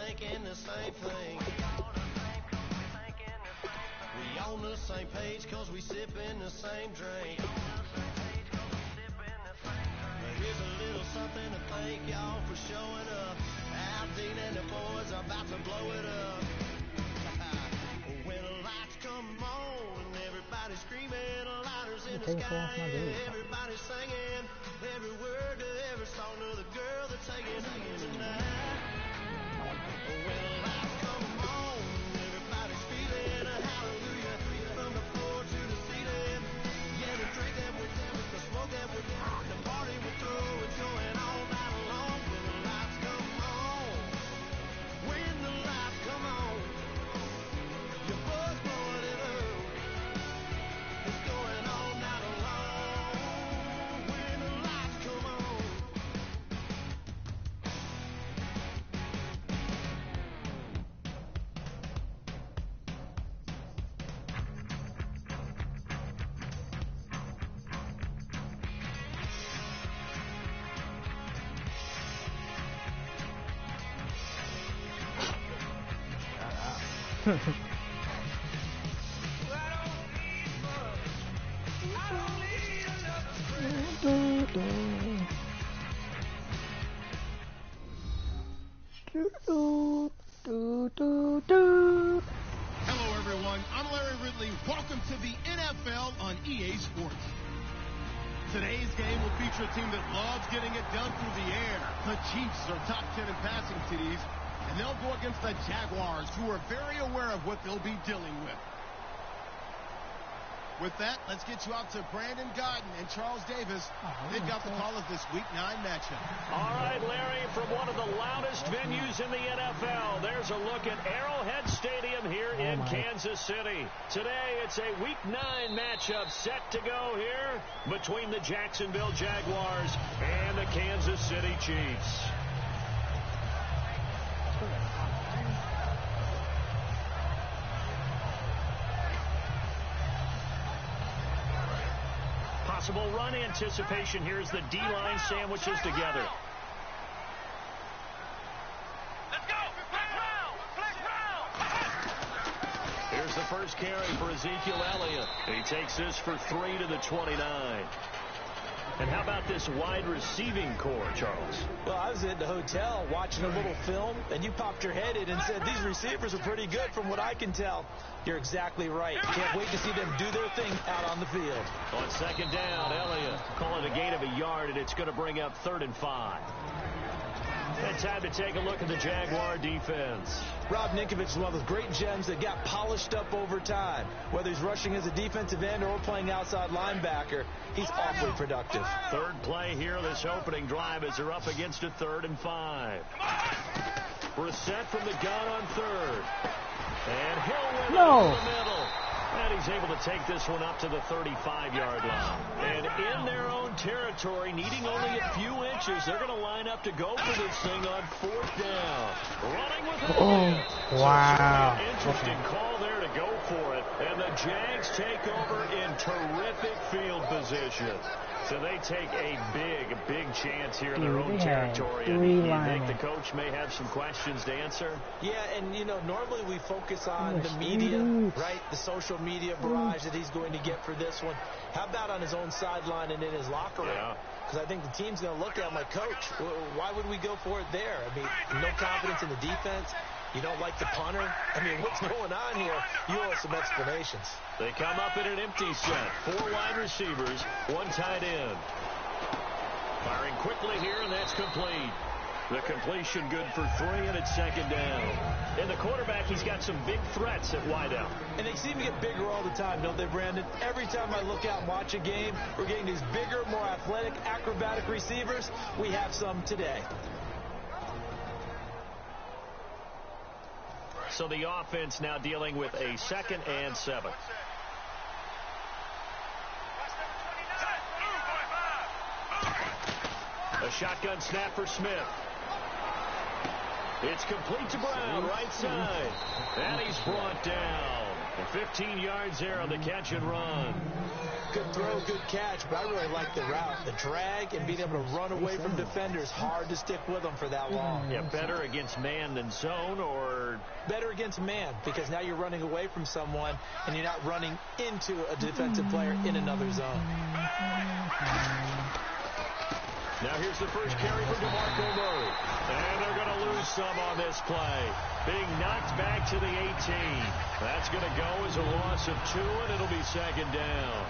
thinking the same thing. We on the same page cause we sippin' the same drink. Here's a little something to thank y'all for showing up. Al Dean and the boys are about to blow it up. When the lights come on and everybody's screaming, lighters in the sky, everybody's singing every word to every song of the girl that's taking tonight. When the lights come on, everybody's feeling a hallelujah from the floor to the ceiling. Yeah, the drink that we're doing, the smoke that we're doing, the party we're throwing, it's going all night long. When the lights come on, when the lights come on, your buzz blowing it up. It's going all night long. When the lights come on. Hello, everyone. I'm Larry Ridley. Welcome to the NFL on EA Sports. Today's game will feature a team that loves getting it done through the air. The Chiefs are top 10 in passing TDs, and they'll go against the Jaguars, who are very aware of what they'll be dealing with. With that, let's get you out to Brandon Godden and Charles Davis. They've got the call of this Week 9 matchup. All right, Larry, from one of the loudest venues in the NFL, there's a look at Arrowhead Stadium here in Kansas City. Today, it's a Week 9 matchup set to go here between the Jacksonville Jaguars and the Kansas City Chiefs. Possible run anticipation here as the D-line sandwiches together. Let's go! Flex round! Here's the first carry for Ezekiel Elliott. He takes this for 3 to the 29. And how about this wide receiving core, Charles? Well, I was at the hotel watching a little film, and you popped your head in and said, these receivers are pretty good from what I can tell. You're exactly right. Can't wait to see them do their thing out on the field. On second down, Elliott calling a gain of a yard, and it's going to bring up 3rd and 5. And time to take a look at the Jaguar defense. Rob Ninkovich is one of those great gems that got polished up over time. Whether he's rushing as a defensive end or playing outside linebacker, he's awfully productive. Third play here, this opening drive as they're up against a 3rd and 5. Brissett from the gun on 3rd. And Hill went over the middle. And he's able to take this one up to the 35-yard line. And in their own territory, needing only a few inches, they're going to line up to go for this thing on 4th down. Running with it. Wow. So interesting call there to go for it. And the Jags take over in terrific field position. So they take a big chance here in their own territory. And you think the coach may have some questions to answer? Yeah, and, you know, normally we focus on the media, right? The social media barrage that he's going to get for this one. How about on his own sideline and in his locker room? Because I think the team's going to look at him like, Coach, why would we go for it there? I mean, no confidence in the defense. You don't like the punter? I mean, what's going on here? You owe us some explanations. They come up in an empty set. 4 wide receivers, 1 tight end. Firing quickly here, and that's complete. The completion good for 3, and it's 2nd down. And the quarterback, he's got some big threats at wideout. And they seem to get bigger all the time, don't they, Brandon? Every time I look out and watch a game, we're getting these bigger, more athletic, acrobatic receivers. We have some today. So the offense now dealing with a 2nd and 7. A shotgun snap for Smith. It's complete to Brown, right side. And he's brought down. And 15 yards there on the catch and run. Good throw, good catch, but I really like the route. The drag and being able to run away from defenders, hard to stick with them for that long. Yeah, better against man than zone, or? Better against man, because now you're running away from someone and you're not running into a defensive player in another zone. Now here's the first carry for DeMarco Murray. And they're going to lose some on this play. Being knocked back to the 18. That's going to go as a loss of 2, and it'll be second down.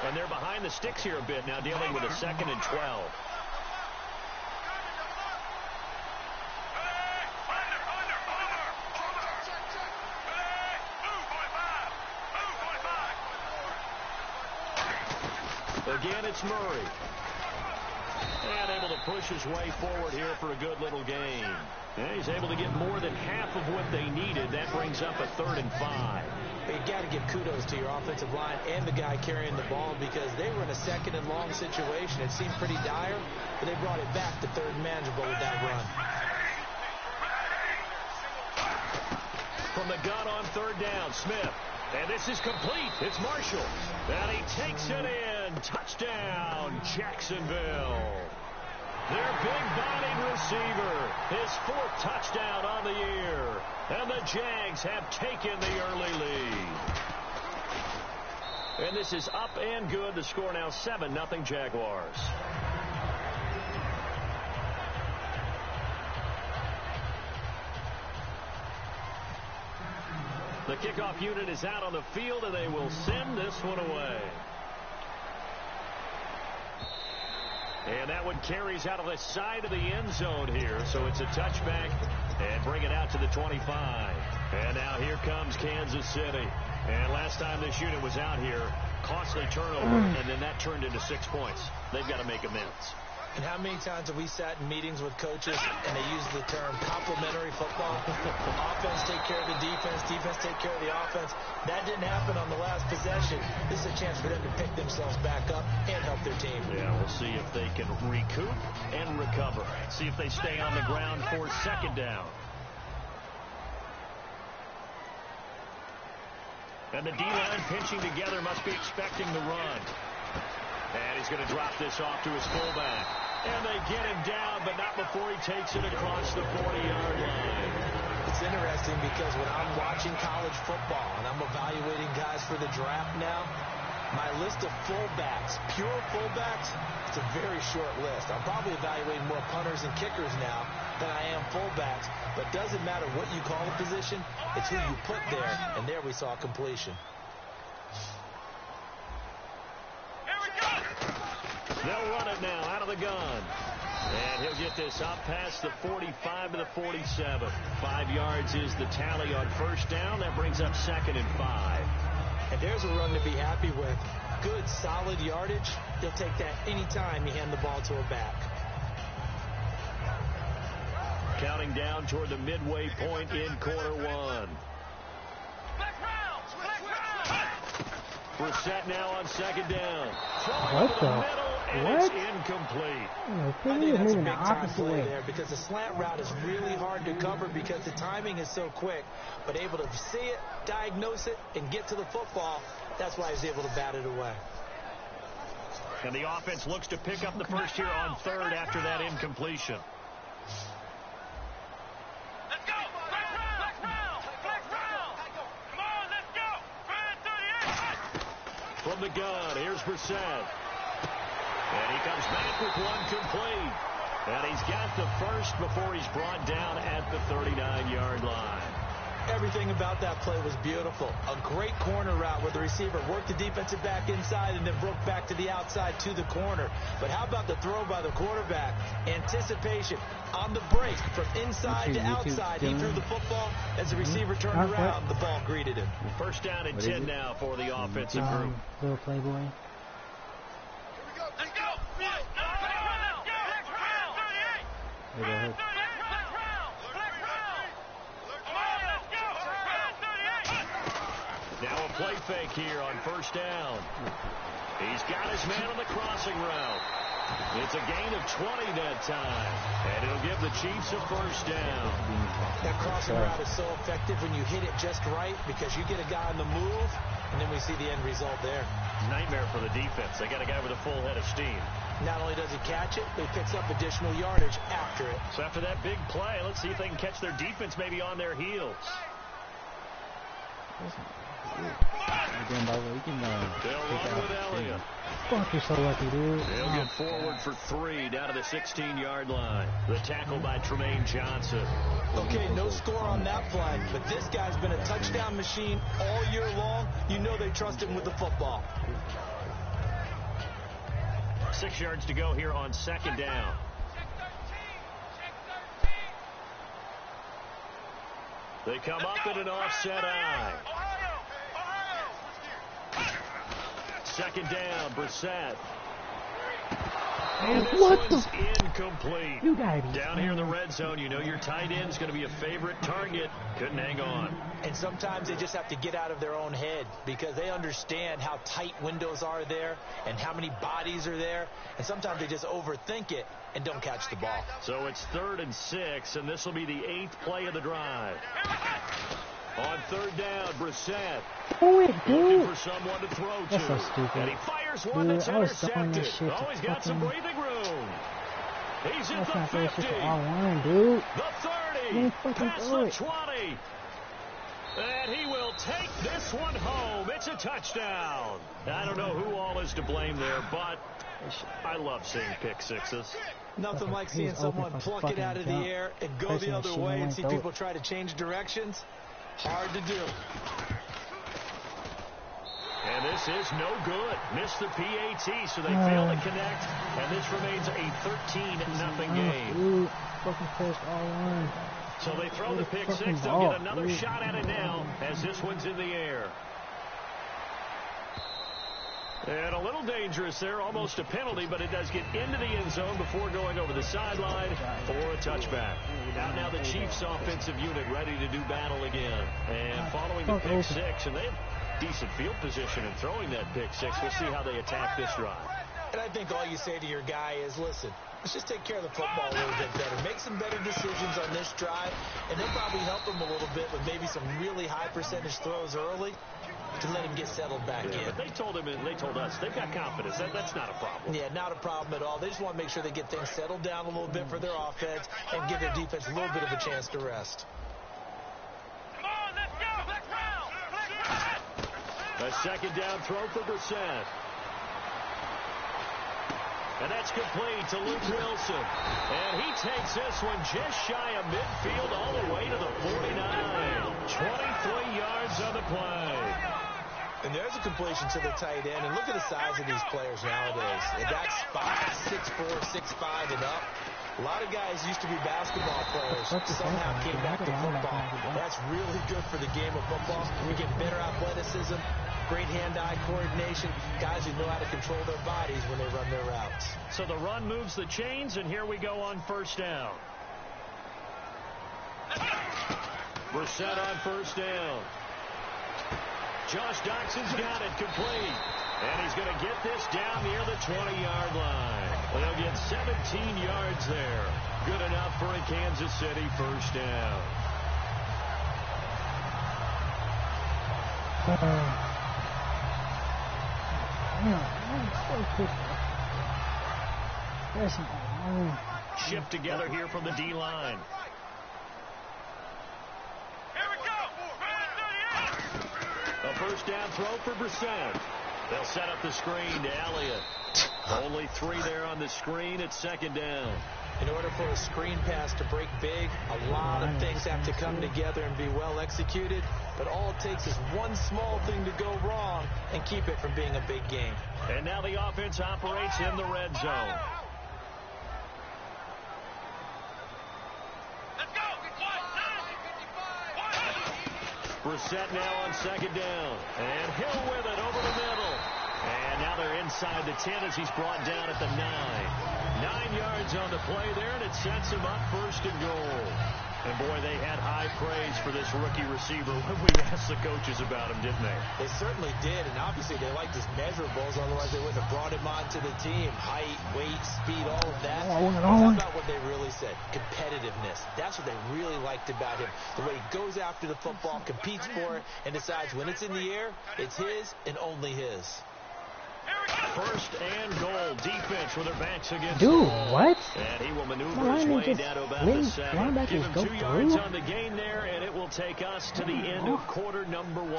And they're behind the sticks here a bit now, dealing with a 2nd and 12. Again, it's Murray. And able to push his way forward here for a good little gain. And he's able to get more than half of what they needed. That brings up a 3rd and 5. You got to give kudos to your offensive line and the guy carrying the ball, because they were in a 2nd and long situation. It seemed pretty dire, but they brought it back to 3rd and manageable with that run. From the gun on 3rd down, Smith. And this is complete. It's Marshall. And he takes it in. Touchdown, Jacksonville. Their big-bodied receiver. His 4th touchdown on the year. And the Jags have taken the early lead. And this is up and good. The score now 7-0 Jaguars. The kickoff unit is out on the field, and they will send this one away. And that one carries out of the side of the end zone here, so it's a touchback and bring it out to the 25. And now here comes Kansas City. And last time this unit was out here, costly turnover, and then that turned into 6 points. They've got to make amends. And how many times have we sat in meetings with coaches and they use the term complementary football? Offense take care of the defense, defense take care of the offense. That didn't happen on the last possession. This is a chance for them to pick themselves back up and help their team. Yeah, we'll see if they can recoup and recover. See if they stay on the ground for 2nd down. And the D-line pinching together, must be expecting the run. And he's going to drop this off to his fullback. And they get him down, but not before he takes it across the 40-yard line. It's interesting because when I'm watching college football and I'm evaluating guys for the draft now, my list of fullbacks, pure fullbacks, it's a very short list. I'm probably evaluating more punters and kickers now than I am fullbacks. But it doesn't matter what you call the position, it's who you put there. And there we saw completion. They'll run it now out of the gun. And he'll get this up past the 45 to the 47. 5 yards is the tally on 1st down. That brings up 2nd and 5. And there's a run to be happy with. Good, solid yardage. He'll take that anytime you hand the ball to a back. Counting down toward the midway point in quarter 1. Brissett now on 2nd down. What the? And it's incomplete. I think that's a big time play there, because the slant route is really hard to cover because the timing is so quick. But able to see it, diagnose it, and get to the football, that's why he's able to bat it away. And the offense looks to pick up the first here on 3rd after that incompletion. Let's go! Flex round! Come on, let's go! From the gun, here's Brissett. And he comes back with one complete. And he's got the first before he's brought down at the 39-yard line. Everything about that play was beautiful. A great corner route where the receiver worked the defensive back inside and then broke back to the outside to the corner. But how about the throw by the quarterback? Anticipation on the break from inside to outside. He threw the football. As the receiver turned around, the ball greeted him. 1st down and 10 now for the offensive group. Little playboy. Let's go! play fake here on first down. He's got his man on the crossing route. It's a gain of 20 that time, and it'll give the Chiefs a first down. That crossing route is so effective when you hit it just right because you get a guy on the move, and then we see the end result there. Nightmare for the defense. They got a guy with a full head of steam. Not only does he catch it, but he picks up additional yardage after it. So after that big play, let's see if they can catch their defense maybe on their heels. They'll run with Elliott. Fuck, you're so lucky, dude. They'll get forward for 3 down to the 16-yard line. The tackle by Tremaine Johnson. Okay, no score on that play, but this guy's been a touchdown machine all year long. You know they trust him with the football. 6 yards to go here on second down. They come up in an offset eye. Second down, Brissett. And this one's incomplete. You gotta be down here in the red zone, you know your tight end's going to be a favorite target. Couldn't hang on. And sometimes they just have to get out of their own head because they understand how tight windows are there and how many bodies are there. And sometimes they just overthink it and don't catch the ball. So it's 3rd and 6, and this will be the 8th play of the drive. On third down, Brissett. Oh, wait, dude. Looking for someone to throw to. That's so stupid. And he fires one Dude, that's intercepted. Oh, he's got some breathing room. He's at the 50. Dude. The 30. Past the 20. And he will take this one home. It's a touchdown. I don't know who all is to blame there, but I love seeing pick sixes. Nothing like seeing someone pluck it out of the air and go the other way and see people try to change directions. Hard to do. And this is no good. Missed the PAT, so they fail to connect. And this remains a 13-0 game. So they throw the pick six. They'll get another shot at it now as this one's in the air. And a little dangerous there, almost a penalty, but it does get into the end zone before going over the sideline for a touchback. Now the Chiefs offensive unit ready to do battle again. And following the pick six, and they have decent field position in throwing that pick six. We'll see how they attack this drive. And I think all you say to your guy is, listen, let's just take care of the football a little bit better. Make some better decisions on this drive, and they'll probably help him a little bit with maybe some really high percentage throws early to let him get settled back in. But they told him and they told us they've got confidence. That's not a problem. Yeah, not a problem at all. They just want to make sure they get things settled down a little bit for their offense and give their defense a little bit of a chance to rest. Come on, let's go. Let's round. A second down throw for Brissett. And that's complete to Luke Wilson. And he takes this one just shy of midfield all the way to the 49. 23 yards on the play. And there's a completion to the tight end. And look at the size of these players nowadays. And that's 6'4", 6'5", and up. A lot of guys used to be basketball players. Somehow came back to football. That's really good for the game of football. You get better athleticism, great hand-eye coordination, guys who know how to control their bodies when they run their routes. So the run moves the chains, and here we go on first down. Brissett on first down. Josh Doxson's got it complete. And he's going to get this down near the 20-yard line. They'll get 17 yards there. Good enough for a Kansas City first down. Shift together here from the D-line. Here we go. A first down throw for Brissett. They'll set up the screen to Elliott. Only 3 there on the screen at second down. In order for a screen pass to break big, a lot of things have to come together and be well executed. But all it takes is one small thing to go wrong and keep it from being a big game. And now the offense operates in the red zone. Let's go. Brissett now on second down. And Hill with it over the middle. And now they're inside the 10 as he's brought down at the 9. 9 yards on the play there, and it sets him up first and goal. And, boy, they had high praise for this rookie receiver when we asked the coaches about him, didn't they? They certainly did, and obviously they liked his measurables, otherwise they wouldn't have brought him onto the team. Height, weight, speed, all of that. How about what they really said? Competitiveness. That's what they really liked about him. The way he goes after the football, competes for it, and decides when it's in the air, it's his and only his. First and goal. Defense with their backs against Dude, the wall. what? And he will maneuver his way down to about the 7. Give him 2 yards on the gain there, and it will take us to the end of quarter number 1.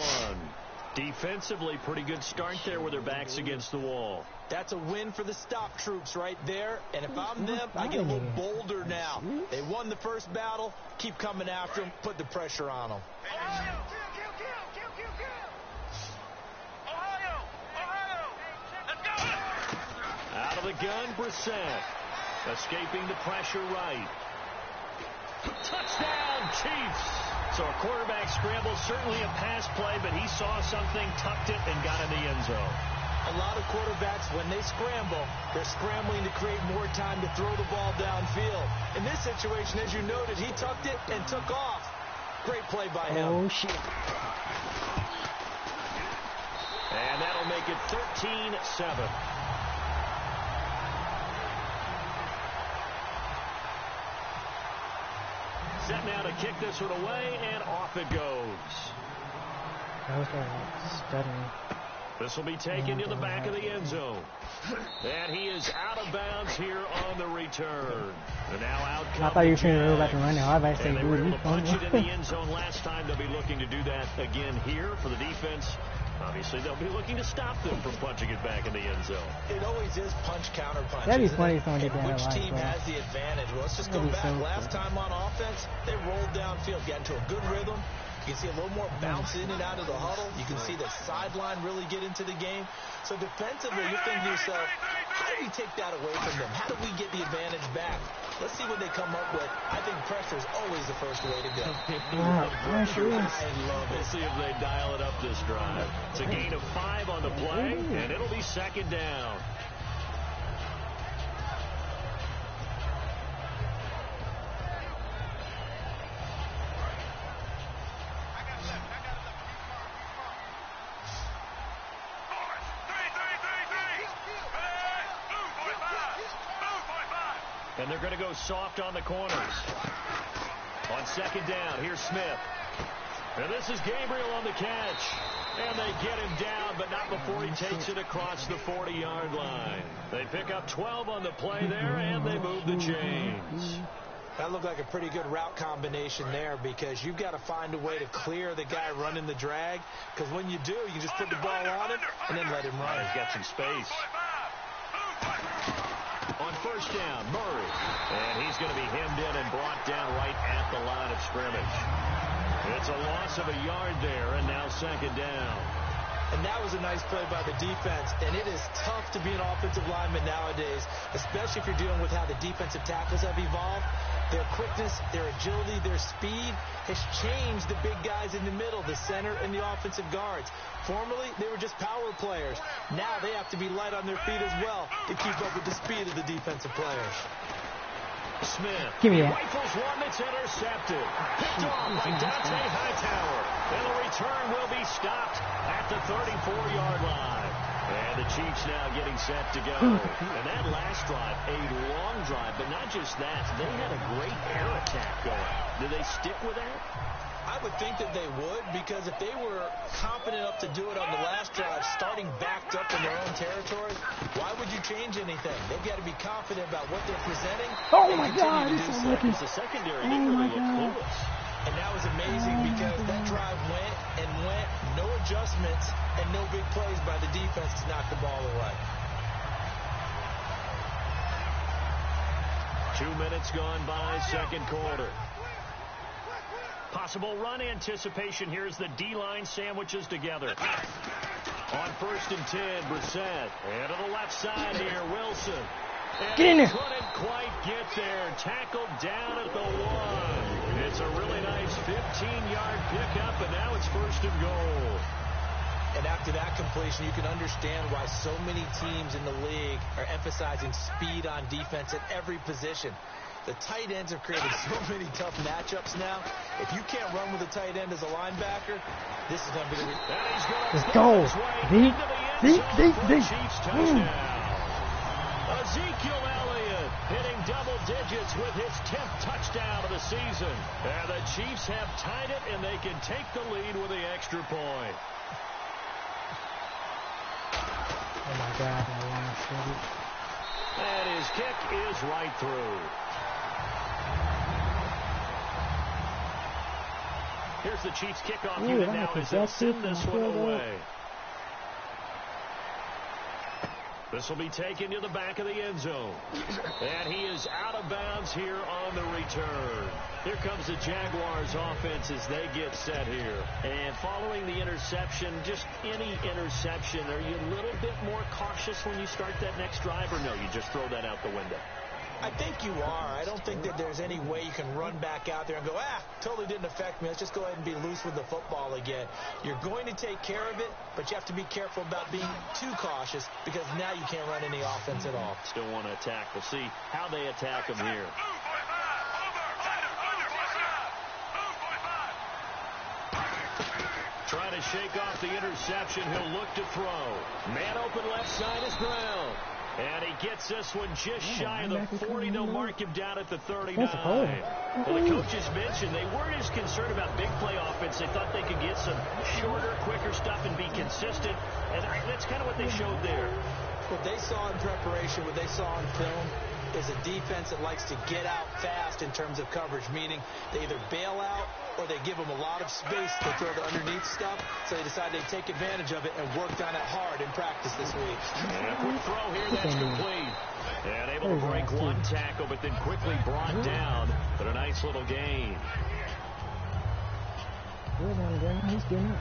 Defensively, pretty good start there with their backs against the wall. That's a win for the stop troops right there. And if I'm them, I get a little bolder now. They won the first battle. Keep coming after them. Put the pressure on them. Out of the gun, Brissett. Escaping the pressure right. Touchdown, Chiefs! So a quarterback scramble, certainly a pass play, but he saw something, tucked it, and got in the end zone. A lot of quarterbacks, when they scramble, they're scrambling to create more time to throw the ball downfield. In this situation, as you noted, he tucked it and took off. Great play by him. Oh, shit. And that'll make it 13-7. Set now to kick this one away, and off it goes. That was stuttering. This will be taken to the back of the end zone. And he is out of bounds here on the return. And now out comes I thought you were trying to go back and run now. I was about to say, and they were dude, able to punch it in the end zone last time. They'll be looking to do that again here for the defense. Obviously, they'll be looking to stop them from punching it back in the end zone. It always is punch, counter punch. That'd be funny if someone did that. Which team has the advantage? Well, let's just go back. Last time on offense, they rolled downfield, got into a good rhythm. You can see a little more bounce in and out of the huddle. You can see the sideline really get into the game. So defensively, you're thinking to yourself, how do we take that away from them? How do we get the advantage back? Let's see what they come up with. I think pressure is always the first way to go. I love it. We'll see if they dial it up this drive. It's a gain of 5 on the play, and it'll be second down. And they're going to go soft on the corners. On second down, here's Smith. And this is Gabriel on the catch. And they get him down, but not before he takes it across the 40-yard line. They pick up 12 on the play there, and they move the chains. That looked like a pretty good route combination there, because you've got to find a way to clear the guy running the drag, because when you do, you can just put the ball on him and then let him run. He's got some space. On first down, Murray. And he's going to be hemmed in and brought down right at the line of scrimmage. It's a loss of a yard there, and now second down. And that was a nice play by the defense. And it is tough to be an offensive lineman nowadays, especially if you're dealing with how the defensive tackles have evolved. Their quickness, their agility, their speed has changed the big guys in the middle, the center, and the offensive guards. Formerly, they were just power players. Now they have to be light on their feet as well to keep up with the speed of the defensive players. Smith Give me that. rifles one that's intercepted. Picked off by Dante Hightower. And the return will be stopped at the 34-yard line. And the Chiefs now getting set to go. And that last drive, a long drive, but not just that. They had a great air attack going. Did they stick with that? I would think that they would, because if they were confident enough to do it on the last drive, starting backed up in their own territory, why would you change anything? They've got to be confident about what they're presenting. Oh, my God. It's so lucky. It's the secondary. They really look clueless. And that was amazing, because that drive went and went, no adjustments, and no big plays by the defense to knock the ball away. 2 minutes gone by, second quarter. Possible run anticipation. Here's the D-line sandwiches together. On first and 10, Brissett. And to the left side here, Wilson. And get in there. Couldn't quite get there. Tackled down at the 1. It's a really nice 15-yard pickup, and now it's first and goal. And after that completion, you can understand why so many teams in the league are emphasizing speed on defense at every position. The tight ends have created so many tough matchups now. If you can't run with a tight end as a linebacker, this is going to be the... Let's go. Deep. Chiefs touchdown. Ezekiel Elliott hitting double digits with his 10th touchdown of the season. And the Chiefs have tied it, and they can take the lead with the extra point. Oh my God, I want to shoot it. And his kick is right through. Here's the Chiefs kickoff unit now as they'll send this one away. This will be taken to the back of the end zone. And he is out of bounds here on the return. Here comes the Jaguars offense as they get set here. And following the interception, just any interception, are you a little bit more cautious when you start that next drive, or no, you just throw that out the window? I think you are. I don't think that there's any way you can run back out there and go, totally didn't affect me. Let's just go ahead and be loose with the football again. You're going to take care of it, but you have to be careful about being too cautious because now you can't run any offense at all. Still want to attack. We'll see how they attack them here. Trying to shake off the interception. He'll look to throw. Man open left side is Brown. And he gets this one just shy of the 40. They'll mark him down at the 39. Well, the coaches mentioned they weren't as concerned about big play offense. They thought they could get some shorter, quicker stuff and be consistent. And that's kind of what they showed there. What they saw in preparation, what they saw in film, is a defense that likes to get out fast in terms of coverage, meaning they either bail out or they give them a lot of space to throw the underneath stuff. So they decided they'd take advantage of it and worked on it hard in practice this week. And a quick throw here, that's complete. And able to break one tackle, but then quickly brought down. But a nice little gain. He's doing it.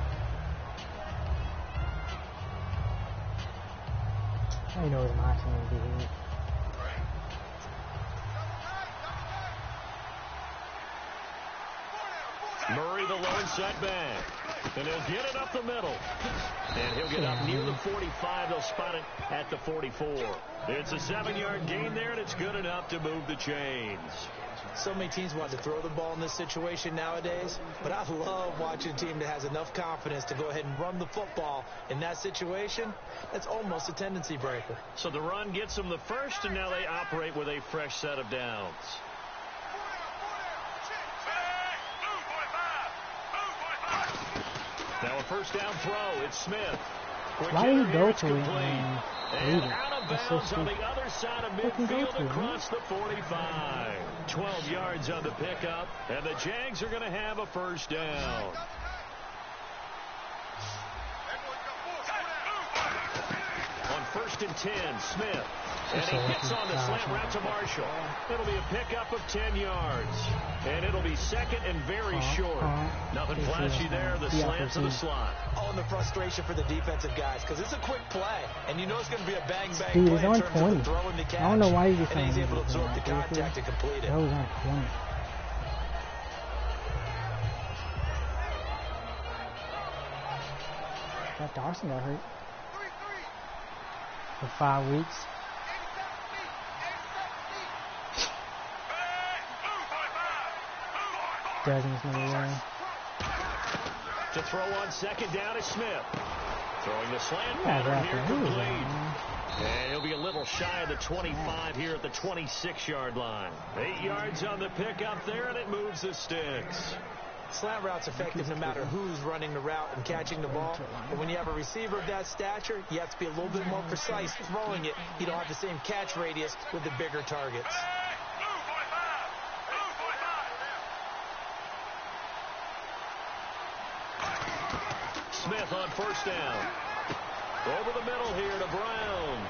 I know his marks going to be here. Murray, the lone setback. And he'll get it up the middle. And he'll get up near the 45. They'll spot it at the 44. It's a 7-yard gain there, and it's good enough to move the chains. So many teams want to throw the ball in this situation nowadays, but I love watching a team that has enough confidence to go ahead and run the football in that situation. That's almost a tendency breaker. So the run gets them the first, and now they operate with a fresh set of downs. Now a first down throw. It's Smith. Why do you go to it? And out of bounds on the other side of midfield across the 45. 12 yards on the pickup, and the Jags are going to have a first down. On 1st and 10, Smith. And he hits on the slant route to Marshall. It'll be a pickup of 10 yards. And it'll be second and very short. Nothing flashy there. The slant to the slot. Oh, and the frustration for the defensive guys, because it's a quick play. And you know it's going to be a bang-bang Dude, play he's in on terms 20. of throwing the catch. I don't know why he's and he's able to absorb the contact and complete it. That was on 20. That Dawson got hurt. For 5 weeks. Dozens number one. To throw on second down is Smith. Throwing the slant pattern here complete. And he'll be a little shy of the 25 here at the 26-yard line. 8 yards on the pickup there, and it moves the sticks. Slant route's effective no matter who's running the route and catching the ball. But when you have a receiver of that stature, you have to be a little bit more precise throwing it. You don't have the same catch radius with the bigger targets. Smith on first down. Over the middle here to Brown.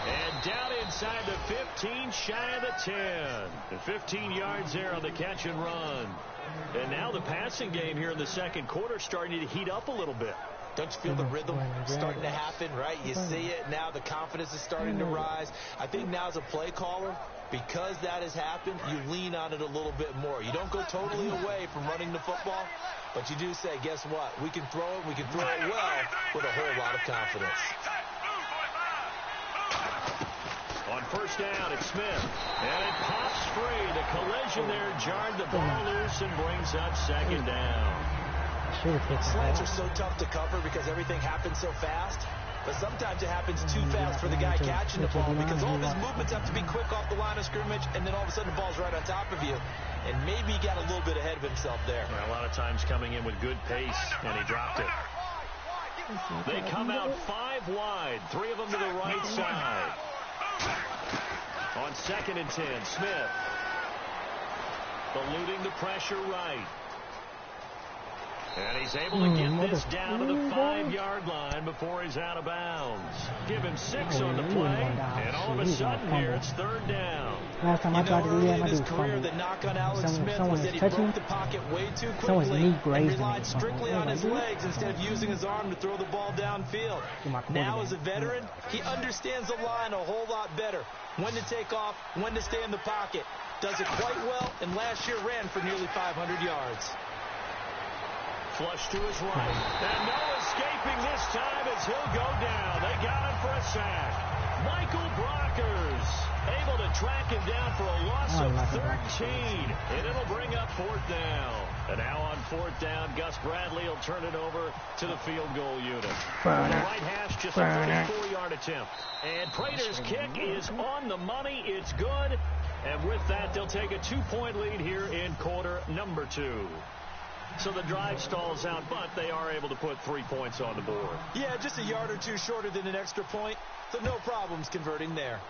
And down inside the 15, shy of the 10. And 15 yards there on the catch and run. And now the passing game here in the second quarter starting to heat up a little bit. Don't you feel the rhythm starting to happen, right? You see it now. The confidence is starting to rise. I think now as a play caller, because that has happened, you lean on it a little bit more. You don't go totally away from running the football, but you do say, guess what? We can throw it. We can throw it well with a whole lot of confidence. On first down. It's Smith. And it pops free. The collision there jarred the ball loose and brings up second down. Slants are so tough to cover because everything happens so fast. But sometimes it happens too fast for the guy catching the ball because all of his movements have to be quick off the line of scrimmage, and then all of a sudden the ball's right on top of you. And maybe he got a little bit ahead of himself there. Well, a lot of times coming in with good pace, and he dropped it. They come out 5 wide, 3 of them to the right side. On 2nd and 10, Smith. Eluding the pressure right. And he's able to get this down to the 5-yard line before he's out of bounds. Give him 6 on the play, and all of a sudden here it's 3rd down. Last time I tried to do that, I his do career, the knock on Alex Smith was that he broke the pocket way too quickly and relied strictly on his legs instead of using his arm to throw the ball downfield. Now as a veteran, he understands the line a whole lot better. When to take off, when to stay in the pocket. Does it quite well, and last year ran for nearly 500 yards. Flush to his right. And no escaping this time as he'll go down. They got him for a sack. Michael Brockers able to track him down for a loss of 13. And it'll bring up 4th down. And now on 4th down, Gus Bradley will turn it over to the field goal unit. The right hash, just a 34-yard attempt. And Prater's kick is on the money. It's good. And with that, they'll take a 2-point lead here in quarter number 2. So the drive stalls out, but they are able to put 3 points on the board. Yeah, just a yard or two shorter than an extra point, so no problems converting there.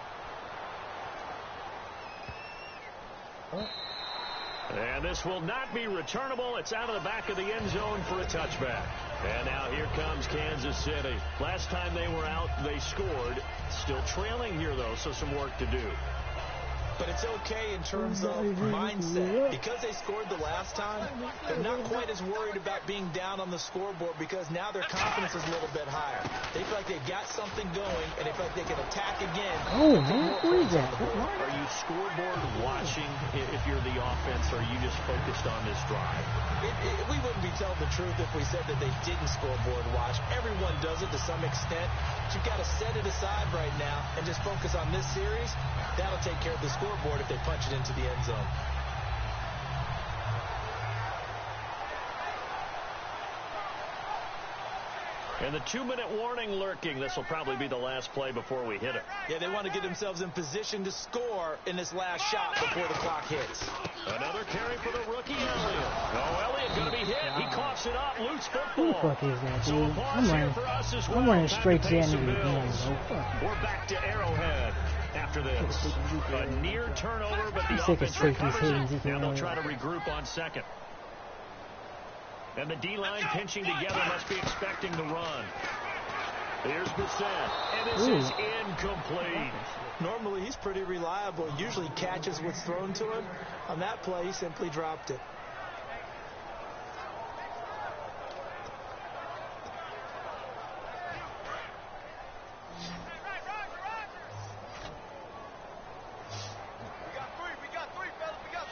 And this will not be returnable. It's out of the back of the end zone for a touchback. And now here comes Kansas City. Last time they were out, they scored. Still trailing here, though, so some work to do. But it's okay in terms of mindset. Because they scored the last time, they're not quite as worried about being down on the scoreboard because now their confidence is a little bit higher. They feel like they've got something going, and they feel like they can attack again. Oh, man, who is that? Are you scoreboard watching if you're the offense, or are you just focused on this drive? We wouldn't be telling the truth if we said that they didn't scoreboard watch. Everyone does it to some extent. But you've got to set it aside right now and just focus on this series. That'll take care of the scoreboard if they punch it into the end zone. And the 2-minute warning lurking. This will probably be the last play before we hit it. Yeah, they want to get themselves in position to score in this last shot before the clock hits. Another carry for the rookie, Elliott. Oh, Elliott going to be hit. He coughs it up. Loose Who the football. fuck is that, So dude? a pause here for us as well. I'm running Time straight to to the pay end of some the game, bills. bro. We're back to Arrowhead after this. A near turnover, but the I'm sick of offense safeties recovers hitting it. these Now they'll guys. try to regroup on 2nd. And the D-line pinching together must be expecting the run. Here's Brissett, and this is incomplete. Normally, he's pretty reliable. Usually catches what's thrown to him. On that play, he simply dropped it.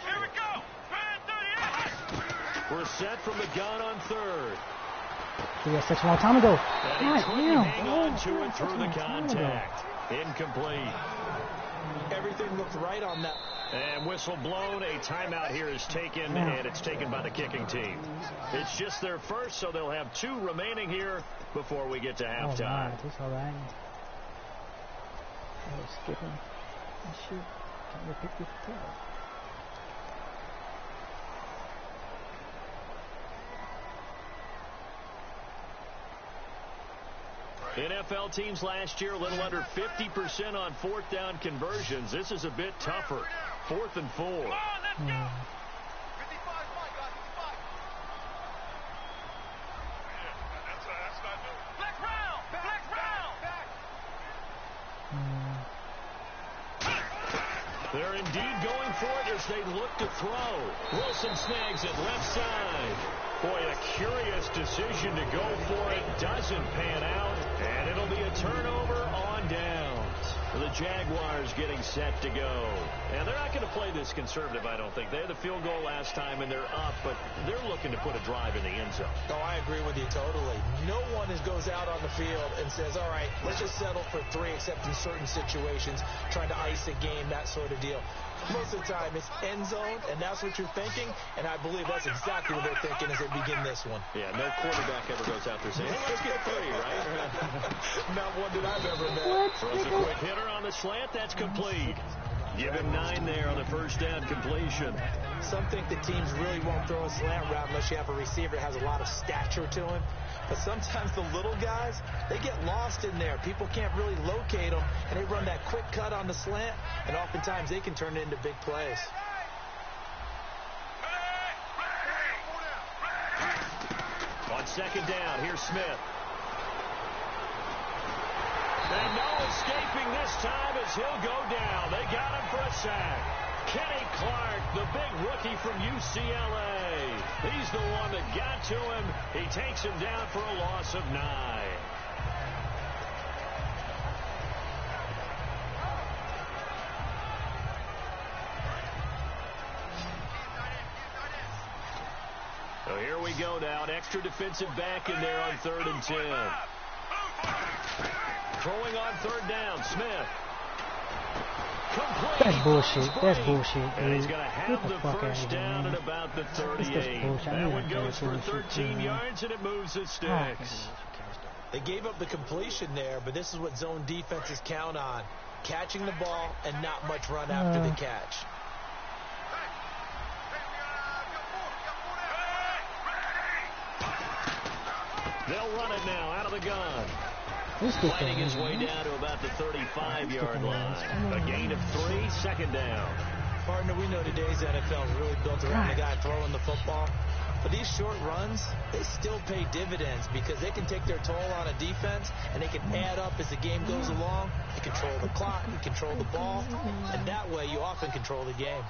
Here we go. Brissett from the gun on 3rd. He got such a long time ago. And he God couldn't damn. hang on to it through the Time ago. contact. Incomplete. Everything looked right on that. And whistle blown. A timeout here is taken, and it's taken by the kicking team. It's just their first, so they'll have 2 remaining here before we get to halftime. Oh, that's all right. I was skipping. Oh, shit. Trying to pick this up. NFL teams last year a little under 50% on 4th down conversions. This is a bit tougher. 4th and 4. Come on, let's go. 55, guys, 55. That's not new. Black round. They're indeed going for it as they look to throw. Wilson snags it left side. Boy, a curious decision to go for it. Doesn't pan out, and it'll be a turnover on downs. The Jaguars getting set to go. And they're not going to play this conservative, I don't think. They had the field goal last time, and they're up, but they're looking to put a drive in the end zone. Oh, I agree with you totally. No one goes out on the field and says, all right, let's just settle for 3, except in certain situations, trying to ice a game, that sort of deal. Most of the time, it's end zone, and that's what you're thinking, and I believe that's exactly what they're thinking as they begin this one. Yeah, no quarterback ever goes out there saying, hey, let's get 3, right? Not one that I've ever met. Throws a quick hitter on the slant. That's complete. Give him 9 there on the first down completion. Some think the teams really won't throw a slant route unless you have a receiver that has a lot of stature to him. But sometimes the little guys, they get lost in there. People can't really locate them, and they run that quick cut on the slant, and oftentimes they can turn it into big plays. On second down, here's Smith. And no escaping this time as he'll go down. They got him for a sack. Kenny Clark, the big rookie from UCLA. He's the one that got to him. He takes him down for a loss of 9. So here we go now. An extra defensive back in there on 3rd and 10. Throwing on 3rd down, Smith. Complete. That's bullshit. That's bullshit, dude. And he's going to have Get the first down at about the 38. That one goes for 13 yards, and it moves the sticks. They gave up the completion there, but this is what zone defenses count on. Catching the ball and not much run after the catch. They'll run it now out of the gun. Fighting his way down to about the 35-yard line. A gain of 3, 2nd down. Partner, we know today's NFL is really built around the guy throwing the football. But these short runs, they still pay dividends because they can take their toll on a defense, and they can add up as the game goes along. You control the clock, you control the ball, and that way you often control the game.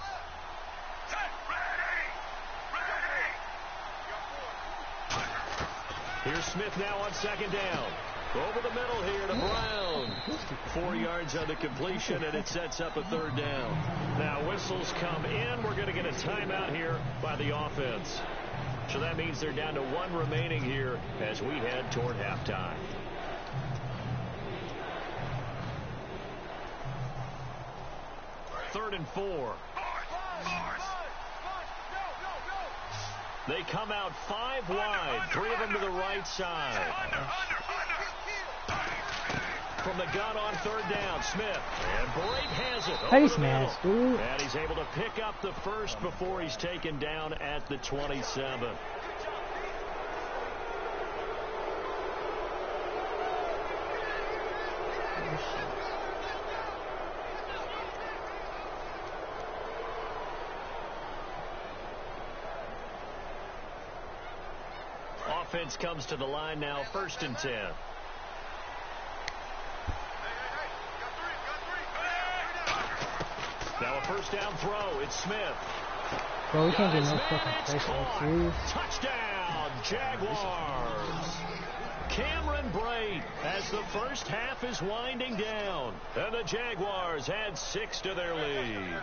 Here's Smith now on 2nd down. Over the middle here to Brown. 4 yards on the completion, and it sets up a 3rd down. Now whistles come in. We're going to get a timeout here by the offense. So that means they're down to 1 remaining here as we head toward halftime. Third and 4. They come out 5 wide, 3 of them to the right side. From the gun on 3rd down, Smith. And Brate has it. Face mask, dude. And he's able to pick up the first before he's taken down at the 27. Offense comes to the line now, 1st and 10. Now a 1st down throw. It's Smith. Bro, we can't get no fucking pressure. Serious? Touchdown, Jaguars. Cameron Brate as the first half is winding down. And the Jaguars add 6 to their lead.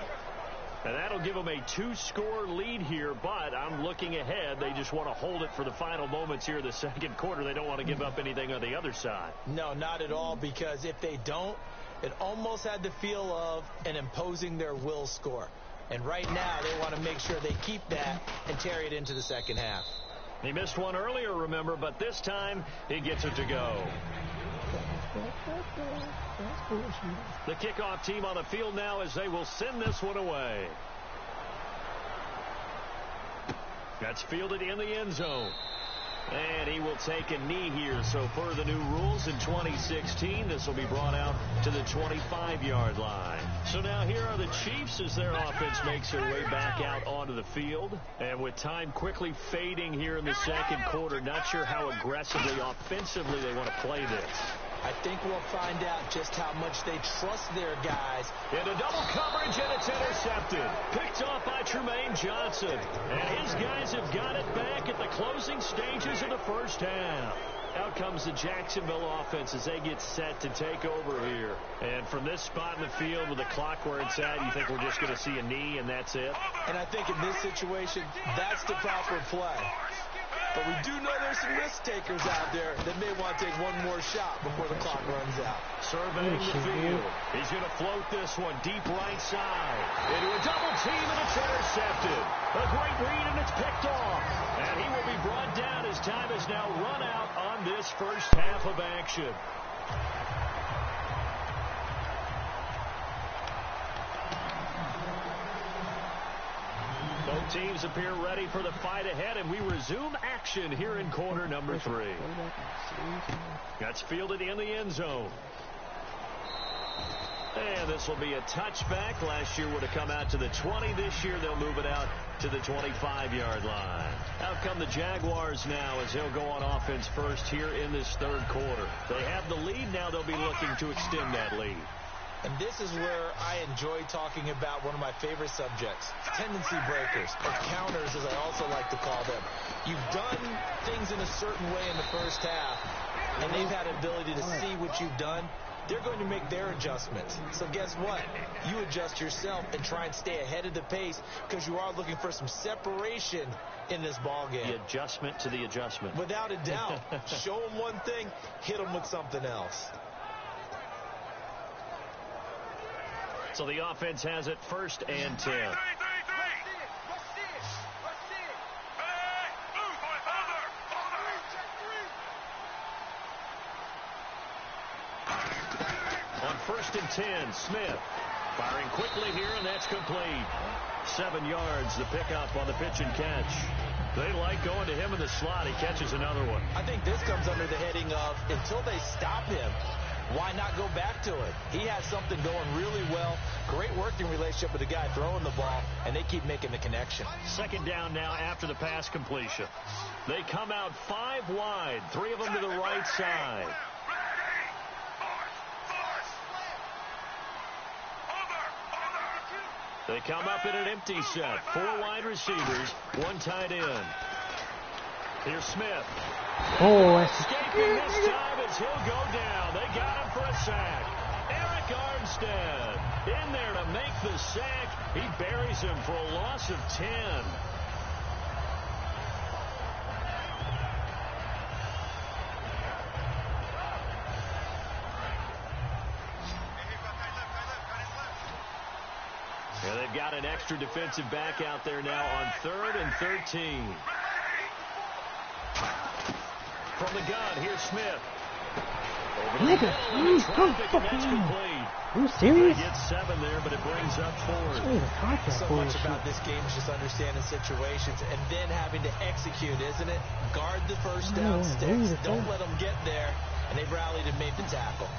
And that'll give them a 2-score lead here, but I'm looking ahead. They just want to hold it for the final moments here in the 2nd quarter. They don't want to give up anything on the other side. No, not at all, because if they don't, it almost had the feel of an imposing their will score. And right now, they want to make sure they keep that and carry it into the 2nd half. He missed one earlier, remember, but this time he gets it to go. The kickoff team on the field now as they will send this one away. That's fielded in the end zone. And he will take a knee here. So per the new rules in 2016, this will be brought out to the 25-yard line. So now here are the Chiefs as their offense makes their way back out onto the field. And with time quickly fading here in the 2nd quarter, not sure how aggressively, offensively they want to play this. I think we'll find out just how much they trust their guys. Into double coverage, and it's intercepted. Picked off by Tremaine Johnson. And his guys have got it back at the closing stages of the 1st half. Out comes the Jacksonville offense as they get set to take over here. And from this spot in the field with the clock where it's at, you think we're just going to see a knee and that's it? And I think in this situation, that's the proper play. But we do know there's some risk takers out there that may want to take one more shot before the clock runs out. Surveying the field. He's going to float this one deep right side. Into a double team, and it's intercepted. A great read, and it's picked off. And he will be brought down as time is now run out on this first half of action. Both teams appear ready for the fight ahead, and we resume action here in quarter number 3. That's fielded in the end zone. And this will be a touchback. Last year would have come out to the 20. This year they'll move it out to the 25-yard line. Out come the Jaguars now as they'll go on offense first here in this third quarter. They have the lead. Now they'll be looking to extend that lead. And this is where I enjoy talking about one of my favorite subjects, tendency breakers, or counters as I also like to call them. You've done things in a certain way in the first half, and they've had ability to see what you've done. They're going to make their adjustments. So guess what? You adjust yourself and try and stay ahead of the pace because you are looking for some separation in this ball game. The adjustment to the adjustment. Without a doubt. Show them one thing, hit them with something else. So the offense has it 1st and 10. On 1st and 10, Smith firing quickly here, and that's complete. 7 yards, the pickup on the pitch and catch. They like going to him in the slot. He catches another one. I think this comes under the heading of until they stop him, why not go back to it? He has something going really well. Great working relationship with the guy throwing the ball, and they keep making the connection. 2nd down now after the pass completion. They come out 5 wide, 3 of them to the right side. They come up in an empty set. 4 wide receivers, 1 tight end. Here's Smith. Escaping this time as he'll go down. They got him for a sack. Eric Armstead in there to make the sack. He buries him for a loss of 10. Yeah, they've got an extra defensive back out there now on 3rd and 13. From the gun, here's Smith. Over the middle, and traffic, and that's complete. Are you serious? They get 7 there, but it brings up 4. So much about this game is just understanding situations and then having to execute, isn't it? Guard the first down sticks. Don't let them get there, and they've rallied and made the tackle.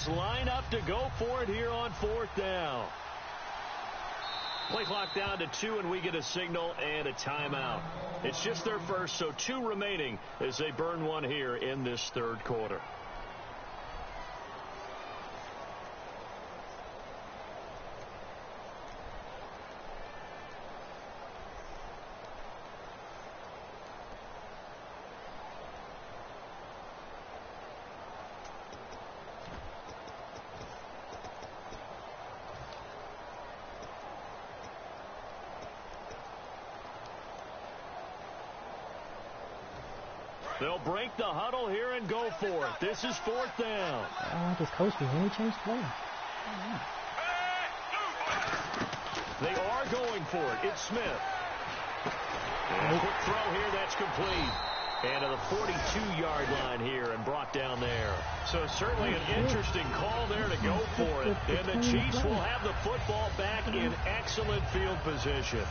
Line up to go for it here on 4th down. Play clock down to 2, and we get a signal and a timeout. It's just their first, so 2 remaining as they burn 1 here in this 3rd quarter. They'll break the huddle here and go for it. This is 4th down. I just coached me. Any chance to play? They are going for it. It's Smith. And a quick throw here. That's complete. And to the 42-yard line here and brought down there. So certainly an interesting call there to go for it. And the Chiefs will have the football back in excellent field position.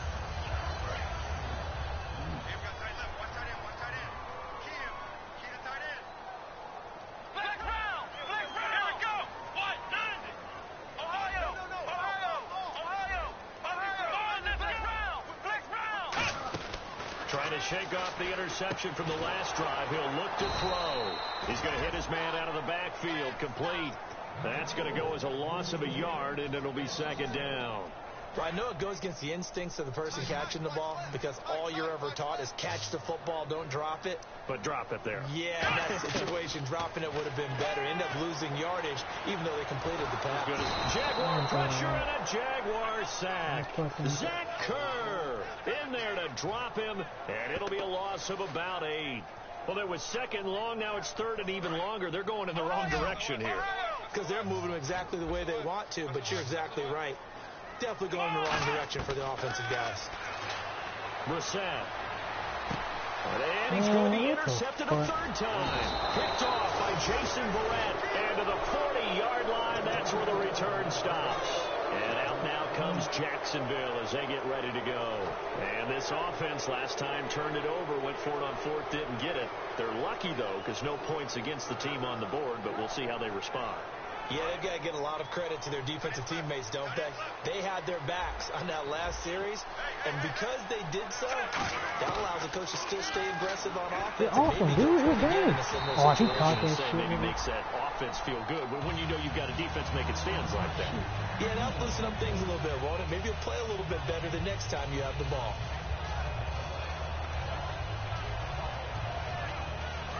to shake off the interception from the last drive. He'll look to throw. He's going to hit his man out of the backfield. Complete. That's going to go as a loss of a yard, and it'll be second down. Well, I know it goes against the instincts of the person catching the ball because all you're ever taught is catch the football, don't drop it. But drop it there. Yeah, in that situation, dropping it would have been better. End up losing yardage, even though they completed the pass. Good. Jaguar pressure and a Jaguar sack. Zach Kerr in there to drop him, and it'll be a loss of about 8. Well, there was second long. Now it's third and even longer. They're going in the wrong direction here. Because they're moving exactly the way they want to, but you're exactly right. Definitely going in the wrong direction for the offensive guys. Brissett. And he's going to be intercepted a third time. Picked off by Jason Barrett. And to the 40-yard line, that's where the return stops. And out now comes Jacksonville as they get ready to go. And this offense last time turned it over, went for it on fourth, didn't get it. They're lucky, though, because no points against the team on the board, but we'll see how they respond. Yeah, they've got to get a lot of credit to their defensive teammates, don't they? They had their backs on that last series, and because they did so, that allows the coach to still stay aggressive on offense. Awesome, dude. Who's that? Oh, he caught that shit. Maybe makes that offense feel good, but when you know you've got a defense making stands like that. Yeah, that'll loosen up things a little bit, won't it? Maybe you'll play a little bit better the next time you have the ball.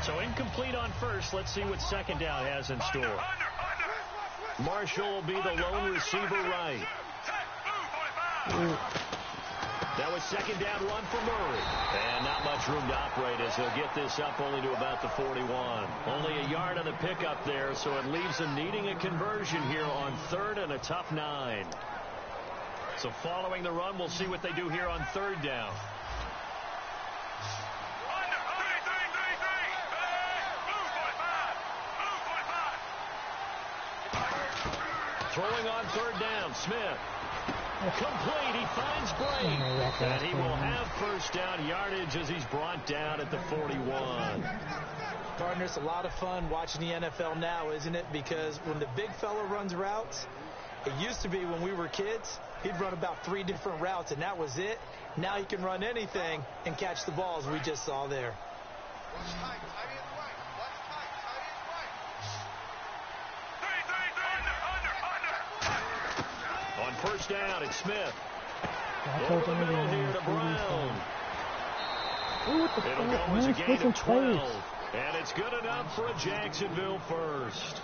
So incomplete on first. Let's see what second down has in store. Marshall will be the lone receiver right. That was second down run for Murray. And not much room to operate as he'll get this up only to about the 41. Only a yard on the pickup there, so it leaves him needing a conversion here on third and a tough 9. So following the run, we'll see what they do here on third down. Throwing on third down, Smith. Complete, he finds Blake. And he will have first down yardage as he's brought down at the 41. Partner, it's a lot of fun watching the NFL now, isn't it? Because when the big fella runs routes, it used to be when we were kids, he'd run about 3 different routes, and that was it. Now he can run anything and catch the balls we just saw there. On first down, it's Smith. Over the middle here to Brown. It'll go as a gain of 12. And it's good enough for a Jacksonville first.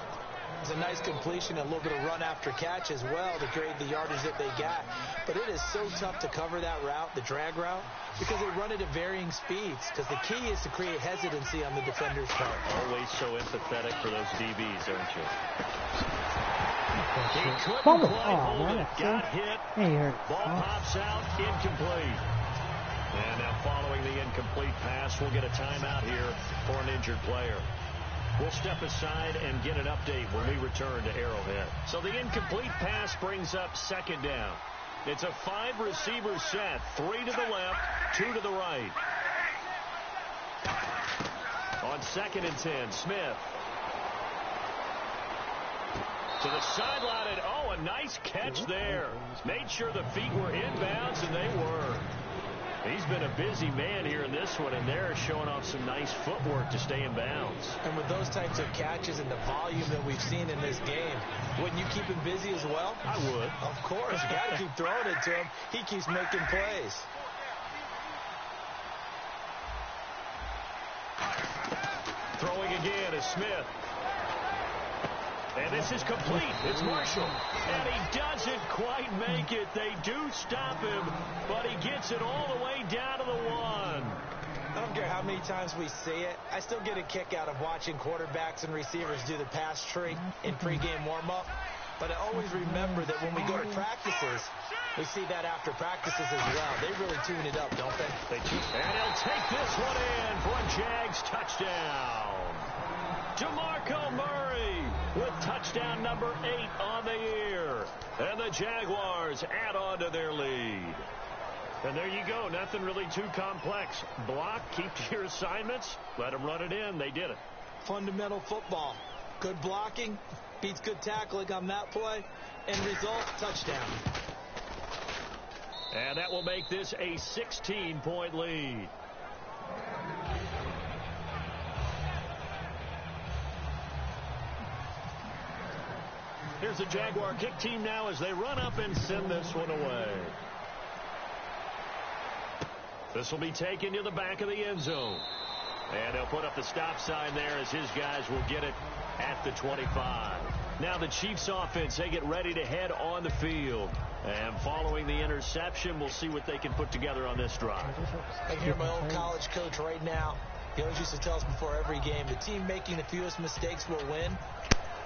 It's a nice completion, a little bit of run after catch as well to grade the yardage that they got. But it is so tough to cover that route, the drag route, because they run it at varying speeds. Because the key is to create hesitancy on the defender's part. Always so empathetic for those DBs, aren't you? He couldn't Fumble. quite hold it. Got hit. Ball pops out. Incomplete. And now following the incomplete pass, we'll get a timeout here for an injured player. We'll step aside and get an update when we return to Arrowhead. So the incomplete pass brings up second down. It's a 5-receiver set. 3 to the left, 2 to the right. On second and 10, Smith. To the sideline, and oh, a nice catch there. Made sure the feet were inbounds, and they were. He's been a busy man here in this one, and they're showing off some nice footwork to stay in bounds. And with those types of catches and the volume that we've seen in this game, wouldn't you keep him busy as well? I would. Of course. You got to keep throwing it to him. He keeps making plays. Throwing again is Smith. And this is complete. It's Marshall. And he doesn't quite make it. They do stop him, but he gets it all the way down to the 1. I don't care how many times we see it. I still get a kick out of watching quarterbacks and receivers do the pass tree in pregame warm-up. But I always remember that when we go to practices, we see that after practices as well. They really tune it up, don't they? And he'll take this one in for a Jags touchdown. DeMarco Murray with touchdown number 8 on the year. And the Jaguars add on to their lead. And there you go. Nothing really too complex. Block, keep to your assignments, let them run it in. They did it. Fundamental football. Good blocking beats good tackling on that play. End result, touchdown. And that will make this a 16-point lead. Here's the Jaguar kick team now as they run up and send this one away. This will be taken to the back of the end zone. And they'll put up the stop sign there as his guys will get it at the 25. Now the Chiefs offense, they get ready to head on the field. And following the interception, we'll see what they can put together on this drive. I can hear my old college coach right now. He always used to tell us before every game, the team making the fewest mistakes will win.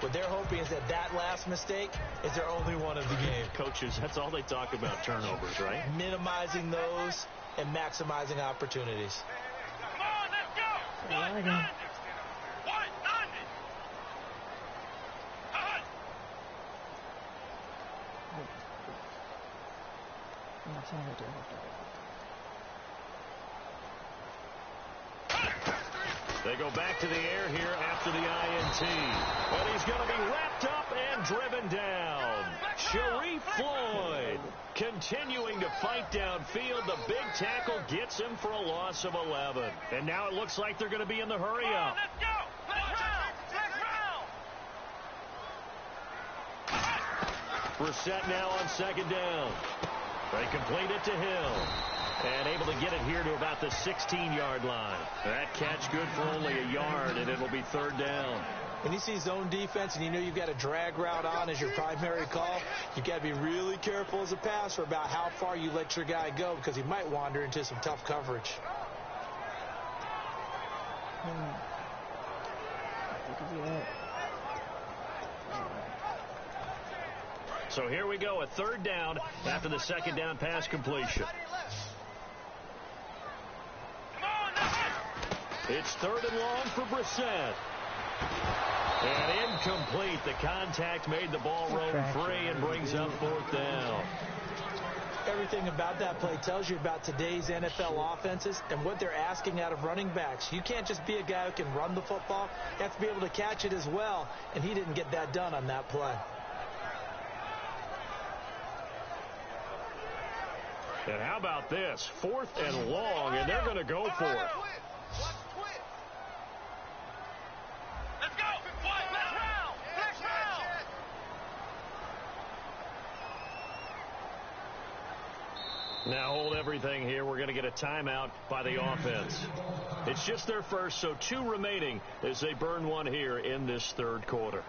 What they're hoping is that that last mistake is their only one of the game. Coaches, that's all they talk about, turnovers, right? Minimizing those and maximizing opportunities. Come on, let's go. 190. 190. They go back to the air here after the INT. And he's going to be wrapped up and driven down. Sharif Floyd continuing to fight downfield. The big tackle gets him for a loss of 11. And now it looks like they're going to be in the hurry up. Let's go. Let's round. Brissett now on second down. They complete it to Hill. And able to get it here to about the 16-yard line. That catch good for only a yard, and it'll be third down. When you see zone defense and you know you've got a drag route on as your primary call, you've got to be really careful as a passer about how far you let your guy go because he might wander into some tough coverage. So here we go, a third down after the second down pass completion. It's third and long for Brissett. And incomplete. The contact made the ball roam free and brings up fourth down. Everything about that play tells you about today's NFL offenses and what they're asking out of running backs. You can't just be a guy who can run the football. You have to be able to catch it as well, and he didn't get that done on that play. And how about this? Fourth and long, and they're going to go for it. Let's go. Let's round. Let's round. Now hold everything here. We're going to get a timeout by the offense. It's just their first, so 2 remaining as they burn one here in this third quarter.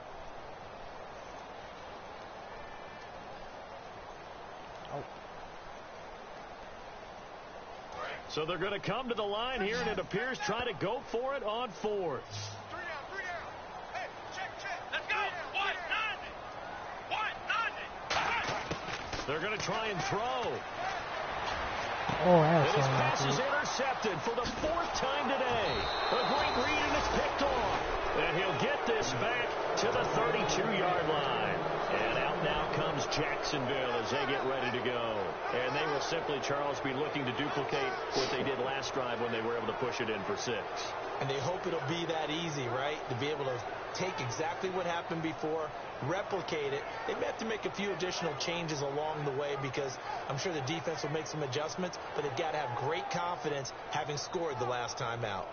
So they're going to come to the line here, and it appears try to go for it on fourth. 3 down. Hey, check. Let's go. 190. 190. They're going to try and throw. Oh, And that's his all pass is right. intercepted for the 4th time today. A great read, and it's picked off. And he'll get this back to the 32-yard line. And out now comes Jacksonville as they get ready to go. And they will simply, Charles, be looking to duplicate what they did last drive when they were able to push it in for 6. And they hope it'll be that easy, right? To be able to take exactly what happened before, replicate it. They may have to make a few additional changes along the way because I'm sure the defense will make some adjustments, but they've got to have great confidence having scored the last time out.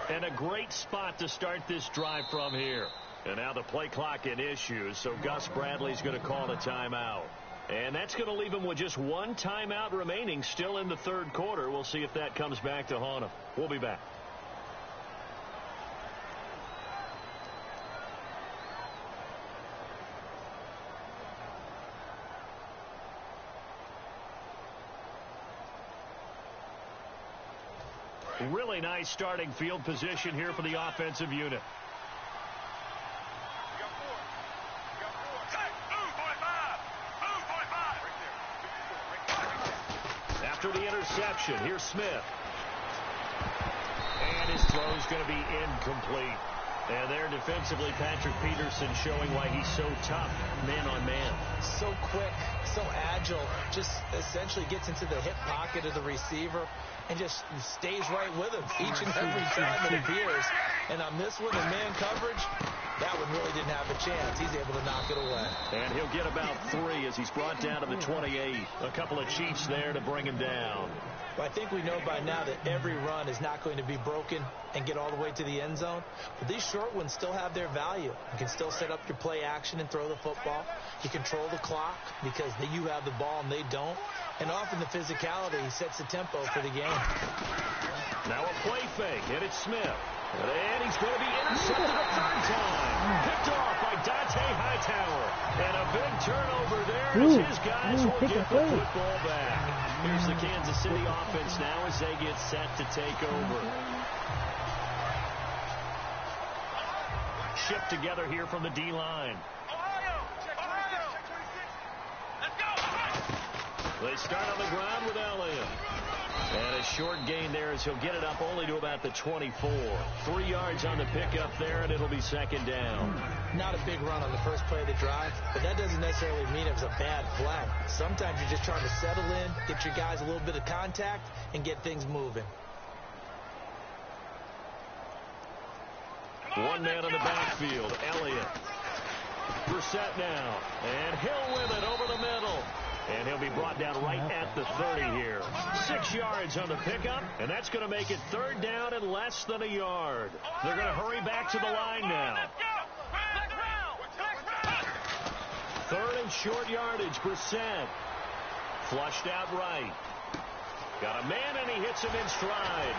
And a great spot to start this drive from here. And now the play clock in issues, so Gus Bradley's going to call a timeout. And that's going to leave him with just 1 timeout remaining still in the third quarter. We'll see if that comes back to haunt him. We'll be back. Really nice starting field position here for the offensive unit. After the interception, here's Smith. And his throw's going to be incomplete. And there defensively, Patrick Peterson showing why he's so tough man on man. So quick, so agile, just essentially gets into the hip pocket of the receiver and just stays right with him each and every time it appears. And on this one, in man coverage, That one really didn't have a chance. He's able to knock it away. And he'll get about 3 as he's brought down to the 28. A couple of cheats there to bring him down. Well, I think we know by now that every run is not going to be broken and get all the way to the end zone. But these short ones still have their value. You can still set up your play action and throw the football. You control the clock because you have the ball and they don't. And often the physicality sets the tempo for the game. Now a play fake, and it's Smith. And he's going to be intercepted a third time. Picked off by Dante Hightower. And a big turnover there as his guys will get the football back. Here's the Kansas City offense now as they get set to take over. Shipped together here from the D-line. They start on the ground with Elliott. And a short gain there as he'll get it up only to about the 24. 3 yards on the pickup there, and it'll be second down. Not a big run on the first play of the drive, but that doesn't necessarily mean it was a bad play. Sometimes you're just trying to settle in, get your guys a little bit of contact, and get things moving. One man on the backfield, Elliott. Brissett now, and he'll win it over the middle. And he'll be brought down right at the 30 here. 6 yards on the pickup, and that's going to make it third down and less than a yard. They're going to hurry back to the line now. Third and short yardage, Brissett. Flushed out right. Got a man, and he hits him in stride.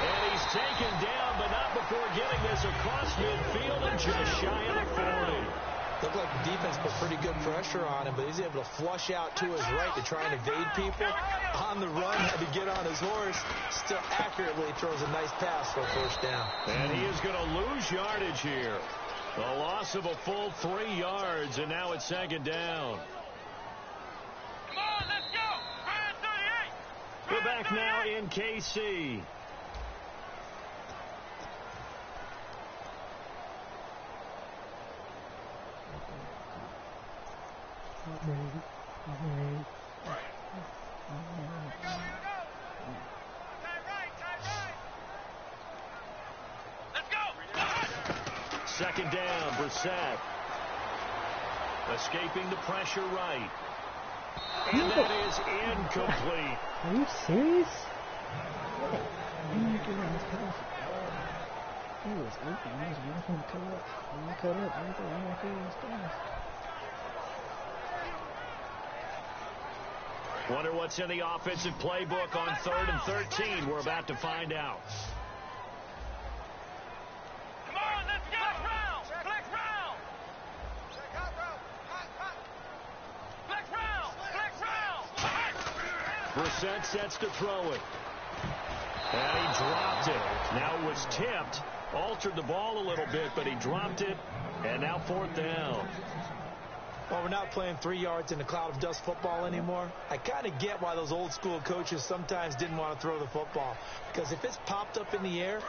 And he's taken down, but not before getting this across midfield and just shy of the 40. Looked like the defense put pretty good pressure on him, but he's able to flush out to his right to try and evade people. On the run, had to get on his horse. Still accurately throws a nice pass for a first down. And he is going to lose yardage here. A loss of a full 3 yards, and now it's second down. Come on, let's go. 38. We're back now in KC. Second down, Brissett. Escaping the pressure right. And that is incomplete. Are you serious? He was open. He was walking cut up. Cut up. Wonder what's in the offensive playbook on 3rd and 13. We're about to find out. Come on, let's go. Flex round. Brissett sets to throw it. And he dropped it. Now it was tipped. Altered the ball a little bit, but he dropped it. And now 4th down. Well, we're not playing 3 yards in a cloud of dust football anymore. I kind of get why those old school coaches sometimes didn't want to throw the football. Because if it's popped up in the air,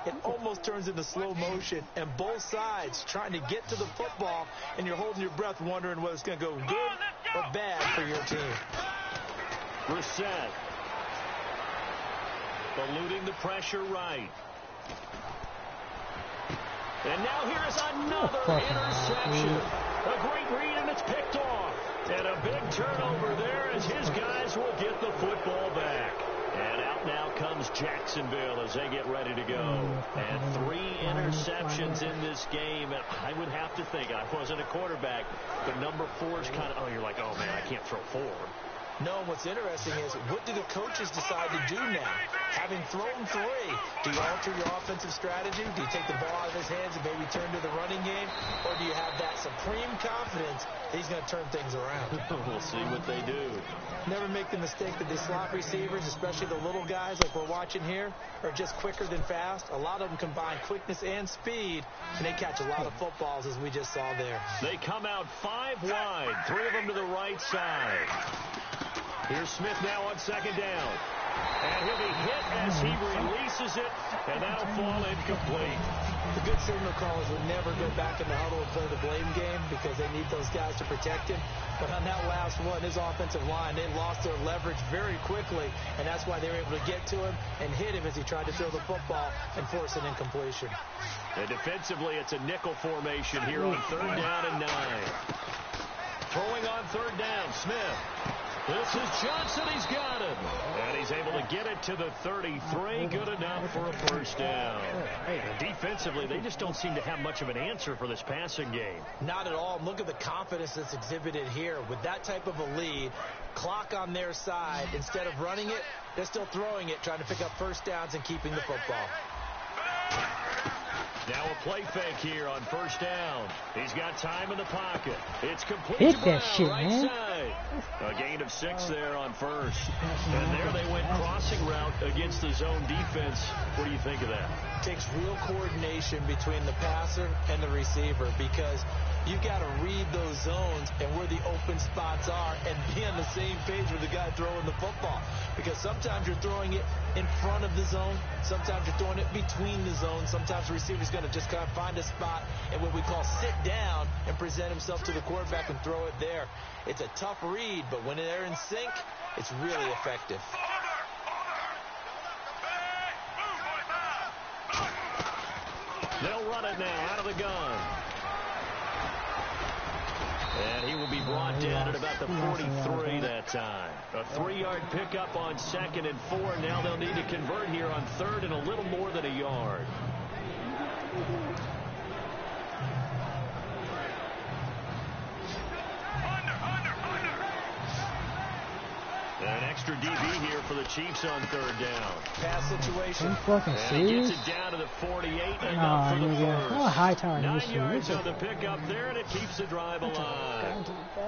it almost turns into slow motion. And both sides trying to get to the football, and you're holding your breath wondering whether it's going to go good or bad for your team. Brissett. Eluding the pressure right. And now here's another interception. A great read, and it's picked off. And a big turnover there as his guys will get the football back. And out now comes Jacksonville as they get ready to go. And 3 interceptions in this game. And I would have to think, I wasn't a quarterback, but number 4 is kind of, you're like, oh, man, I can't throw 4. No, what's interesting is, what do the coaches decide to do now? Having thrown 3, do you alter your offensive strategy? Do you take the ball out of his hands and maybe turn to the running game? Or do you have that supreme confidence that he's going to turn things around? We'll see what they do. Never make the mistake that these slot receivers, especially the little guys like we're watching here, are just quicker than fast. A lot of them combine quickness and speed, and they catch a lot of footballs, as we just saw there. They come out 5 wide, 3 of them to the right side. Here's Smith now on second down. And he'll be hit as he releases it, and that'll fall incomplete. The good signal callers would never go back in the huddle and play the blame game because they need those guys to protect him. But on that last one, his offensive line, they lost their leverage very quickly, and that's why they were able to get to him and hit him as he tried to throw the football and force an incompletion. And defensively, it's a nickel formation here on 3rd down and 9. Throwing on 3rd down, Smith. This is Johnson. He's got him. And he's able to get it to the 33. Good enough for a first down. And defensively, they just don't seem to have much of an answer for this passing game. Not at all. Look at the confidence that's exhibited here. With that type of a lead, clock on their side, instead of running it, they're still throwing it, trying to pick up first downs and keeping the football. Now a play fake here on 1st down. He's got time in the pocket. It's complete Hit to that Brown, shit, right man. side. A gain of 6 there on 1st. And there they went crossing route against the zone defense. What do you think of that? Takes real coordination between the passer and the receiver because you've got to read those zones and where the open spots are and be on the same page with the guy throwing the football. Because sometimes you're throwing it in front of the zone. Sometimes you're throwing it between the zones. Sometimes the receiver's going to just kind of find a spot and what we call sit down and present himself to the quarterback and throw it there. It's a tough read, but when they're in sync, it's really effective. They'll run it now out of the gun. And he will be brought down at about the 43 that time. A 3-yard pickup on 2nd and 4. Now they'll need to convert here on 3rd and a little more than a yard. An extra DB here for the Chiefs on 3rd down. Pass situation. Are you fucking And he serious? gets it down to the 48. Nah, Enough for the nigga. first. Oh, high tower 9 issue. yards on the pickup there, and it keeps the drive alive.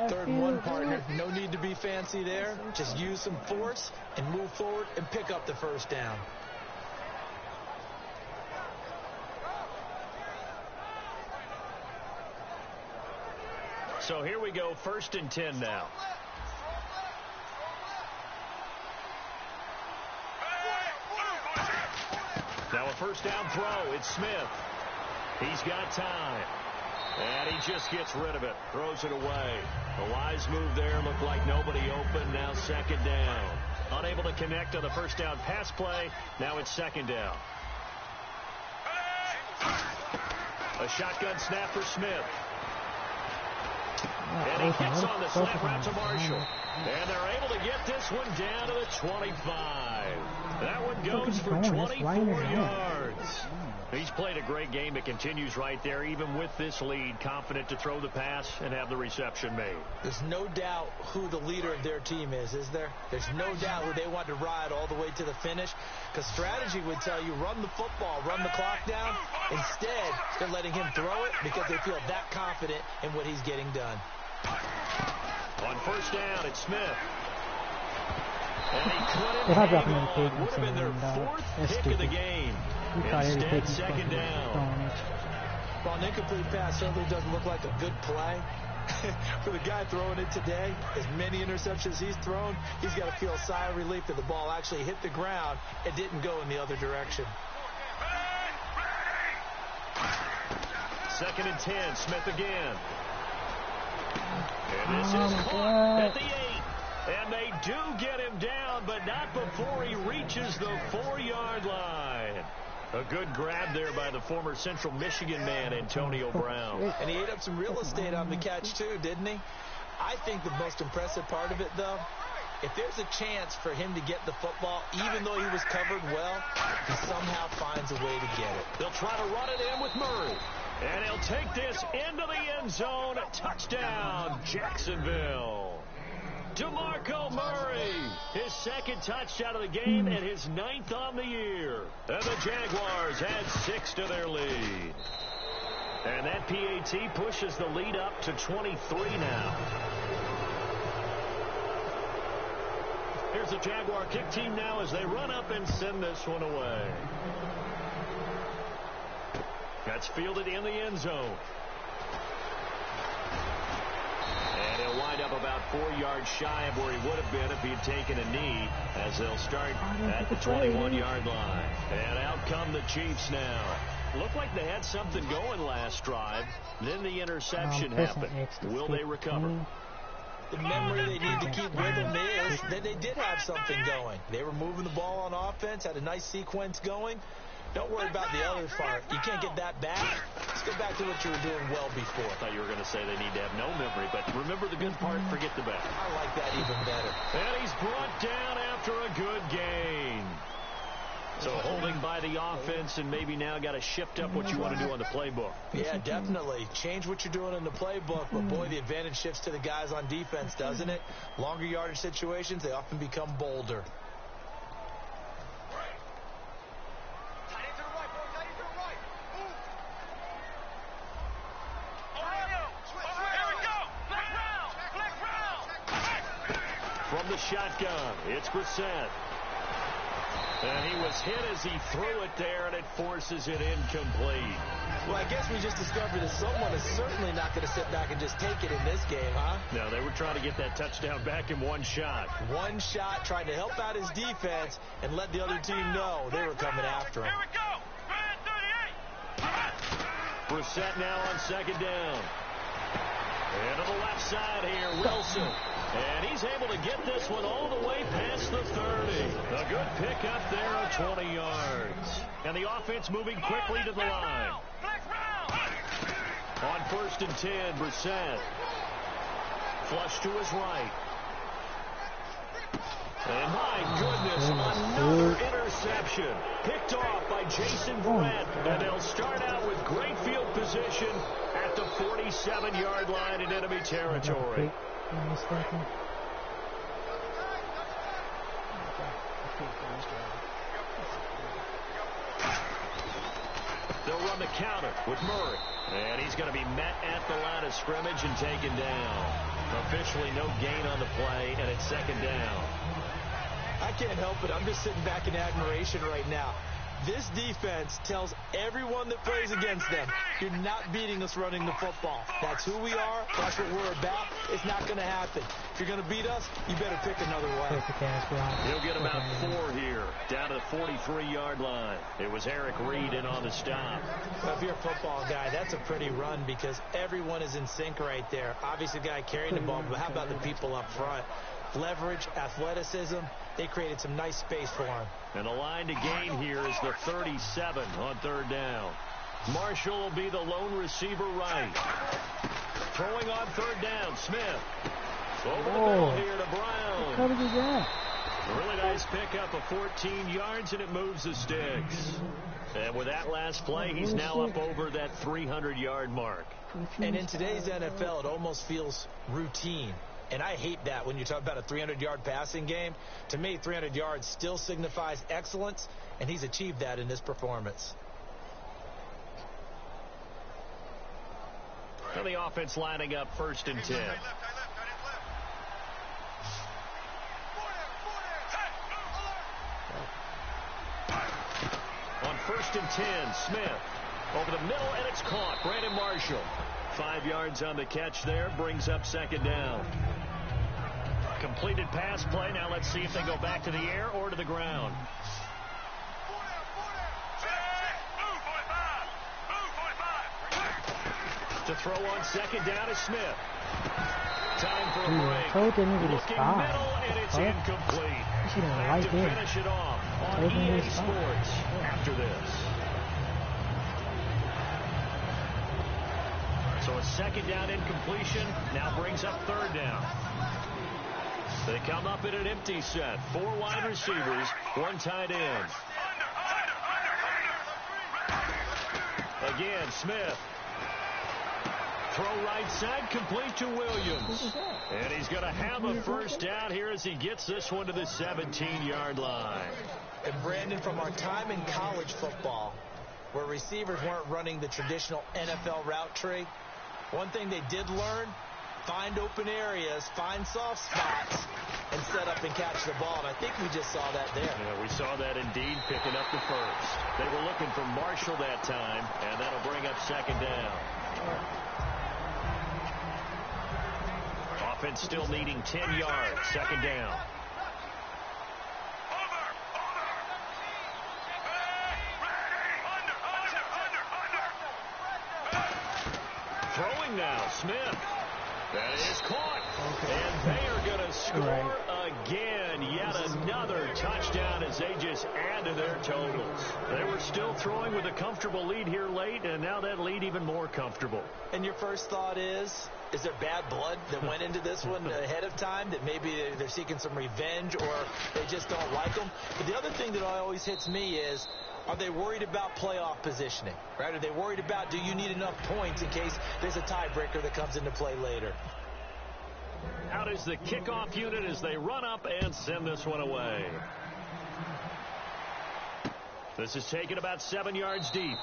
3rd and 1, partner. No need to be fancy there. Just use some force and move forward and pick up the first down. So here we go, 1st and 10 now. Now a 1st down throw. It's Smith. He's got time. And he just gets rid of it. Throws it away. A wise move there. Looked like nobody open. Now 2nd down. Unable to connect on the 1st down pass play. Now it's 2nd down. A shotgun snap for Smith. And he gets on the slant route to Marshall. And they're able to get this one down to the 25. That one goes for 24 yards. He's played a great game. It continues right there, even with this lead. Confident to throw the pass and have the reception made. There's no doubt who the leader of their team is there? There's no doubt who they want to ride all the way to the finish. Because strategy would tell you, run the football, run the clock down. Instead, they're letting him throw it because they feel that confident in what he's getting done. On 1st down, it's Smith. And he couldn't They have hang dropping on. in Would have been their 4th pick of the game. Instead, 2nd down. Well, an incomplete pass certainly doesn't look like a good play. For the guy throwing it today, as many interceptions he's thrown, he's got to feel a sigh of relief that the ball actually hit the ground and didn't go in the other direction. 2nd and 10, Smith again. And this is caught at the 8. And they do get him down, but not before he reaches the 4-yard line. A good grab there by the former Central Michigan man, Antonio Brown. And he ate up some real estate on the catch, too, didn't he? I think the most impressive part of it, though, if there's a chance for him to get the football, even though he was covered well, he somehow finds a way to get it. They'll try to run it in with Murray. And he'll take this into the end zone. Touchdown, Jacksonville. DeMarco Murray, his 2nd touchdown of the game and his 9th on the year. And the Jaguars add 6 to their lead. And that PAT pushes the lead up to 23 now. Here's the Jaguar kick team now as they run up and send this one away. That's fielded in the end zone. And he'll to wind up about 4 yards shy of where he would have been if he had taken a knee, as they'll start at the 21-yard line. And out come the Chiefs now. Looked like they had something going last drive. Then the interception happened. Will they recover? The memory they need to keep with them is that they did have something going. They were moving the ball on offense, had a nice sequence going. Don't worry about the other part. You can't get that back. Let's go back to what you were doing well before. I thought you were going to say they need to have no memory, but remember the good part, forget the bad. I like that even better. And he's brought down after a good gain. So holding by the offense, and maybe now got to shift up what you want to do on the playbook. Yeah, definitely. Change what you're doing in the playbook, but boy, the advantage shifts to the guys on defense, doesn't it? Longer yardage situations, they often become bolder. From the shotgun, it's Brissett. And he was hit as he threw it there, and it forces it incomplete. Well, I guess we just discovered that someone is certainly not going to sit back and just take it in this game, huh? No, they were trying to get that touchdown back in one shot. One shot, trying to help out his defense and let the other team know they were coming after him. Here we go. Brissett now on second down. And to the left side here, Wilson. And he's able to get this one all the way past the 30. A good pickup there of 20 yards. And the offense moving quickly to the line. On 1st and 10, Brissett. Flush to his right. And my goodness, another interception. Picked off by Jason Verrett. And they'll start out with great field position at the 47-yard line in enemy territory. They'll run the counter with Murray. And he's going to be met at the line of scrimmage and taken down. Officially no gain on the play, and it's second down. I can't help it. I'm just sitting back in admiration right now. This defense tells everyone that plays against them, you're not beating us running the football. That's who we are. That's what we're about. It's not going to happen. If you're going to beat us, you better pick another way. He'll get about 4 here, down to the 43-yard line. It was Eric Reed in on the stop. Well, if you're a football guy, that's a pretty run because everyone is in sync right there. Obviously, the guy carrying the ball, but how about the people up front? Leverage, athleticism, they created some nice space for him. And the line to gain here is the 37 on third down. Marshall will be the lone receiver right. Throwing on third down, Smith. Over the middle here to Brown. How did he get? A really nice pickup of 14 yards, and it moves the sticks. And with that last play, he's now up over that 300-yard mark. And in today's NFL, it almost feels routine. And I hate that when you talk about a 300-yard passing game. To me, 300 yards still signifies excellence, and he's achieved that in this performance. And the offense lining up 1st and 10. On 1st and 10, Smith over the middle, and it's caught. Brandon Marshall. 5 yards on the catch there, brings up second down. Completed pass play. Now let's see if they go back to the air or to the ground. To throw on second down is Smith. Time for a break. Looking middle, and it's incomplete. Back to finish it off on EA Sports after this. So a second down incompletion now brings up third down. They come up in an empty set. 4 wide receivers, 1 tight end. Again, Smith. Throw right side, complete to Williams. And he's going to have a first down here as he gets this one to the 17-yard line. And Brandon, from our time in college football, where receivers weren't running the traditional NFL route tree, one thing they did learn, find open areas, find soft spots, and set up and catch the ball. And I think we just saw that there. Yeah, we saw that indeed, picking up the first. They were looking for Marshall that time, and that'll bring up second down. offense still needing 10 yards. Second down. Throwing now, Smith. That is caught. Okay. And they are going to score again. Yet another touchdown as they just add to their totals. They were still throwing with a comfortable lead here late, and now that lead even more comfortable. And your first thought is there bad blood that went into this one ahead of time, that maybe they're seeking some revenge or they just don't like them? But the other thing that always hits me is, are they worried about playoff positioning, right? Are they worried about, do you need enough points in case there's a tiebreaker that comes into play later? Out is the kickoff unit as they run up and send this one away. This is taken about 7 yards deep.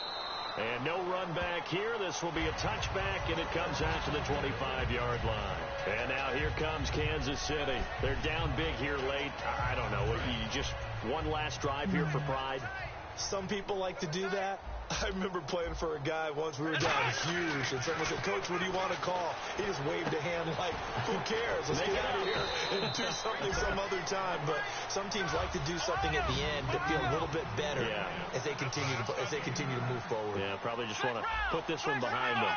And no run back here. This will be a touchback, and it comes out to the 25-yard line. And now here comes Kansas City. They're down big here late. I don't know. You just one last drive here for pride. Some people like to do that. I remember playing for a guy once. We were down huge, and someone said, "Coach, what do you want to call?" He just waved a hand like, "Who cares? Let's get out of here and do something some other time." But some teams like to do something at the end to feel a little bit better as they continue to move forward. Yeah, probably just want to put this one behind them.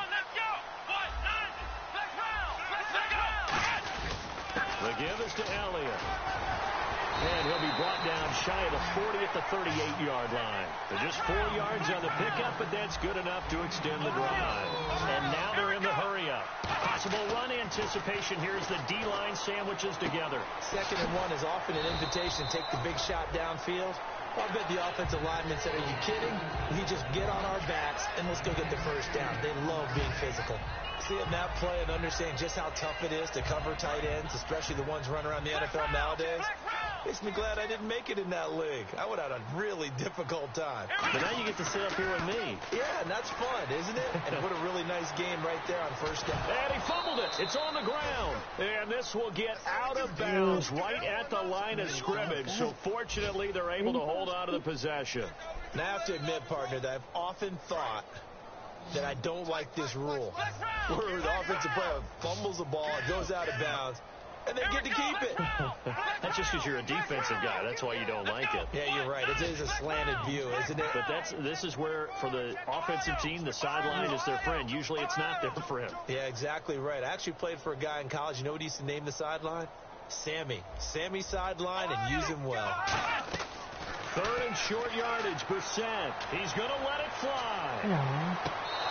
The give is to Elliott. And he'll be brought down shy of the 40 at the 38-yard line. They're just 4 yards on the pickup, but that's good enough to extend the drive. And now they're in the hurry-up. Possible run anticipation. Here's the D-line sandwiches together. 2nd and 1 is often an invitation to take the big shot downfield. I bet the offensive lineman said, "Are you kidding? We just get on our backs and let's go get the first down." They love being physical. Seeing that play and understanding just how tough it is to cover tight ends, especially the ones running around the NFL nowadays, makes me glad I didn't make it in that league. I would have had a really difficult time. But now you get to sit up here with me. Yeah, and that's fun, isn't it? And put a really nice game right there on first down. And he fumbled it. It's on the ground. And this will get out of bounds right at the line of scrimmage. So fortunately, they're able to hold on to the possession. And I have to admit, partner, that I've often thought that I don't like this rule, where the offensive player fumbles the ball, it goes out of bounds, and they get to keep it. That's just because you're a defensive guy. That's why you don't like it. Yeah, you're right. It is a slanted view, isn't it? But this is where, for the offensive team, the sideline is their friend. Usually it's not there for him. Yeah, exactly right. I actually played for a guy in college. You know what he used to name the sideline? Sammy. Sammy sideline, and use him well. 3rd and short yardage, Brissett. He's going to let it fly.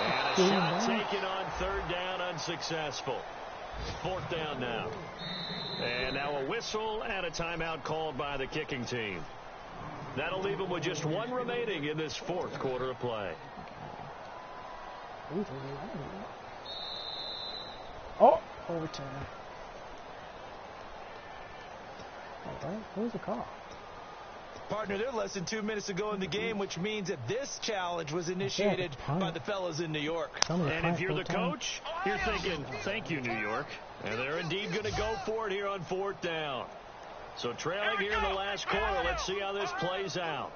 And a shot taken on 3rd down, unsuccessful. 4th down now. And now a whistle and a timeout called by the kicking team. That'll leave them with just 1 remaining in this 4th quarter of play. Oh, overtime. What was the call? Partner, they're less than 2 minutes to go in the game, which means that this challenge was initiated by the fellas in New York. And if you're the coach, you're thinking, thank you, New York. And they're indeed going to go for it here on 4th down. So trailing here in the last quarter, let's see how this plays out.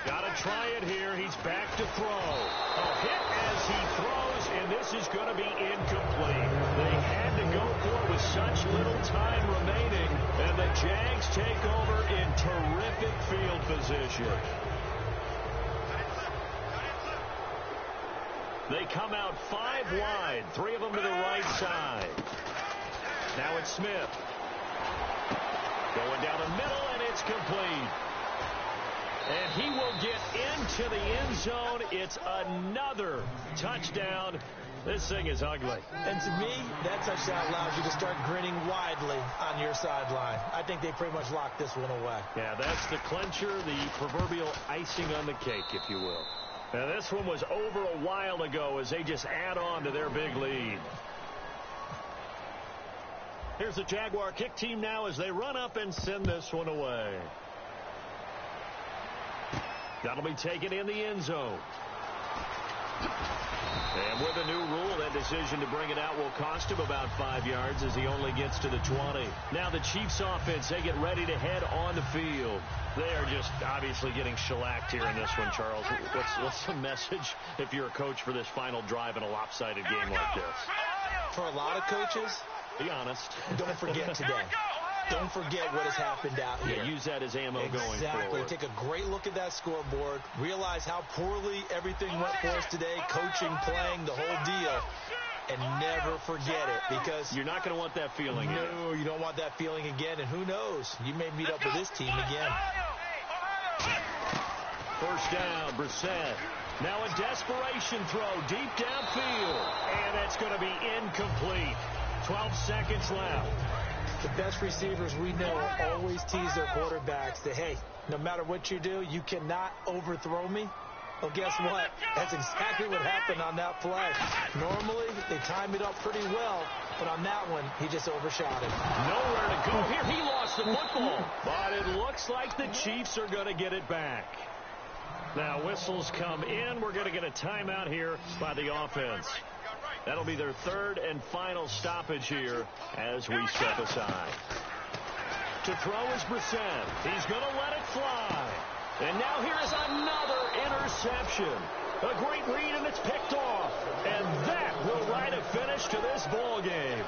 Got to try it here. He's back to throw. A hit as he throws, and this is going to be incomplete. They had to go for it with such little time remaining, and the Jags take over in terrific field position. They come out 5 wide, 3 of them to the right side. Now it's Smith. Going down the middle, and it's complete. And he will get into the end zone. It's another touchdown. This thing is ugly. And to me, that touchdown allows you to start grinning widely on your sideline. I think they pretty much locked this one away. Yeah, that's the clincher, the proverbial icing on the cake, if you will. Now, this one was over a while ago as they just add on to their big lead. Here's the Jaguar kick team now as they run up and send this one away. That'll be taken in the end zone. And with a new rule, that decision to bring it out will cost him about 5 yards as he only gets to the 20. Now the Chiefs offense, they get ready to head on the field. They are just obviously getting shellacked here in this one, Charles. What's the message if you're a coach for this final drive in a lopsided game like this? For a lot of coaches, Be honest. Don't forget today. Don't forget what has happened out here. Yeah, use that as ammo going forward. Exactly. Take a great look at that scoreboard. Realize how poorly everything went for us today. Coaching, playing, the whole deal. And never forget it, because you're not going to want that feeling again. No, you don't want that feeling again. And who knows? You may meet up with this team again. First down, Brissett. Now a desperation throw deep downfield. And that's going to be incomplete. 12 seconds left. The best receivers we know always tease their quarterbacks that, hey, no matter what you do, you cannot overthrow me. Well, guess what? That's exactly what happened on that play. Normally, they time it up pretty well, but on that one, he just overshot it. Nowhere to go here. He lost the football, but it looks like the Chiefs are going to get it back. Now, whistles come in. We're going to get a timeout here by the offense. That'll be their third and final stoppage here as we step aside. To throw is Brissett. He's going to let it fly. And now here is another interception. A great read, and it's picked off. And that will write a finish to this ball game.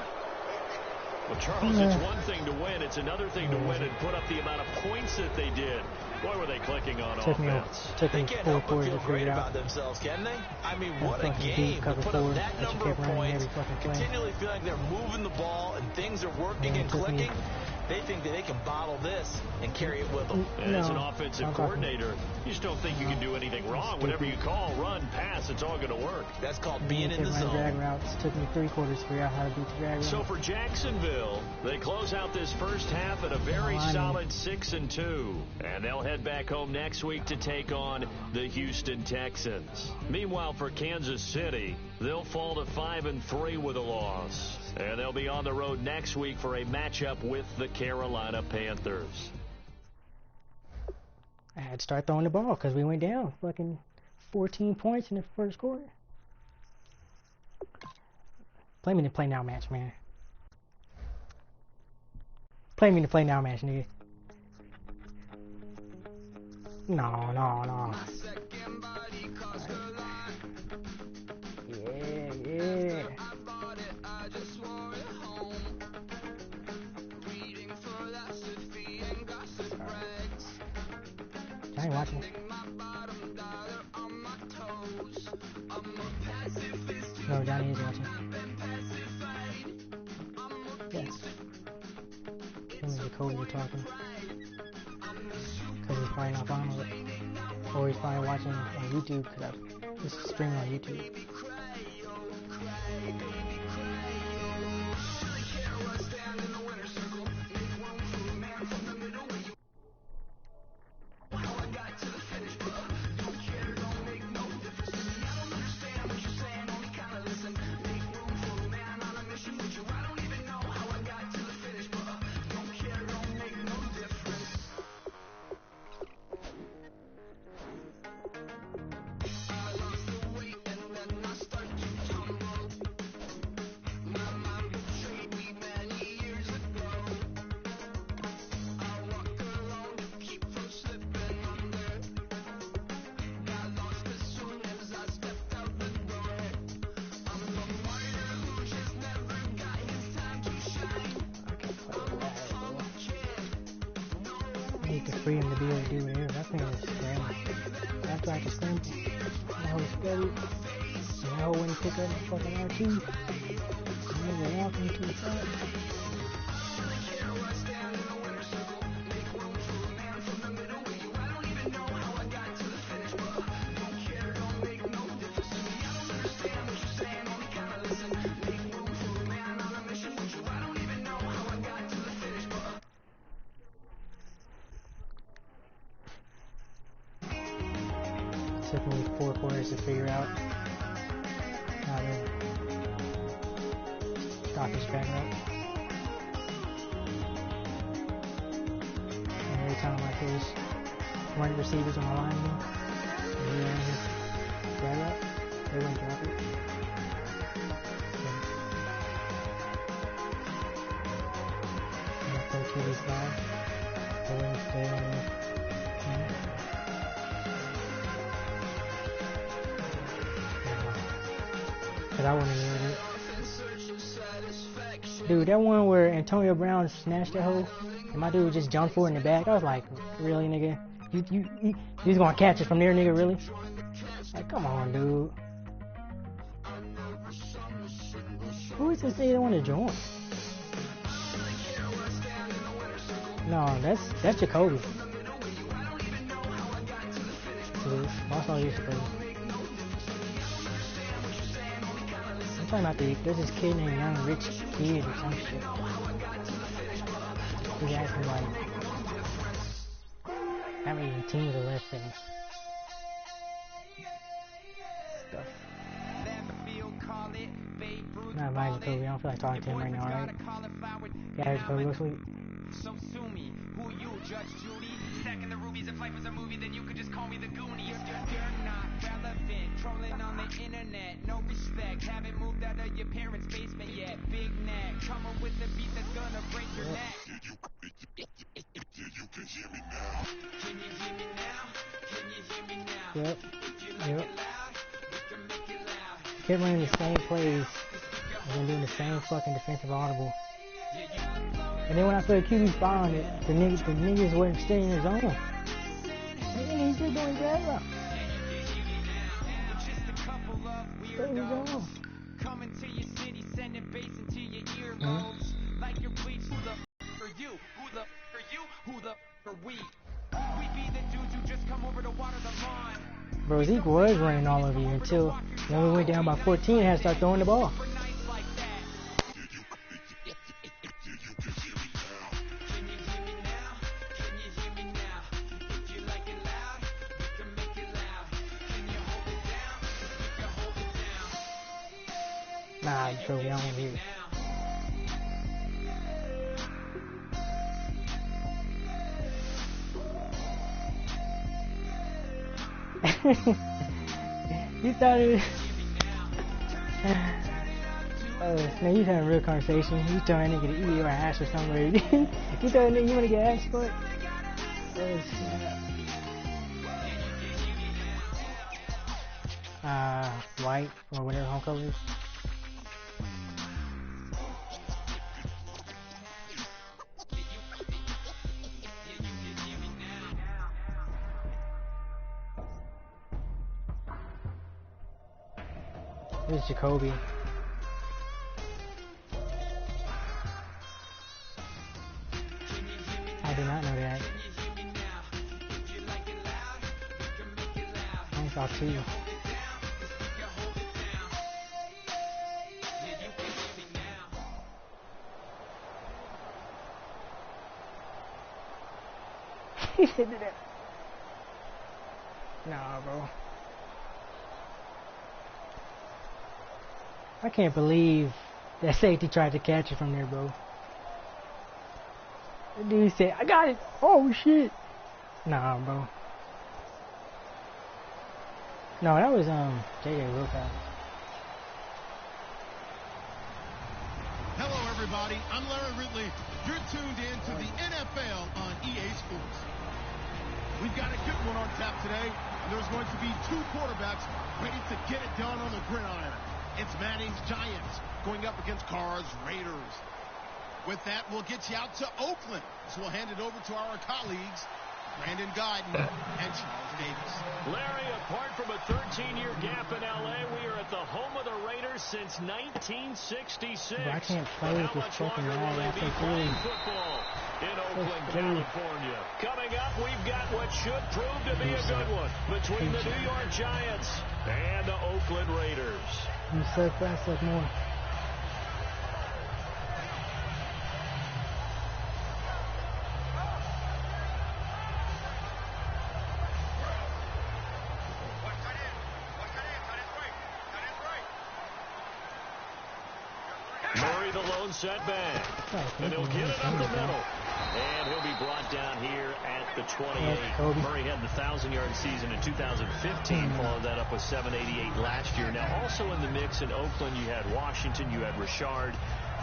Well, Charles, it's one thing to win. It's another thing to win and put up the amount of points that they did. Boy, were they clicking on offense. They can't help but feel great about themselves, can they? I mean, what a game to put up that number of points, continually feel like they're moving the ball and things are working and clicking. They think that they can bottle this and carry it with them. And as an offensive coordinator, you just don't think you can do anything wrong. Whatever you call, run, pass, it's all going to work. That's called being in the zone. Drag routes. Took me 3 quarters to figure out how to beat the drag route. So for Jacksonville, they close out this first half at a very solid 6-2. And they'll head back home next week to take on the Houston Texans. Meanwhile, for Kansas City, they'll fall to 5-3 with a loss. And they'll be on the road next week for a matchup with the Carolina Panthers. I had to start throwing the ball because we went down. Fucking 14 points in the first quarter. Play me the play now match, man. Play me the play now match, nigga. No. Yeah. I ain't watching. No, Johnny is watching. Yes. Him and Jacoby were talking. Because he's probably not following it. Or he's probably watching on YouTube, because this is streaming on YouTube. Freedom to be able to do whatever. That thing is scrambled. After I can scramble, now it's steady. Now when you pick up the fucking R2, you move it off into the side. Took me 4 quarters to figure out how to stop this drag route. And every time like there's one receivers on my line, and he ran his drag route, they wouldn't drop it. And if they kill this guy, they wouldn't stay on the team. Because I wouldn't have needed it. Dude, that one where Antonio Brown snatched that hole, and my dude just jumped for it in the back. I was like, really, nigga? He's gonna catch it from there, nigga? Really? Like, come on, dude. Who is this nigga that want to join? No, that's Jacoby. That's all you're supposed to. I'm talking about there's this kid named Young Rich Kid or some shit. He's asking like, how many teams are left in stuff. Not inviting Jacoby, I don't feel like talking to him right now, alright? Yeah, Jacoby, go sleep. So sue me, who you, Judge Judy? Stacking the rubies, if life was a movie, then you could just call me the Goonies. You're not relevant, trolling on the internet, no respect. Haven't moved out of your parents' basement yet. Big neck, coming with the beat that's gonna break your neck. You can hear me now. Can you hear me now? Can you hear me now? Yep. If you like it loud, we can make it loud. Kept running the same plays and then doing the same fucking defensive audible. And then when I put a QB spot on it, the niggas wasn't staying in his own. He's still doing that route. Stay in his own. Coming to your city, sending bass into your earlobes. Like your bleach, who the are you? Who the are you? Who the are we? We be the dudes who just come over to water the lawn. Bro, Zeke was running all over you until when we went down by 14 and had to start throwing the ball. Nah, Jacoby, I don't hear it. You thought it was... man, you having a real conversation. You telling that nigga to eat your ass or something. You telling that nigga you want to get asked for it? Oh, snap. White, or whatever home color is. This is Jacoby. I did not know that. I saw two. He said that. Nah, bro. I can't believe that safety tried to catch it from there, bro. The dude said, I got it. Oh, shit. Nah, bro. No, that was, J.J. Wilcox. Hello, everybody. I'm Larry Ridley. You're tuned in to the NFL on EA Sports. We've got a good one on tap today, and there's going to be two quarterbacks ready to get it done on the gridiron. It's Manning's Giants going up against Carr's Raiders. With that, we'll get you out to Oakland. So we'll hand it over to our colleagues, Brandon Guyton and Charles Davis. Larry, apart from a 13-year gap in L.A., we are at the home of the Raiders since 1966. Bro, I can't play with this fucking lag after playing football in Oakland, California. Coming up, we've got what should prove to be a good one between the New York Giants and the Oakland Raiders. You suck, but I suck more. Murray, the lone setback. And he'll get it up the middle. And he'll be brought down here at the 28. Murray had the 1,000-yard season in 2015. Followed that up with 788 last year. Now, also in the mix in Oakland, you had Washington, you had Richard.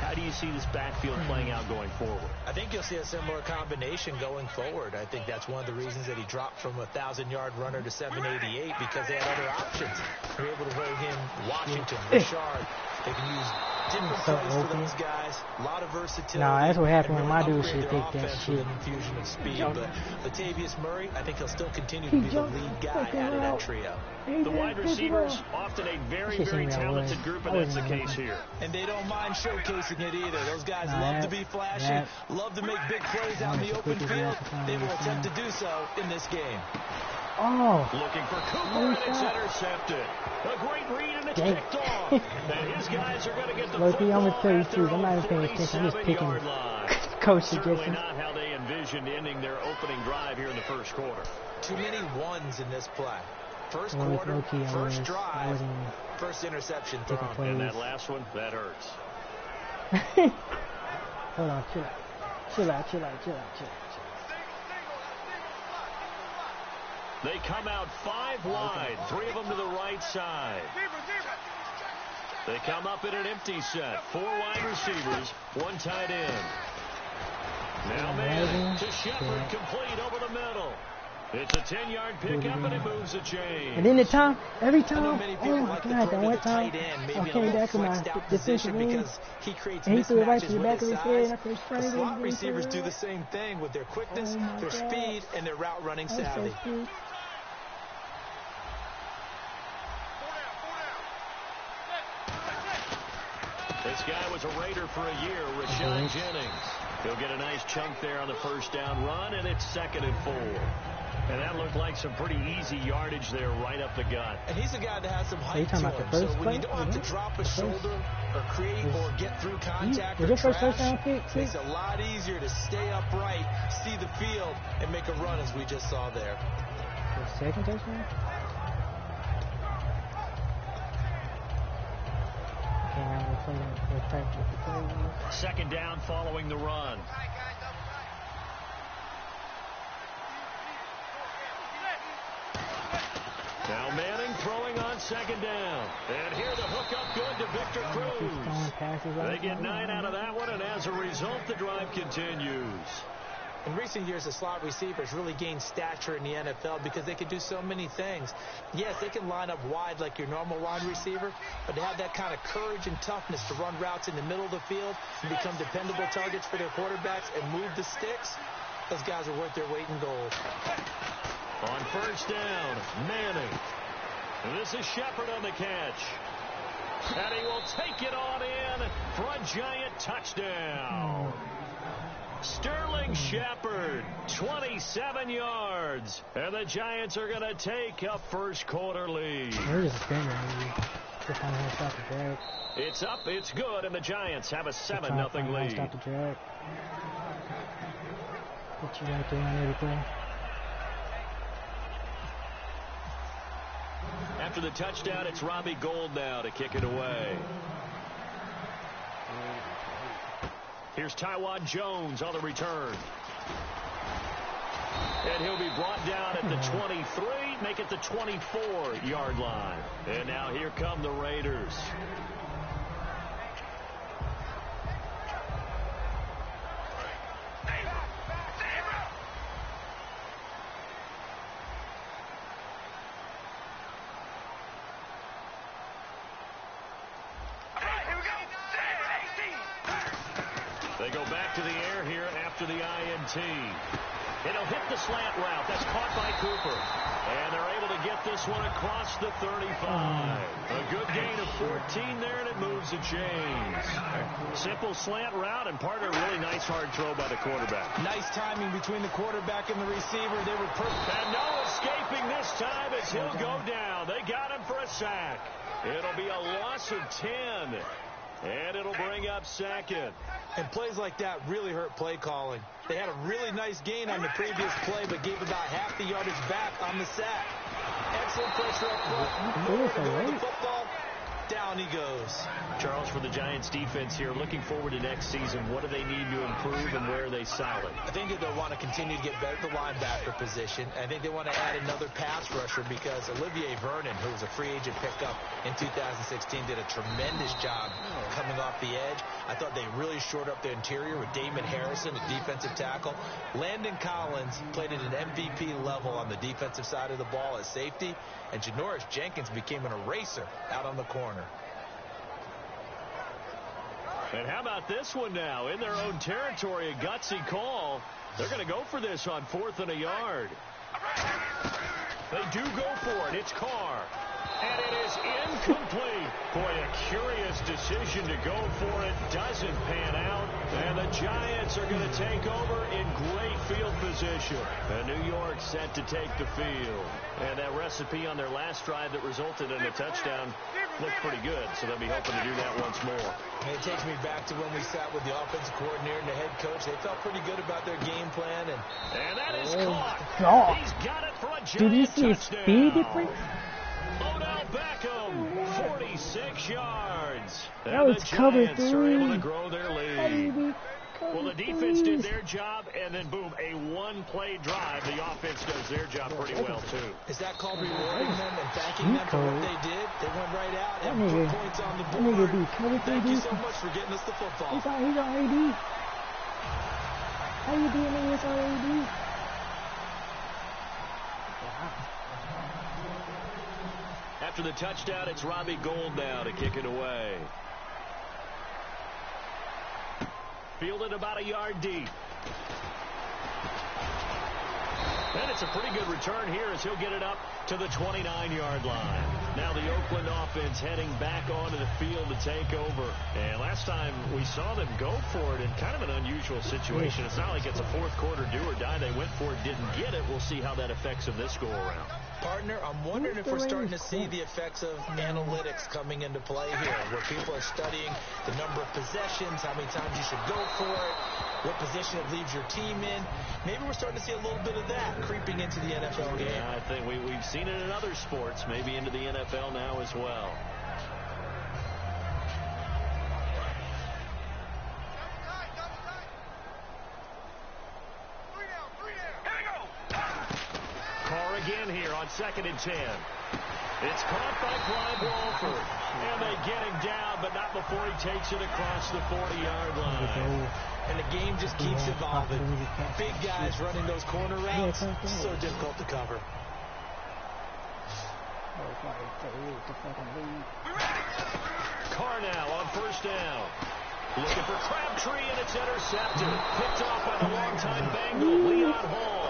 How do you see this backfield playing out going forward? I think you'll see a similar combination going forward. I think that's one of the reasons that he dropped from a 1,000-yard runner to 788, because they had other options. They were able to bring in Washington, Richard, They can use different plays for those guys. A lot of versatility. Nah, that's what happened when my really dude should take that shit. With an infusion of speed. But Latavius Murray, I think he'll still continue to be the lead guy out of that trio. The wide receivers, often a very, very talented group, and that's the case here. And they don't mind showcasing it either. Those guys love to be flashy, love to make big plays out in the open field. They will attempt to do so in this game. Oh. Looking for Cooper, and it's intercepted. A great read, and it's picked off. And his guys are going to get the football I'm going to tell you at truth. their I'm not own even paying attention. I'm just picking 47-yard line. Coach Certainly suggestions. not how they envisioned ending their opening drive here in the first quarter. Too many ones in this play. First quarter, first drive, first interception thrown. And that last one, that hurts. Hold on, chill out. They come out 5 wide, 3 of them to the right side. They come up in an empty set, 4 wide receivers, 1 tight end. Now Manning to Shepard, complete over the middle. It's a 10-yard pickup, and it moves the chain. And then the time, every time, oh my God, that one time, I came back to my defensive end, because he creates and he threw it right mismatches to the with back of his his head, size. and I could The spray slot receivers do the same thing with their quickness, their speed, and their route running savvy. This guy was a Raider for a year, Rashawn Jennings. He'll get a nice chunk there on the first down run, and it's 2nd and 4. And that looked like some pretty easy yardage there right up the gut. And he's a guy that has some height to him. So when you don't have to drop a shoulder or create or get through contact or trash, it makes it a lot easier to stay upright, see the field, and make a run as we just saw there. The second touchdown? Second down following the run. Now Manning throwing on second down. And here the hookup good to Victor Cruz. They get 9 out of that one, and as a result, the drive continues. In recent years, the slot receivers really gained stature in the NFL because they can do so many things. Yes, they can line up wide like your normal wide receiver, but to have that kind of courage and toughness to run routes in the middle of the field and become dependable targets for their quarterbacks and move the sticks, those guys are worth their weight in gold. On first down, Manning. And this is Shepard on the catch. And he will take it on in for a giant touchdown. Sterling Shepard, 27 yards. And the Giants are going to take a first quarter lead. It's up, it's good, and the Giants have a 7-0 lead. Stop the drag. Put you right there on everything. After the touchdown, it's Robbie Gould now to kick it away. Here's Taiwan Jones on the return. And he'll be brought down at the 23, make it the 24-yard line. And now here come the Raiders. They go back to the air here after the INT. It'll hit the slant route. That's caught by Cooper. And they're able to get this one across the 35. A good gain of 14 there, and it moves the chains. Simple slant route, and part of a really nice hard throw by the quarterback. Nice timing between the quarterback and the receiver. They were perfect. And no escaping this time as he'll go down. They got him for a sack. It'll be a loss of 10. And it'll bring up 2nd. And plays like that really hurt play calling. They had a really nice gain on the previous play, but gave about half the yardage back on the sack. Excellent pressure up front. Nowhere to go with the football. Down he goes. Charles, for the Giants defense here, looking forward to next season, what do they need to improve and where are they solid? I think that they'll want to continue to get better at the linebacker position. I think they want to add another pass rusher because Olivier Vernon, who was a free agent pickup in 2016, did a tremendous job coming off the edge. I thought they really shored up their interior with Damon Harrison, a defensive tackle. Landon Collins played at an MVP level on the defensive side of the ball as safety, and Janoris Jenkins became an eraser out on the corner. And how about this one now? In their own territory, a gutsy call. They're going to go for this on 4th and a yard. They do go for it. It's Carr. And it is incomplete. Boy, a curious decision to go for it. Doesn't pan out. And the Giants are going to take over in great field position. And New York set to take the field. And that recipe on their last drive that resulted in a touchdown looked pretty good. So they'll be hoping to do that once more. It takes me back to when we sat with the offensive coordinator and the head coach. They felt pretty good about their game plan. And that is caught. God. He's got it for a Giant Did you see his touchdown. speed difference? Odell Beckham, 46 yards. That was the cover Giants are able to three. grow their lead. Baby, Well, the defense did their job, and then, boom, a one-play drive. The offense does their job pretty well, too. Is that called rewarding them and thanking them for what they did? They went right out and put points on the board. Thank you so much for getting us the football. He's on AD. How you doing, man? It's on AD. After the touchdown, it's Robbie Gould now to kick it away. Fielded about a yard deep. And it's a pretty good return here as he'll get it up to the 29-yard line. Now the Oakland offense heading back onto the field to take over. And last time we saw them go for it in kind of an unusual situation. It's not like it's a fourth quarter do or die. They went for it, didn't get it. We'll see how that affects them this go-around. Partner, I'm wondering if we're starting to see the effects of analytics coming into play here, where people are studying the number of possessions, how many times you should go for it, what position it leaves your team in. Maybe we're starting to see a little bit of that creeping into the NFL game. Yeah, I think we've seen it in other sports, maybe into the NFL now as well. Carr again here on 2nd and 10. It's caught by Clyde Walford. And they get him down, but not before he takes it across the 40-yard line. And the game just keeps evolving. Big guys running those corner routes, so difficult to cover. Carr now on 1st down. Looking for Crabtree, and it's intercepted. Picked off by the longtime Bengal, Leon Hall.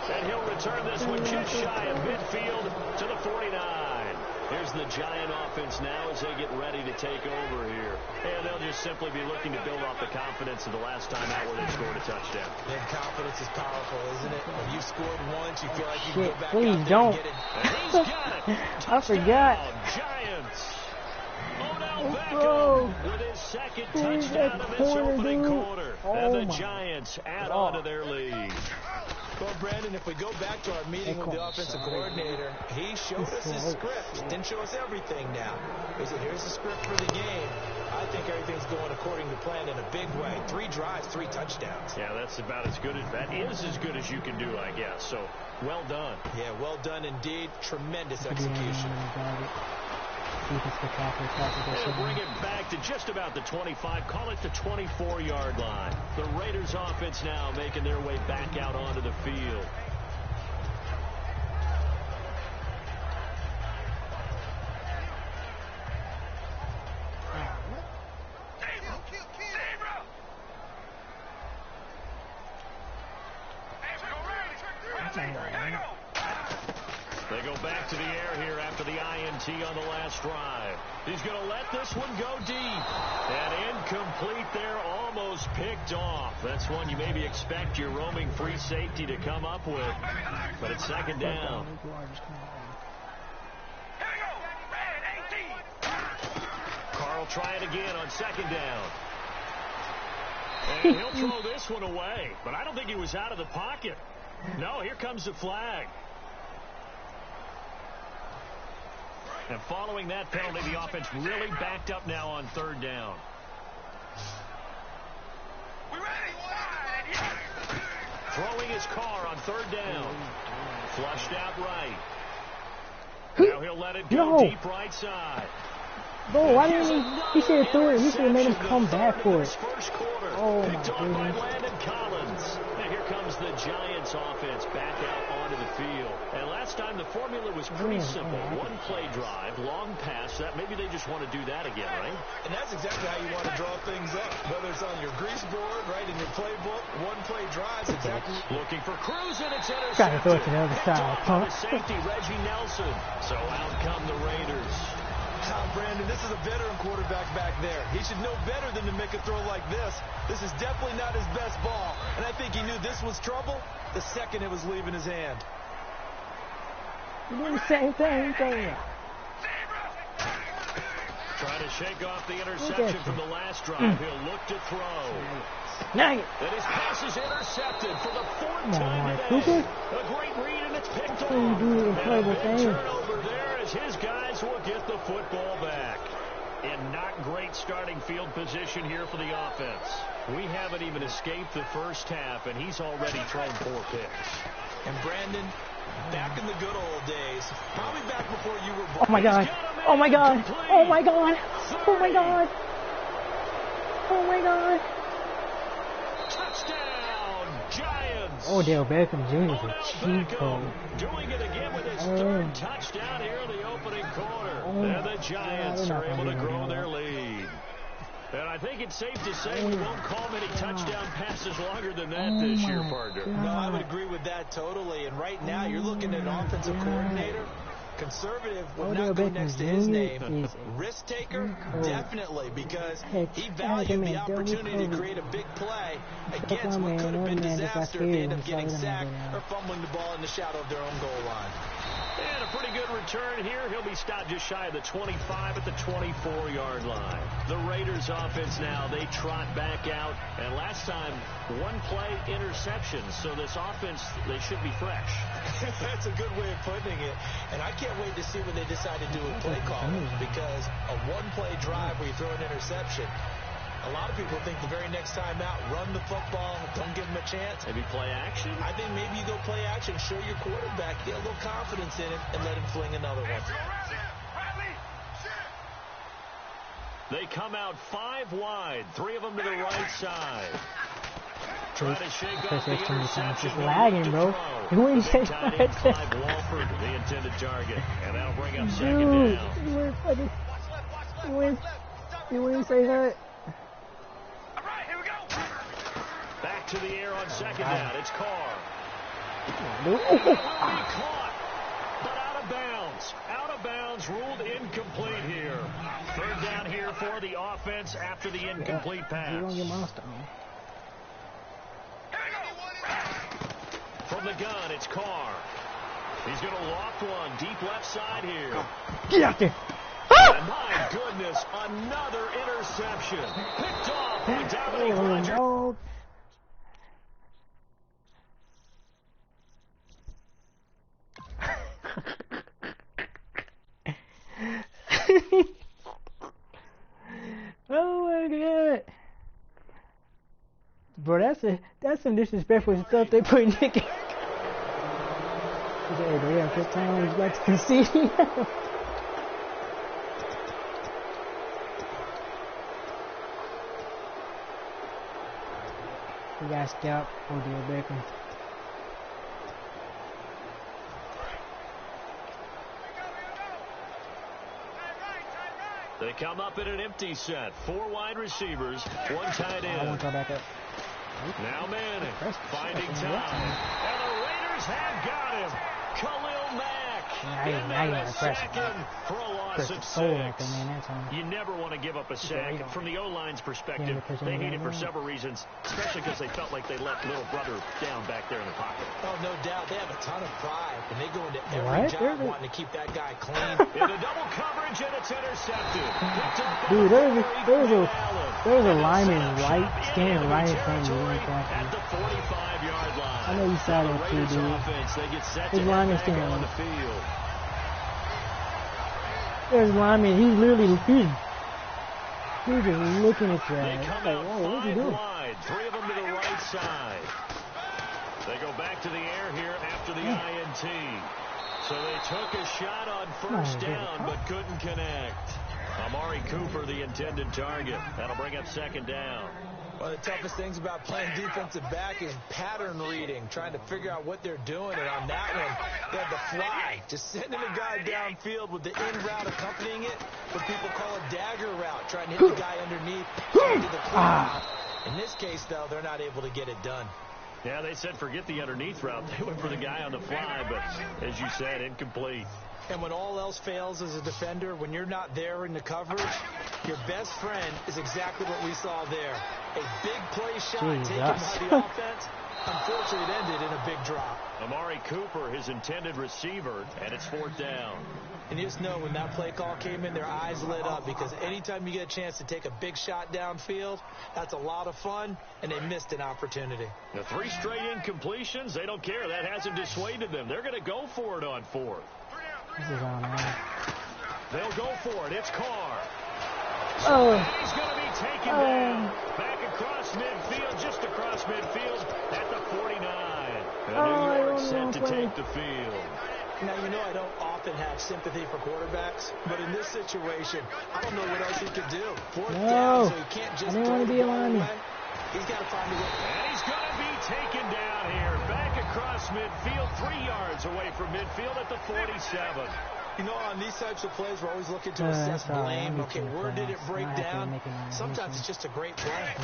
And he'll return this one just shy of midfield to the 49. Here's the Giant offense now as they get ready to take over here. And they'll just simply be looking to build off the confidence of the last time out where they scored a touchdown. And confidence is powerful, isn't it? When you've scored once, you feel like you can go back please out there don't. and get it. And he's got it. I forgot. Giants. Odell Bro. Beckham with his second touchdown of this opening quarter. And the Giants add on to their lead. Well, Brandon, if we go back to our meeting with the offensive coordinator, he showed us his script. Didn't show us everything now. He said, here's the script for the game. I think everything's going according to plan in a big way. 3 drives, 3 touchdowns. Yeah, that's about as good as that is as good as you can do, I guess. So, well done. Yeah, well done indeed. Tremendous execution. They'll bring it back to just about the 25, call it the 24-yard line. The Raiders offense now making their way back out onto the field. They go back to the air here after the INT on the last drive. He's going to let this one go deep. And incomplete there, almost picked off. That's one you maybe expect your roaming free safety to come up with. But it's 2nd down. Carl try it again on 2nd down. And he'll throw this one away. But I don't think he was out of the pocket. No, here comes the flag. And following that penalty, the offense really backed up now on 3rd down. Throwing his Carr on 3rd down. Flushed out right. Now he'll let it go deep right side. Bro, why didn't he should have threw it. He should have made him come back for it. First quarter. Oh, my Picked on by goodness. Landon Collins. And here comes the Giants offense back out onto the field. And last time the formula was pretty simple. One play drive, long pass. That maybe they just want to do that again, right? And that's exactly how you want to draw things up. Whether it's on your grease board, right, in your playbook, one play drives exactly. Looking for Cruz, and it's intercepted. Got to throw it to the other side. By the safety, Reggie Nelson. So out come the Raiders. Brandon, this is a veteran quarterback back there. He should know better than to make a throw like this. This is definitely not his best ball. And I think he knew this was trouble the second it was leaving his hand. You're doing the same thing. Trying to shake off the interception from the last drive. He'll look to throw. Nugget. And his pass is intercepted for the fourth time today. A great read, and it's picked off. And a big turnover there as his guys will get the football back. In not great starting field position here for the offense. We haven't even escaped the first half, and he's already thrown 4 picks. And Brandon, back in the good old days, probably back before you were born. Oh my God. Oh my God. Oh my God. Oh my God. Oh my God. Touchdown, Giants. Odell Beckham Jr. is a cheat code. Doing it again with his third touchdown here in the opening quarter. And the Giants are able to grow their lead. And I think it's safe to say we won't call many touchdown passes longer than that this year, partner. No, I would agree with that totally. And right now, you're looking at an offensive coordinator. Conservative would not go next to his name. Risk taker, definitely, because he valued the opportunity to create a big play against what could have been disaster if they end up getting sacked or fumbling the ball in the shadow of their own goal line. And a pretty good return here. He'll be stopped just shy of the 25 at the 24-yard line. The Raiders offense now, they trot back out. And last time, one play interception. So this offense, they should be fresh. That's a good way of putting it. And I can't wait to see what they decide to do with play calling, because a one-play drive where you throw an interception, a lot of people think the very next time out, run the football, don't give him a chance. Maybe play action? I think maybe you go play action, show your quarterback, get a little confidence in him, and let him fling another one. They come out 5 wide, 3 of them to the right side. Trying to shake off the interception. Just lagging, bro. You ain't saying that. Walford, the intended target, and that'll bring up second down. You wouldn't say that. Back to the air on second down. It's Carr. Dude. Will be caught, but out of bounds. Out of bounds, ruled incomplete here. Third down here for the offense after the incomplete pass. You don't get monster. From the gun, it's Carr. He's going to loft one deep left side here. Get out there. And my goodness, another interception. Picked off by Dominic Rogers. No. Oh my God. Bro, that's some disrespectful stuff they put in the game. Yeah, first time he's about to concede. We got scalped. Odell Beckham. They come up in an empty set. 4 wide receivers, 1 tight end. I won't go back up. Now Manning finding time. And the Raiders have got him. Khalil Mack. Yeah, second for a loss of 6. Man, you never want to give up a sack. From the O-line's perspective, they need it for several reasons, especially because they felt like they let little brother down back there in the pocket. Oh, no doubt. They have a ton of pride, and they go into every job wanting to keep that guy clean. In a double coverage, and it's intercepted. Dude, there's a lineman standing right in front of you. At the 45-yard line. I know you saw that too, dude. They get set His to lineman back standing on the field. There's lineman. He's just looking at you. They come out what's he 5 doing? wide, 3 of them to the right side. They go back to the air here after the INT. So they took a shot on first down, but couldn't connect. Amari Cooper, the intended target. That'll bring up second down. One of the toughest things about playing defensive back is pattern reading, trying to figure out what they're doing. And on that one, they had the fly, just sending a guy downfield with the in route accompanying it, what people call a dagger route, trying to hit the guy underneath into the clear route. In this case, though, they're not able to get it done. Yeah, they said forget the underneath route. They went for the guy on the fly, but as you said, incomplete. And when all else fails as a defender, when you're not there in the coverage, your best friend is exactly what we saw there. A big play shot taken by the offense. Unfortunately, it ended in a big drop. Amari Cooper, his intended receiver, and it's 4th down. And you just know when that play call came in, their eyes lit up because anytime you get a chance to take a big shot downfield, that's a lot of fun, and they missed an opportunity. The 3 straight incompletions, they don't care. That hasn't dissuaded them. They're going to go for it on 4th. They'll go for it. It's Carr. He's going to be taken down. Back across midfield, just across midfield at the 49. And New York set to take the field. Now, you know I don't often have sympathy for quarterbacks, but in this situation, I don't know what else he could do. 4th down, so he can't just throw the ball away. He's got to find a way. And he's going to be taken down here. Back across midfield, 3 yards away from midfield at the 47. You know, on these types of plays, we're always looking to assess blame. Okay, where did it break down? Sometimes it's just a great play.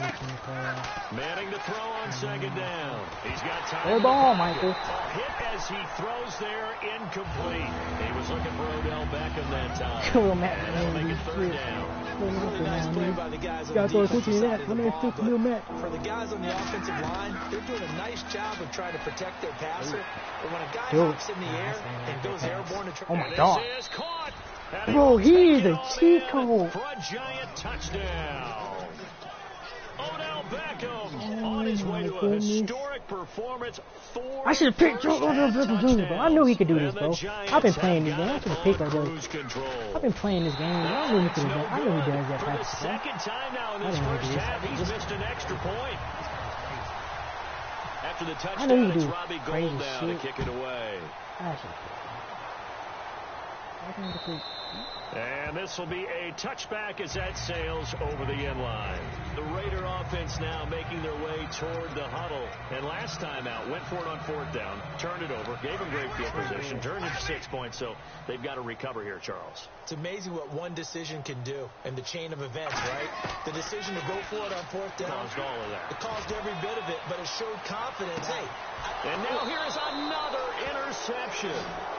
Manning to throw on 2nd down. He's got time. Good ball, Michael. Hit as he throws there, incomplete. He was looking for Odell Beckham that time. Cool, Matt. And that'll make it 3rd down. Really nice play by the guys on the defensive side of the ball, but for the guys on the offensive line, they're doing a nice job of trying to protect their passer. But when a guy hops in the air and goes airborne, oh my God. Is caught. Bro, he is a cheat code. For a giant touchdown. Odell Beckham on his way to a historic performance. I should have picked Odell Beckham Jr., bro. I knew he could do this, bro. I've been playing this game. I should have picked Odell. I've been playing this game. I knew he could do that. I knew he does that type of stuff. Second time now in this first half, he's missed an extra point. After the touchdown, it's Robbie Gould now to kick it away. And this will be a touchback as that sails over the end line. The Raider offense now making their way toward the huddle. And last time out, went for it on 4th down, turned it over, gave them great field position, turned it to 6 points. So they've got to recover here, Charles. It's amazing what one decision can do in the chain of events, right? The decision to go for it on 4th down. Caused all of that. It caused every bit of it, but it showed confidence. Hey. And now here's another interception.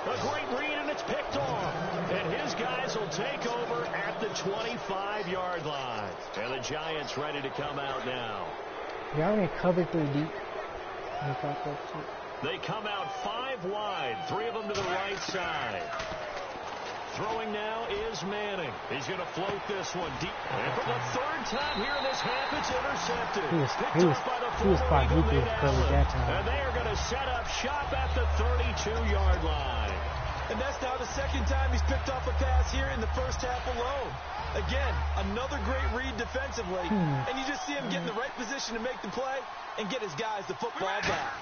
A great read, and it's picked off. And his guys will take over at the 25-yard line. And the Giants ready to come out now. Y'all only covered 3 deep. They come out 5 wide, 3 of them to the right side. Throwing now is Manning. He's going to float this one deep. And for the 3rd time here in this half, it's intercepted. He was quite deep that time. And they are going to set up shop at the 32-yard line. And that's now the 2nd time he's picked off a pass here in the first half alone. Again, another great read defensively. And you just see him get in the right position to make the play and get his guys the football back.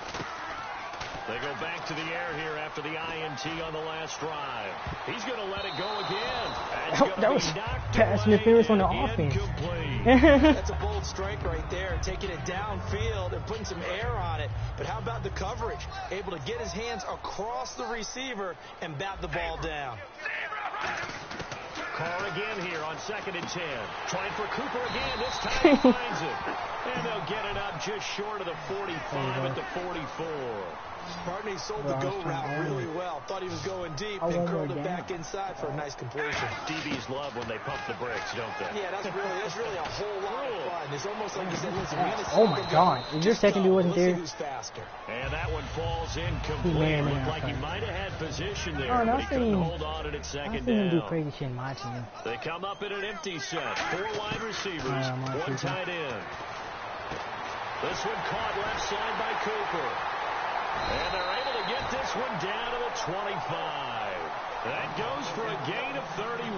They go back to the air here after the INT on the last drive. He's going to let it go again. That was pass interference on the offense. That's a bold strike right there, taking it downfield and putting some air on it. But how about the coverage? Able to get his hands across the receiver and bat the ball down. Carr again here on 2nd and 10. Trying for Cooper again. This time he finds it. And they'll get it up just short of the 45 at the 44. Pardney sold the go route really well. Thought he was going deep and curled it back inside for a nice completion. DBs love when they pump the brakes, don't they? Yeah, that's really a whole lot of fun. It's almost like you said, listen, oh my God. If your secondary wasn't there. Who's faster. And that one falls incomplete. Looked like he might have had position there, but he couldn't hold on at 2nd down. Do crazy shit in my team. They come up in an empty set. 4 wide receivers, 1 tight end. This one caught left side by Cooper. And they're able to get this one down to the 25. That goes for a gain of 31.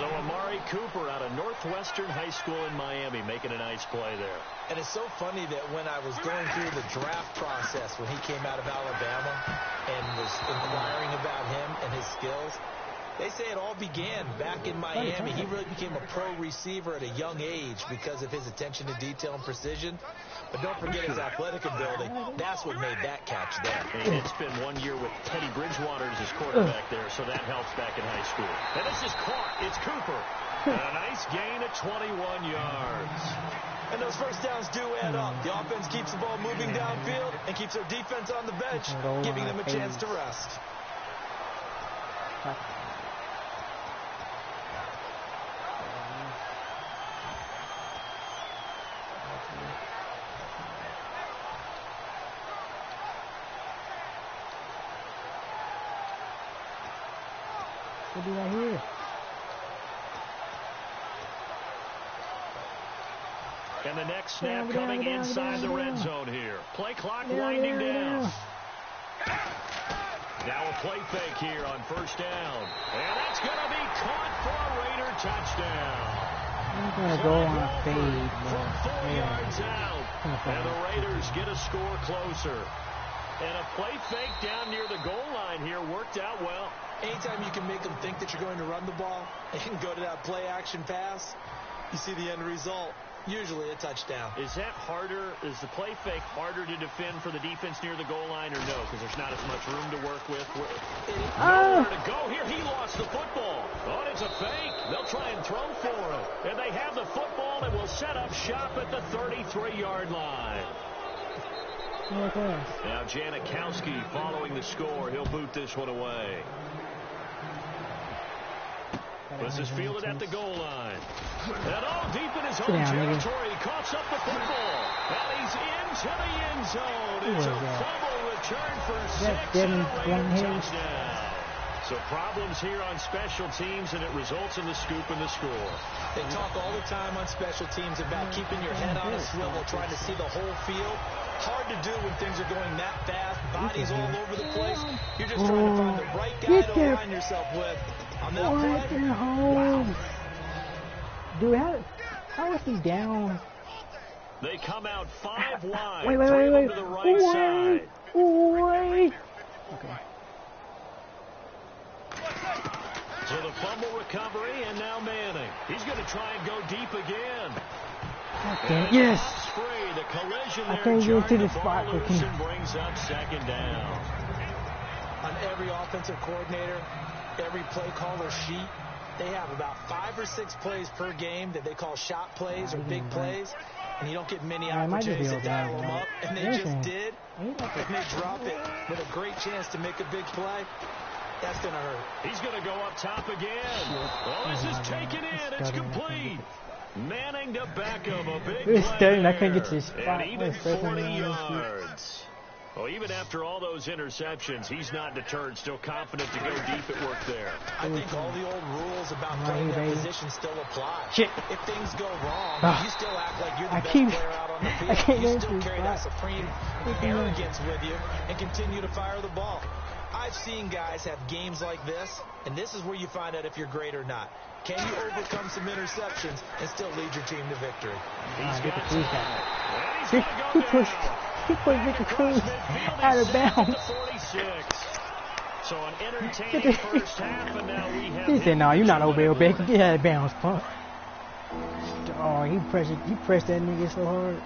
So Amari Cooper out of Northwestern High School in Miami making a nice play there. And it's so funny that when I was going through the draft process when he came out of Alabama and was inquiring about him and his skills, They say it all began back in Miami. He really became a pro receiver at a young age because of his attention to detail and precision. But don't forget his athletic ability. That's what made that catch there. And it's been 1 year with Teddy Bridgewater as his quarterback there, so that helps back in high school. And this is caught. It's Cooper. And a nice gain at 21 yards. And those first downs do add up. The offense keeps the ball moving downfield and keeps their defense on the bench, giving them a chance to rest. What do I hear? And the next snap coming inside the red zone here. Play clock winding down. Now a play fake here on first down. And that's going to be caught for a Raider touchdown. I'm going to go on a fade. From 4 yards out. And the Raiders get a score closer. And a play fake down near the goal line here worked out well. Anytime you can make them think that you're going to run the ball and go to that play action pass, you see the end result. Usually a touchdown. Is that harder? Is the play fake harder to defend for the defense near the goal line or no? Because there's not as much room to work with. Nowhere to go here. He lost the football. Oh, it's a fake. They'll try and throw for it. And they have the football and will set up shop at the 33-yard line. Now Janikowski following the score. He'll boot this one away. This is fielded at the goal line. And all deep in his own territory. He coughs up the football. And he's into the end zone. It's a fumble return for 6 and a Raider touchdown. So problems here on special teams, and it results in the scoop and the score. They talk all the time on special teams about keeping your head on a swivel, trying to see the whole field. Hard to do when things are going that fast, bodies all over the place. You're just trying to find the right guy to align yourself with. On that play, wow. Dude, how is he down? They come out 5 wide. Wait. To the right side. Wait. Okay. So the fumble recovery, and now Manning. He's going to try and go deep again. Okay. Yes. Free. The collision there. I can't get to the spot. And brings up second down. On every offensive coordinator, every play caller sheet, they have about 5 or 6 plays per game that they call shot plays or big plays, and you don't get many opportunities to dial them up, and they just did, and they drop it with a great chance to make a big play. That's going to hurt. He's going to go up top again. Well, this is taken in. It's complete. Manning to Beckham, a big play. I couldn't get to his spot. And even 40 yards. Well, even after all those interceptions, he's not deterred, still confident to go deep at work there. I think all the old rules about playing that position still apply. Shit. If things go wrong, you still act like you're the best player out on the field. You still carry that supreme arrogance with you and continue to fire the ball. I've seen guys have games like this, and this is where you find out if you're great or not. Can you overcome some interceptions and still lead your team to victory? He's got time. He pushed Victor Cruz out of bounds. So an entertaining first half, and now we have. He said, "No, you're not Odell Beckham. Get out of bounds, punk." Oh, he pressed that nigga so hard.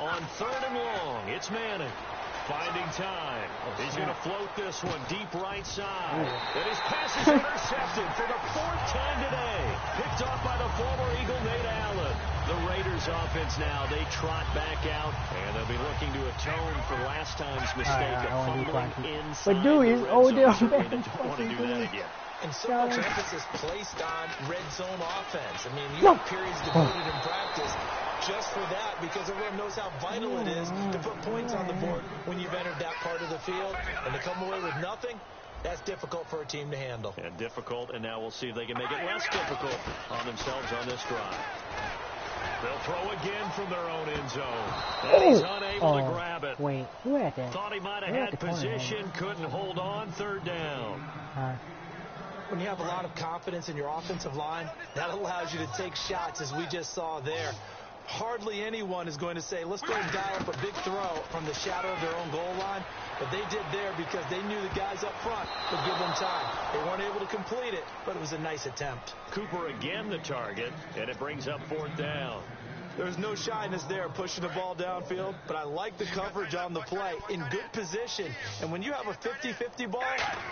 On 3rd and long, it's Manning. Finding time. He's going to float this one deep right side. And his pass is intercepted for the 4th time today. Picked off by the former Eagle, Nate Allen. The Raiders offense now, they trot back out, and they'll be looking to atone for last time's mistake of fumbling inside. But dude, he's Odell Beckham. Don't want to do that again. And so much emphasis placed on red zone offense. I mean, you have periods devoted in practice just for that, because everyone knows how vital it is to put points on the board when you've entered that part of the field. And to come away with nothing, that's difficult for a team to handle. And difficult, and now we'll see if they can make it less difficult on themselves on this drive. They'll throw again from their own end zone. And he's unable to grab it. Wait, who had that? Thought he might have had position, couldn't hold on, 3rd down. When you have a lot of confidence in your offensive line, that allows you to take shots, as we just saw there. Hardly anyone is going to say, let's go and dial up a big throw from the shadow of their own goal line. But they did there because they knew the guys up front would give them time. They weren't able to complete it, but it was a nice attempt. Cooper again the target, and it brings up 4th down. There's no shyness there pushing the ball downfield, but I like the coverage on the play in good position. And when you have a 50-50 ball,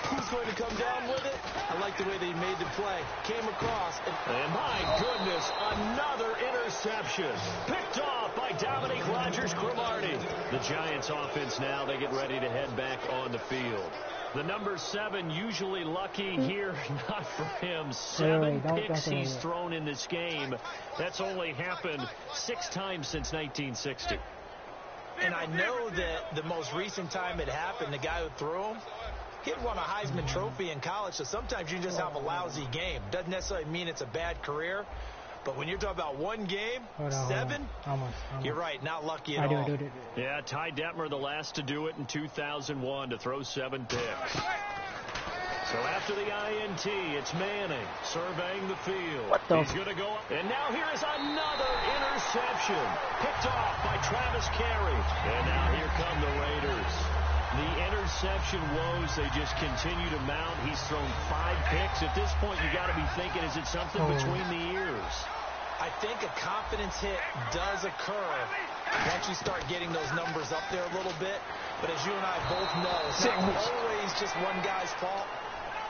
who's going to come down with it? I like the way they made the play. Came across. And my goodness, another interception. Picked off by Dominique Rodgers-Cromartie. The Giants offense now, they get ready to head back on the field. The number 7 usually lucky here, not for him. 7 picks he's thrown in this game. That's only happened 6 times since 1960. And I know that the most recent time it happened, the guy who threw him, he'd won a Heisman Trophy in college, so sometimes you just have a lousy game. Doesn't necessarily mean it's a bad career. But when you're talking about one game, 7, almost. You're right, not lucky at all. Yeah, Ty Detmer, the last to do it in 2001, to throw 7 picks. So after the INT, it's Manning surveying the field. He's going to go up. And now here is another interception. Picked off by Travis Carey. And now here come the Raiders. The interception woes, they just continue to mount. He's thrown 5 picks. At this point, you got to be thinking, is it something between the ears? I think a confidence hit does occur once you start getting those numbers up there a little bit. But as you and I both know, it's not always just one guy's fault.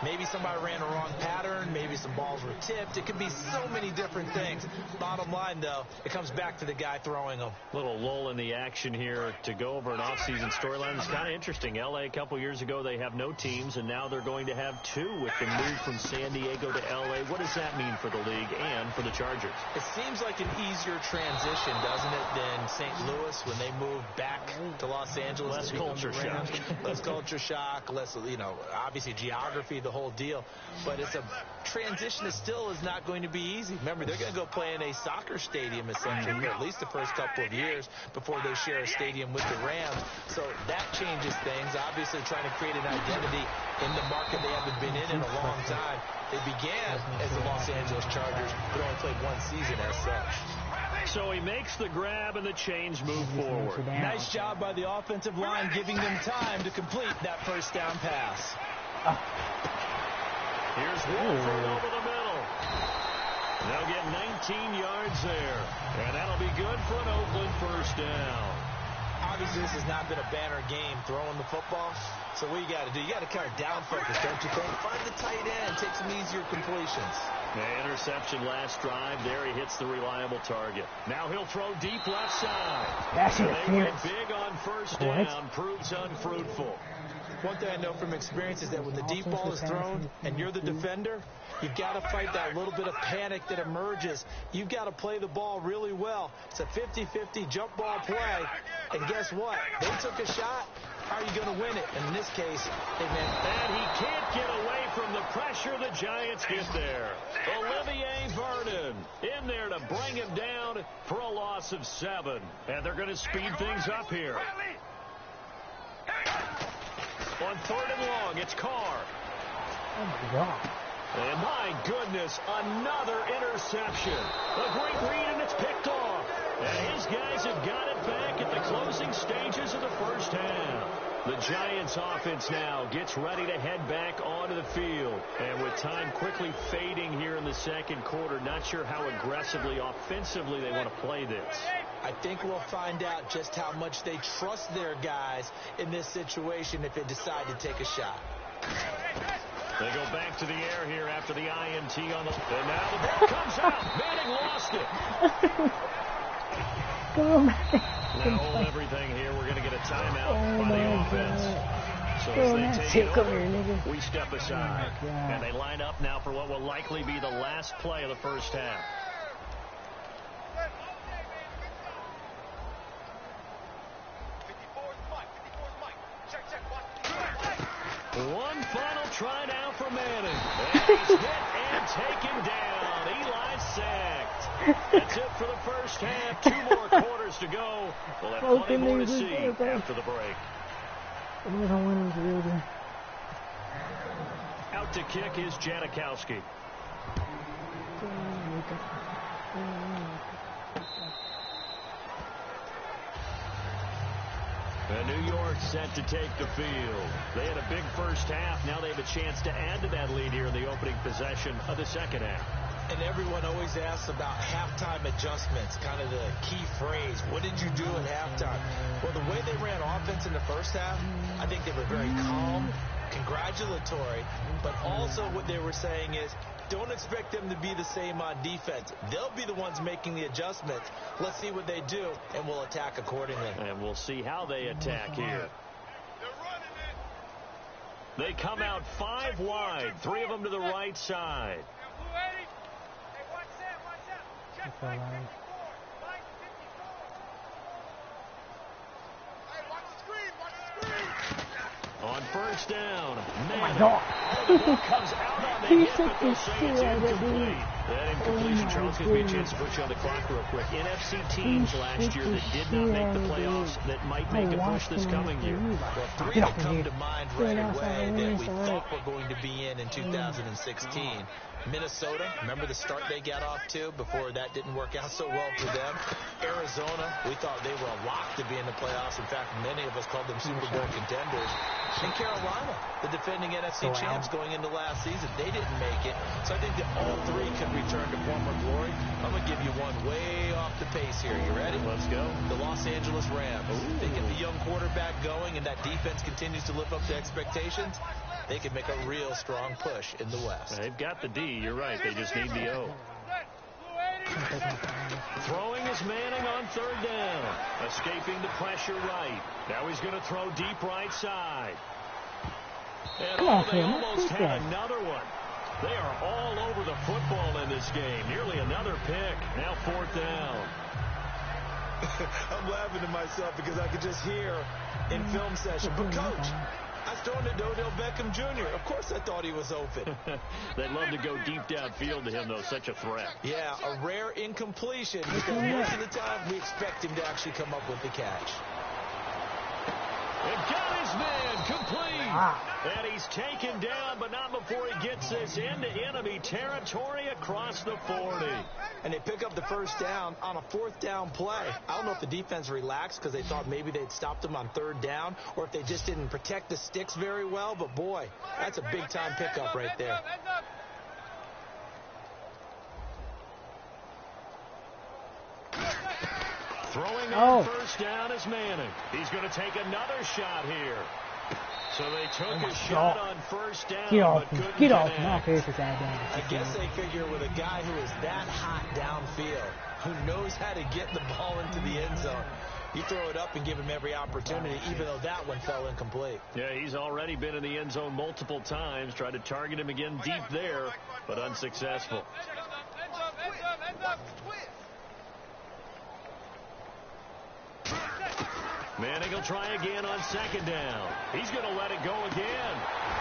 Maybe somebody ran a wrong pattern. Maybe some balls were tipped. It could be so many different things. Bottom line, though, it comes back to the guy throwing them. Little lull in the action here to go over an offseason storyline. It's kind of interesting. L.A. a couple years ago, they have no teams, and now they're going to have 2 with the move from San Diego to L.A. What does that mean for the league and for the Chargers? It seems like an easier transition, doesn't it, than St. Louis when they moved back to Los Angeles. Less culture shock. Less culture shock, less, obviously geography, the whole deal. But it's a transition that still is not going to be easy. Remember, they're going to go play in a soccer stadium essentially for at least the first couple of years before they share a stadium with the Rams. So that changes things. Obviously trying to create an identity in the market they haven't been in a long time. They began as the Los Angeles Chargers, but only played 1 season as such. So he makes the grab and the chains move forward. Nice job by the offensive line giving them time to complete that first down pass. Here's Wolford over the middle. They'll get 19 yards there. And that'll be good for an Oakland first down. Obviously, this has not been a banner game throwing the football. So what you got to do, you got to kind of down focus, don't you think? Find the tight end, take some easier completions. The interception last drive. There he hits the reliable target. Now he'll throw deep left side. That's it. They went big on first down. Proves unfruitful. One thing I know from experience is that when the deep ball is thrown and you're the defender, you've got to fight that little bit of panic that emerges. You've got to play the ball really well. It's a 50-50 jump ball play. And guess what? They took a shot. How are you going to win it? And in this case, they meant. And he can't get away from the pressure the Giants get there. Olivier Vernon in there to bring him down for a loss of 7. And they're going to speed things up here. On 3rd and long, it's Carr. Oh, my God. And my goodness, another interception. A great read, and it's picked off. And his guys have got it back at the closing stages of the first half. The Giants offense now gets ready to head back onto the field. And with time quickly fading here in the second quarter, not sure how aggressively, offensively they want to play this. I think we'll find out just how much they trust their guys in this situation if they decide to take a shot. They go back to the air here after the INT on the... And now the ball comes out. Manning lost it. Now hold everything here. We're going to get a timeout by the offense. So as they take it over, we step aside. And they line up now for what will likely be the last play of the first half. One final try now for Manning. And he's hit and taken down. Eli sacked. That's it for the first half. 2 more quarters to go. We'll have plenty more to see after the break. Out to kick is Janikowski. York set to take the field. They had a big first half. Now they have a chance to add to that lead here in the opening possession of the second half. And everyone always asks about halftime adjustments, kind of the key phrase. What did you do at halftime? Well, the way they ran offense in the first half, I think they were very calm, congratulatory, but also what they were saying is, don't expect them to be the same on defense. They'll be the ones making the adjustments. Let's see what they do, and we'll attack accordingly. And we'll see how they attack here. They come out 5 wide, 3 of them to the right side. On first down, Madden. The ball comes out on the hit, but they'll say it's incomplete. That incompletion, Charles, gives me a chance to put you on the clock real quick. NFC teams last year that did not make the playoffs that might make a push this coming year. Well, 3 that come to mind right away that we thought were going to be in 2016. Minnesota, remember the start they got off to before that didn't work out so well for them. Arizona, we thought they were a lock to be in the playoffs. In fact, many of us called them Super Bowl contenders. And Carolina, the defending NFC champs going into last season, they didn't make it. So I think that all 3 could return to former glory. I'm going to give you one way off the pace here. You ready? Let's go. The Los Angeles Rams. They get the young quarterback going, and that defense continues to live up to expectations. They can make a real strong push in the West. They've got the D. You're right. They just need the O. Throwing is Manning on third down. Escaping the pressure right. Now he's going to throw deep right side. And they almost had another one. They are all over the football in this game. Nearly another pick. Now 4th down. I'm laughing to myself because I could just hear in film session. But, Coach, I was throwing to Odell Beckham Jr. Of course I thought he was open. They'd love to go deep downfield to him, though. Such a threat. Yeah, a rare incompletion because most of the time we expect him to actually come up with the catch. And got his man complete. And he's taken down, but not before he gets this into enemy territory across the 40. And they pick up the first down on a 4th down play. I don't know if the defense relaxed because they thought maybe they'd stopped them on 3rd down or if they just didn't protect the sticks very well. But, boy, that's a big-time pickup right there. Throwing on first down is Manning. He's going to take another shot here. So they took a shot on first down, but couldn't connect. I guess they figure with a guy who is that hot downfield, who knows how to get the ball into the end zone, you throw it up and give him every opportunity, even though that one fell incomplete. Yeah, he's already been in the end zone multiple times. Tried to target him again deep there, but unsuccessful. Manning will try again on 2nd down. He's going to let it go again.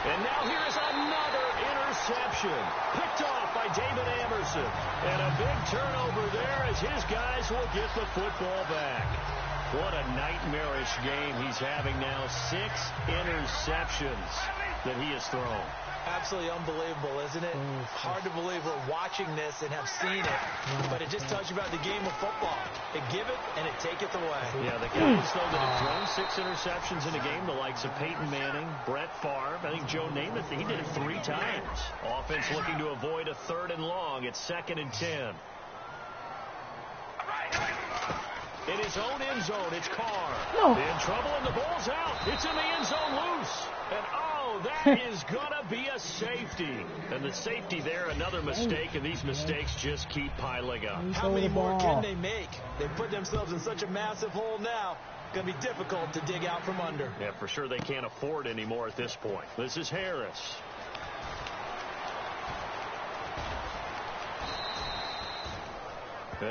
And now here's another interception. Picked off by David Amerson. And a big turnover there as his guys will get the football back. What a nightmarish game he's having now. 6 interceptions that he has thrown. Absolutely unbelievable, isn't it? Hard to believe we're watching this and have seen it, but it just tells you about the game of football. They give it and it take it away. Yeah, the guys, though, that have thrown 6 interceptions in a game, the likes of Peyton Manning, Brett Favre, I think Joe Namath, he did it 3 times. Offense looking to avoid a 3rd and long. It's 2nd and 10. In his own end zone, it's Carr. In trouble, and the ball's out. It's in the end zone loose. And, that is going to be a safety. And the safety there, another mistake, and these mistakes just keep piling up. How many more can they make? They put themselves in such a massive hole now. Going to be difficult to dig out from under. Yeah, for sure they can't afford anymore at this point. This is Harris.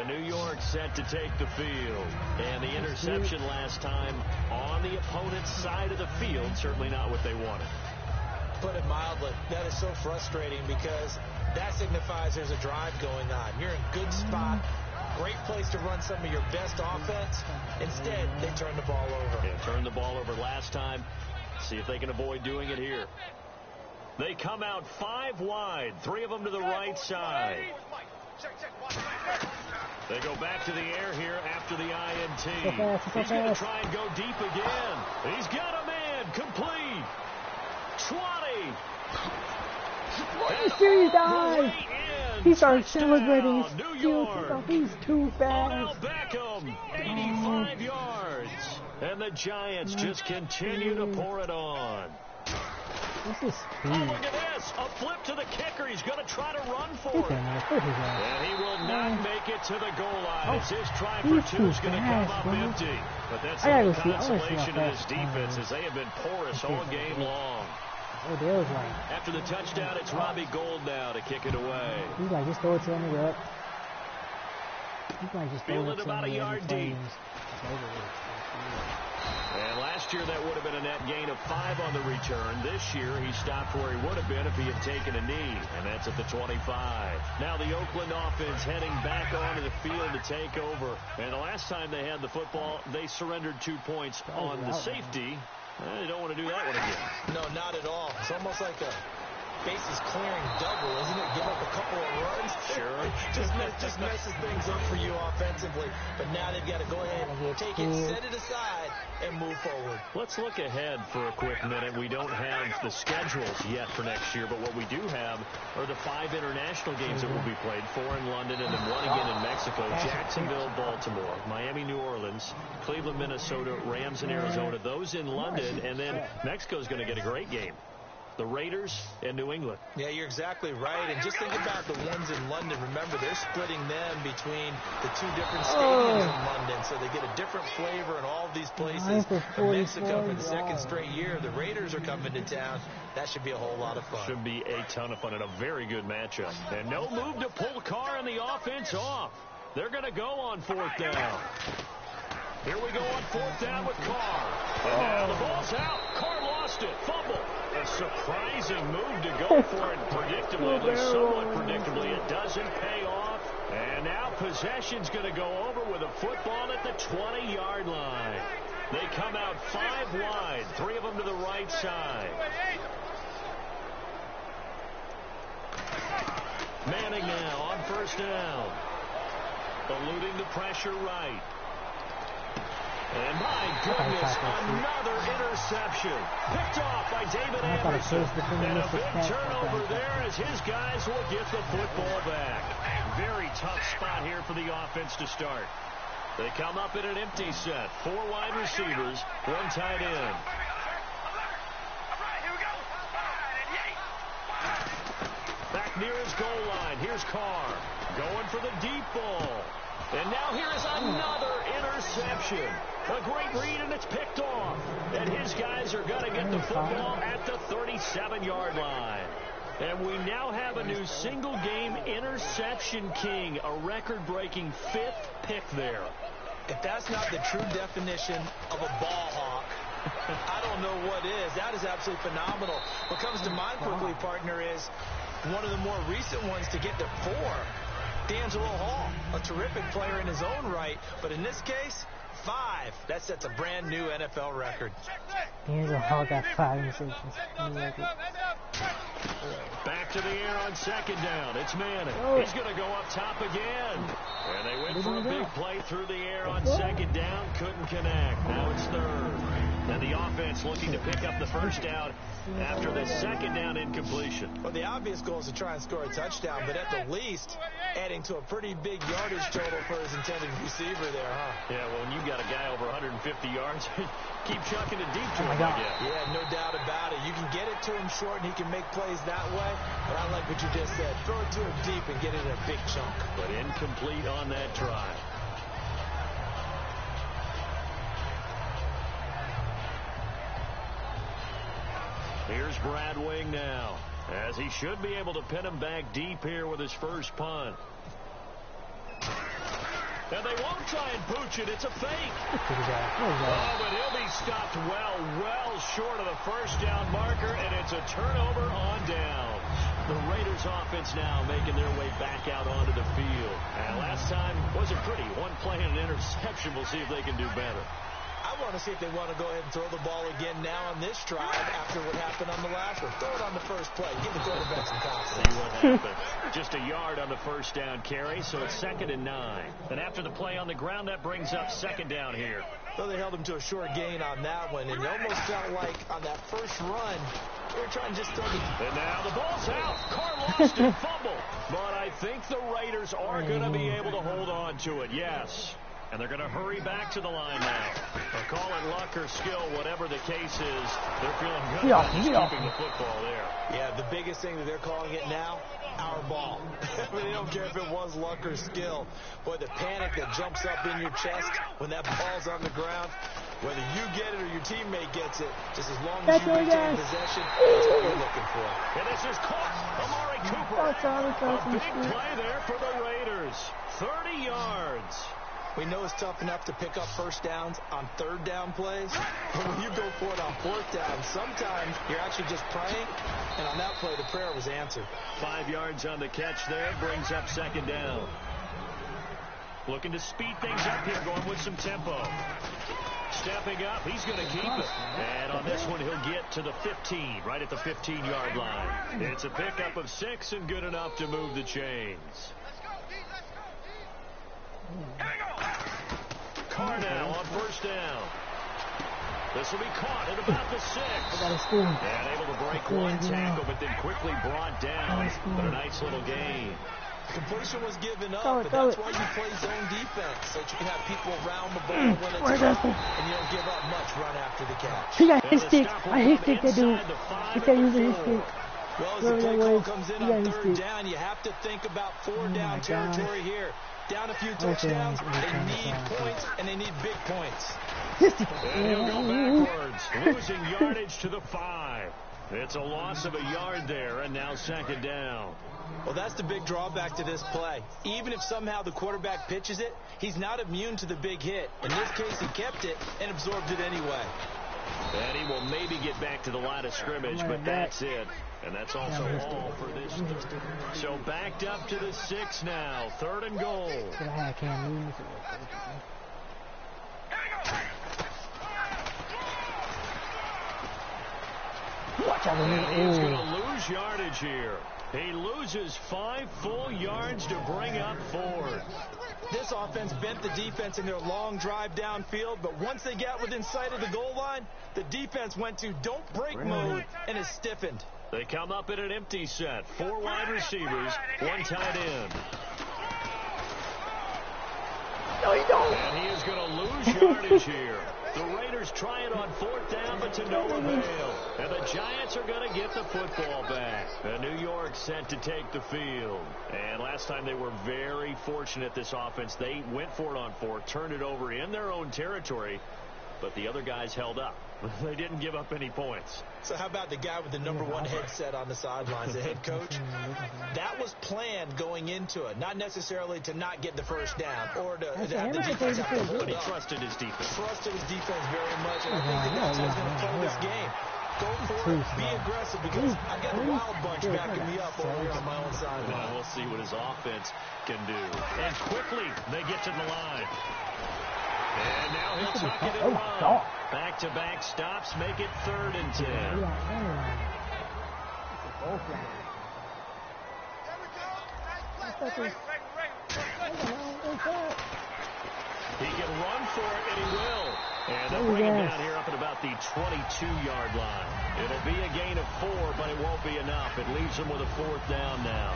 New York set to take the field. And the interception last time on the opponent's side of the field. Certainly not what they wanted. Put it mildly, that is so frustrating because that signifies there's a drive going on. You're in good spot. Great place to run some of your best offense. Instead, they turn the ball over. Yeah, turned the ball over last time. See if they can avoid doing it here. They come out 5 wide. 3 of them to the right side. They go back to the air here after the INT. He's going to try and go deep again. He's got a man. Complete. 20. You see, he died. He started celebrating. He's too fast. Odell Beckham, 85 yards. And the Giants just continue to pour it on. This is speed. Oh, look at this. A flip to the kicker. He's going to try to run for it. And he will not make it to the goal line. As his try for two is going to come up empty. But that's the consolation of this defense as they have been porous all game long. After the touchdown, it's Robbie Gould now to kick it away. He's like, just throw it to him up. He's like, just throw it to about a yard deep. And last year, that would have been a net gain of 5 on the return. This year, he stopped where he would have been if he had taken a knee, and that's at the 25. Now the Oakland offense heading back onto the field to take over. And the last time they had the football, they surrendered 2 points on the safety. They don't want to do that one again. No, not at all. It's almost like a bases clearing double, isn't it? Give up a couple of runs. Sure. just messes things up for you offensively. But now they've got to go ahead and take it, set it aside, and move forward. Let's look ahead for a quick minute. We don't have the schedules yet for next year, but what we do have are the 5 international games that will be played, 4 in London and then 1 again in Mexico, Jacksonville, Baltimore, Miami, New Orleans, Cleveland, Minnesota, Rams, and Arizona. Those in London, and then Mexico's going to get a great game. The Raiders and New England. Yeah, you're exactly right. And just think about the ones in London. Remember, they're splitting them between the 2 different stadiums in London, so they get a different flavor in all of these places. Mexico for the 2nd straight year. The Raiders are coming to town. That should be a whole lot of fun. Should be a ton of fun and a very good matchup. And no move to pull Carr and the offense off. They're going to go on 4th down. Here we go on 4th down with Carr. And now the ball's out. Carr lost it. Fumble. A surprising move to go for it predictably, at least somewhat predictably. It doesn't pay off. And now possession's going to go over with a football at the 20-yard line. They come out 5 wide, 3 of them to the right side. Manning now on 1st down. Eluding the pressure right. And my goodness, another interception. Picked off by David Anderson. And a big turnover there as his guys will get the football back. Very tough spot here for the offense to start. They come up in an empty set. 4 wide receivers, 1 tight end. Back near his goal line. Here's Carr going for the deep ball. And now here is another interception. A great read, and it's picked off. And his guys are going to get the football at the 37-yard line. And we now have a new single-game interception king, a record-breaking 5th pick there. If that's not the true definition of a ball hawk, I don't know what is. That is absolutely phenomenal. What comes to mind quickly, partner, is one of the more recent ones to get to 4. D'Angelo Hall, a terrific player in his own right, but in this case, 5. That sets a brand new NFL record. D'Angelo Hall got 5 interceptions. Back to the air on 2nd down. It's Manning. He's going to go up top again. And they went for a big play through the air on 2nd down. Couldn't connect. Now it's 3rd. And the offense looking to pick up the 1st down after the 2nd down incompletion. Well, the obvious goal is to try and score a touchdown, but at the least, adding to a pretty big yardage total for his intended receiver there, huh? Yeah, well, when you've got a guy over 150 yards, keep chucking it deep to him, I guess. Yeah, no doubt about it. You can get it to him short, and he can make plays that way, but I like what you just said. Throw it to him deep and get it in a big chunk. But incomplete on that try. Here's Brad Wing now, as he should be able to pin him back deep here with his first punt. And they won't try and pooch it. It's a fake. Oh, but he'll be stopped well short of the 1st down marker, and it's a turnover on down. The Raiders offense now making their way back out onto the field. And last time wasn't pretty. 1 play and an interception. We'll see if they can do better. I want to see if they want to go ahead and throw the ball again now on this drive after what happened on the last one. Throw it on the first play. Give the quarterback some confidence. See what happens. Just a yard on the first down carry, so it's 2nd and 9. And after the play on the ground, that brings up 2nd down here. Well, they held him to a short gain on that one, and it almost felt like on that first run, they were trying to just throw the... And now the ball's out. Carr lost and fumble. But I think the Raiders are going to be able to hold on to it, yes. And they're going to hurry back to the line now. They'll call it luck or skill, whatever the case is. They're feeling good about just keeping the football there. Yeah, the biggest thing that they're calling it now, our ball. They don't care if it was luck or skill. Boy, the panic that jumps up in your chest when that ball's on the ground, whether you get it or your teammate gets it, just as long as you retain possession, that's what you're looking for. And this is caught. Amari Cooper. A big play there for the Raiders. 30 yards. We know it's tough enough to pick up first downs on third down plays, but when you go for it on fourth down, sometimes you're actually just praying, and on that play, the prayer was answered. 5 yards on the catch there, brings up 2nd down. Looking to speed things up here, going with some tempo. Stepping up, he's going to keep it. And on this one, he'll get to the 15, right at the 15-yard line. It's a pickup of 6 and good enough to move the chains. Carr now on first down. This will be caught at about the 6. And able to break one tackle, but then quickly brought down. But a nice little gain. Completion was given up, but that's why you play zone defense, so that you can have people around the ball when it's up, and you don't give up much run after the catch. He got his stick. I hit stick that dude. He said using his stick. Well, as the play call comes in on third down, you have to think about 4-down territory here. Down a few touchdowns, they need points, and they need big points. And he'll go backwards, losing yardage to the 5. It's a loss of a yard there, and now 2nd down. Well, that's the big drawback to this play. Even if somehow the quarterback pitches it, he's not immune to the big hit. In this case, he kept it and absorbed it anyway. And he will maybe get back to the line of scrimmage, but that's it. And that's also all for this. So backed up to the 6 now. 3rd and goal. And he's going to lose yardage here. He loses 5 full yards to bring up 4. This offense bent the defense in their long drive downfield, but once they got within sight of the goal line, the defense went to don't break mode and is stiffened. They come up in an empty set. 4 wide receivers, 1 tight end. No, he don't. And he is going to lose yardage here. The Raiders try it on 4th down, but to no avail. And the Giants are going to get the football back. And New York set to take the field. And last time they were very fortunate, this offense. They went for it on 4, turned it over in their own territory, but the other guys held up. They didn't give up any points. So how about the guy with the number 1 headset on the sidelines, the head coach? That was planned going into it, not necessarily to not get the first down or to have the defense have to hold But he up. trusted his defense. Trusted his defense very much, and I think that's how he's going to play this game. Go for it, be aggressive, because I got a wild bunch backing me up over here on my own sideline. We'll see what his offense can do. And quickly, they get to the line. And now he'll tuck it and run. Back-to-back stops make it 3rd and 10. He can run for it, and he will. And they'll bring him down here up at about the 22-yard line. It'll be a gain of 4, but it won't be enough. It leaves him with a 4th down now.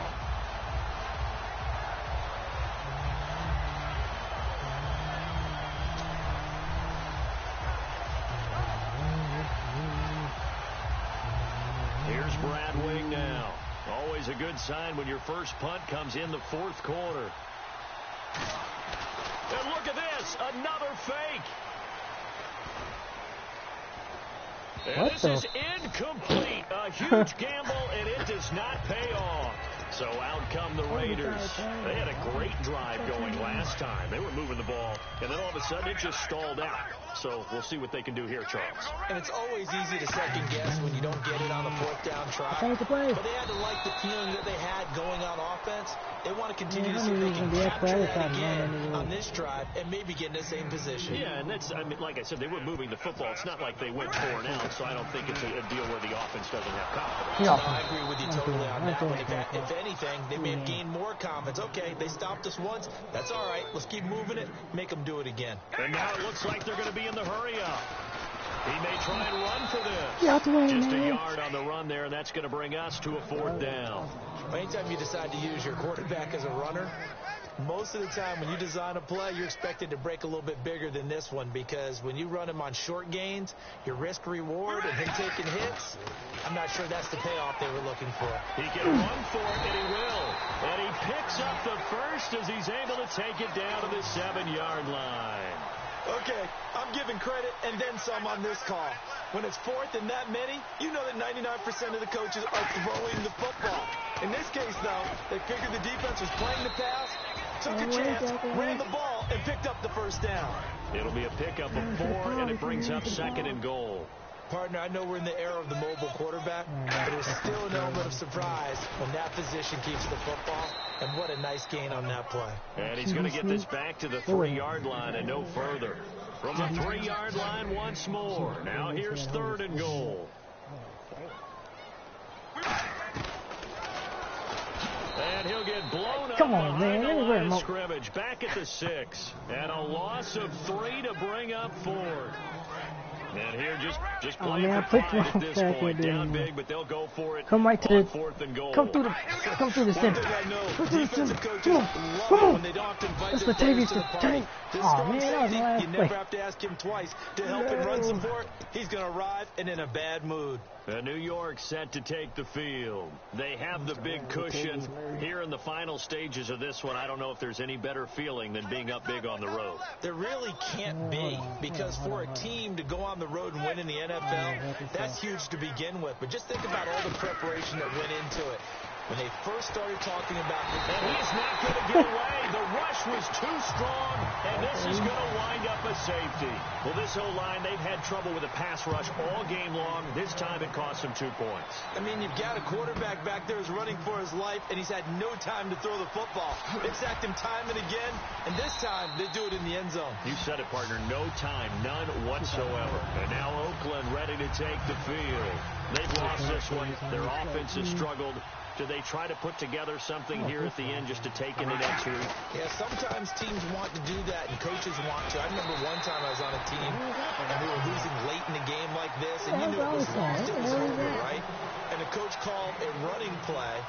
Here's Brad Wing now. Always a good sign when your first punt comes in the 4th quarter. And look at this, another fake. And this is incomplete. A huge gamble, and it does not pay off. So out come the Raiders. They had a great drive going last time. They were moving the ball, and then all of a sudden it just stalled out. So we'll see what they can do here, Charles. And it's always easy to second guess when you don't get it on a fourth down try. Change the play. But they had to like the feeling that they had going on offense. They want to continue to Yeah, see if they I can mean, capture the that other again side, on this drive and maybe get in the same position. Yeah, and that's, I mean, like I said, they were moving the football. It's not like they went 4 and out, so I don't think it's a deal where the offense doesn't have confidence. Yeah. No, I agree with you totally on that one. If anything, they may have gained more confidence. Okay, they stopped us once. That's all right. Let's keep moving it. Make them do it again. And now it looks like they're going to be in the hurry-up. He may try and run for this. Get out the way, Just man. a yard on the run there, and that's going to bring us to a 4th down. Anytime you decide to use your quarterback as a runner, most of the time when you design a play, you're expected to break a little bit bigger than this one, because when you run him on short gains, your risk-reward and him taking hits, I'm not sure that's the payoff they were looking for. He can run for it, and he will. And he picks up the first as he's able to take it down to the 7-yard line. Okay, I'm giving credit and then some on this call. When it's 4th and that many, you know that 99% of the coaches are throwing the football. In this case, though, they figured the defense was playing the pass, took a chance, ran the ball, and picked up the first down. It'll be a pickup of 4, and it brings up 2nd and goal. Partner, I know we're in the era of the mobile quarterback, but there's still an element of surprise when that position keeps the football, and what a nice gain on that play. And he's going to get this back to the 3-yard line and no further. From the 3-yard line once more. Now here's 3rd and goal. And he'll get blown up behind the line of scrimmage. Back at the 6. And a loss of 3 to bring up 4th. And here, just playing for 5 at this point. Down big, but they'll go for it. Come right to the 4th and goal. Come through the center. Come through the center. Come on. That's Latavius to tank. Oh man, that was my last You never have to ask him twice to help him run support. He's going to arrive and in a bad mood. New York set to take the field. They have the big cushion here in the final stages of this one. I don't know if there's any better feeling than being up big on the road. There really can't be, because for a team to go on the road and win in the NFL, that's huge to begin with. But just think about all the preparation that went into it. When they first started talking about this, and he's not going to get away. The rush was too strong, and this is going to wind up a safety. Well, this whole line, they've had trouble with a pass rush all game long. This time it cost them 2 points. I mean, you've got a quarterback back there who's running for his life, and he's had no time to throw the football. They've sacked him time and again, and this time they do it in the end zone. You said it, partner. No time, none whatsoever. And now Oakland ready to take the field. They've lost this one. Their offense has struggled. Do they try to put together something here at the end just to take into next week? Yeah, sometimes teams want to do that, and coaches want to. I remember one time I was on a team, and we were losing late in the game like this, and you knew it was lost, it was over, right? And the coach called a running play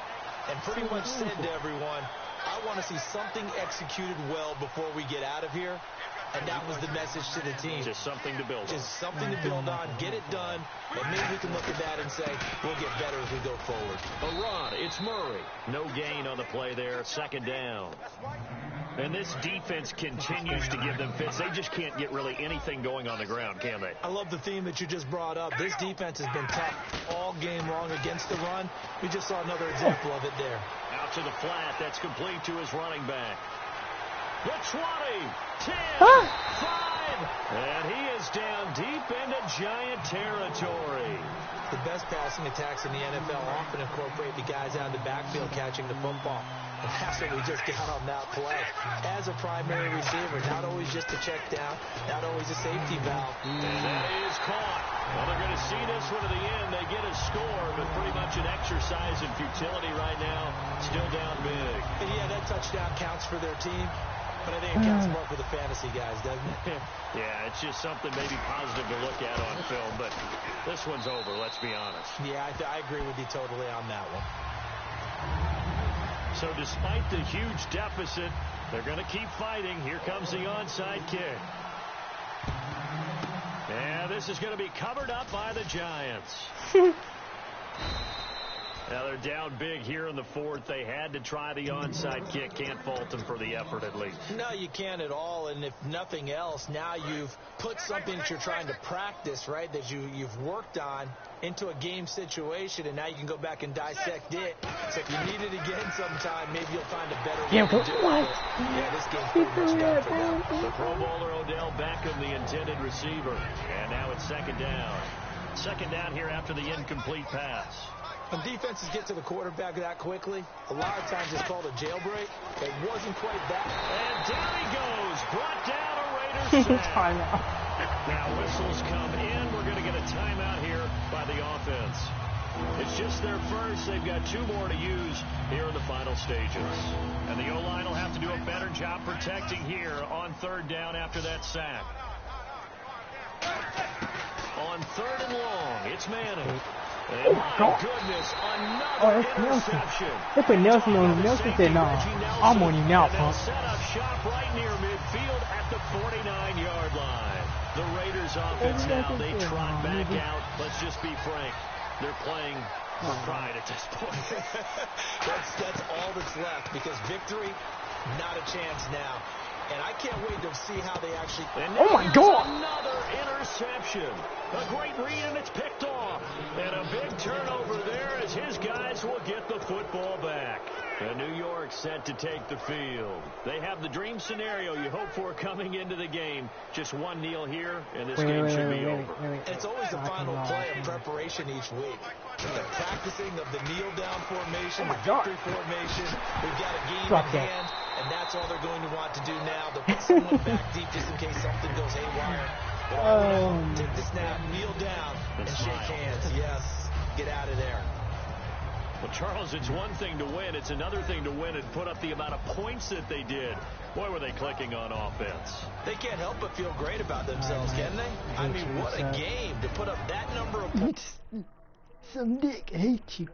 and pretty much said to everyone, I want to see something executed well before we get out of here. And that was the message to the team. Just something to build on. Just something to build on, get it done, and maybe we can look at that and say, we'll get better as we go forward. A run, it's Murray. No gain on the play there, 2nd down. And this defense continues to give them fits. They just can't get really anything going on the ground, can they? I love the theme that you just brought up. This defense has been tough all game long against the run. We just saw another example of it there. Out to the flat, that's complete to his running back. The 20, 10, 5, and he is down deep into Giant territory. The best passing attacks in the NFL often incorporate the guys out of the backfield catching the football. And that's what we just got on that play. As a primary receiver, not always just a check down, not always a safety valve. And that is caught. Well, they're going to see this one to the end. They get a score, but pretty much an exercise in futility right now. Still down big. And yeah, that touchdown counts for their team. But I think it counts more for the fantasy guys, doesn't it? Yeah, it's just something maybe positive to look at on film, but this one's over, let's be honest. Yeah, I agree with you totally on that one. So despite the huge deficit, they're going to keep fighting. Here comes the onside kick. And this is going to be covered up by the Giants. Now they're down big here in the fourth. They had to try the onside kick. Can't fault them for the effort at least. No, you can't at all. And if nothing else, now you've put something that you're trying to practice, right, that you've worked on into a game situation, and now you can go back and dissect it. So if you need it again sometime, maybe you'll find a better way to do it. What? Yeah, this game's pretty much done for them. The Pro Bowler Odell Beckham, the intended receiver. And now it's second down. Second down here after the incomplete pass. When defenses get to the quarterback that quickly, a lot of times it's called a jailbreak. It wasn't quite that. And down he goes. Brought down a Raiders sack. Timeout. Now whistles come in. We're going to get a timeout here by the offense. It's just their first. They've got two more to use here in the final stages. And the O-line will have to do a better job protecting here on third down after that sack. On third and long, it's Manning. Oh, my God. Goodness, another interception. They put Nelson on him. Nelson said, nah, I'm on you now, punk. Set up shop right near midfield at the 49-yard line. The Raiders offense now, they trot back out. Let's just be frank. They're playing for pride at this point. That's all that's left, because victory, not a chance now. And I can't wait to see how they actually... Oh, my God! Another interception. A great read, and it's picked off. And a big turnover there as his guys will get the football back. And New York set to take the field. They have the dream scenario you hope for coming into the game. Just one kneel here, and this game should be over. It's always the final play of preparation each week. The practicing of the kneel-down formation, the victory formation. We've got a game in hand, and that's all they're going to want to do now. They'll put someone back deep just in case something goes haywire. But take the snap, kneel down, and shake hands. Yes, get out of there. Well, Charles, it's one thing to win. It's another thing to win and put up the amount of points that they did. Boy, were they clicking on offense. They can't help but feel great about themselves, can they? I mean, what a game to put up that number of points. Some dick hate you.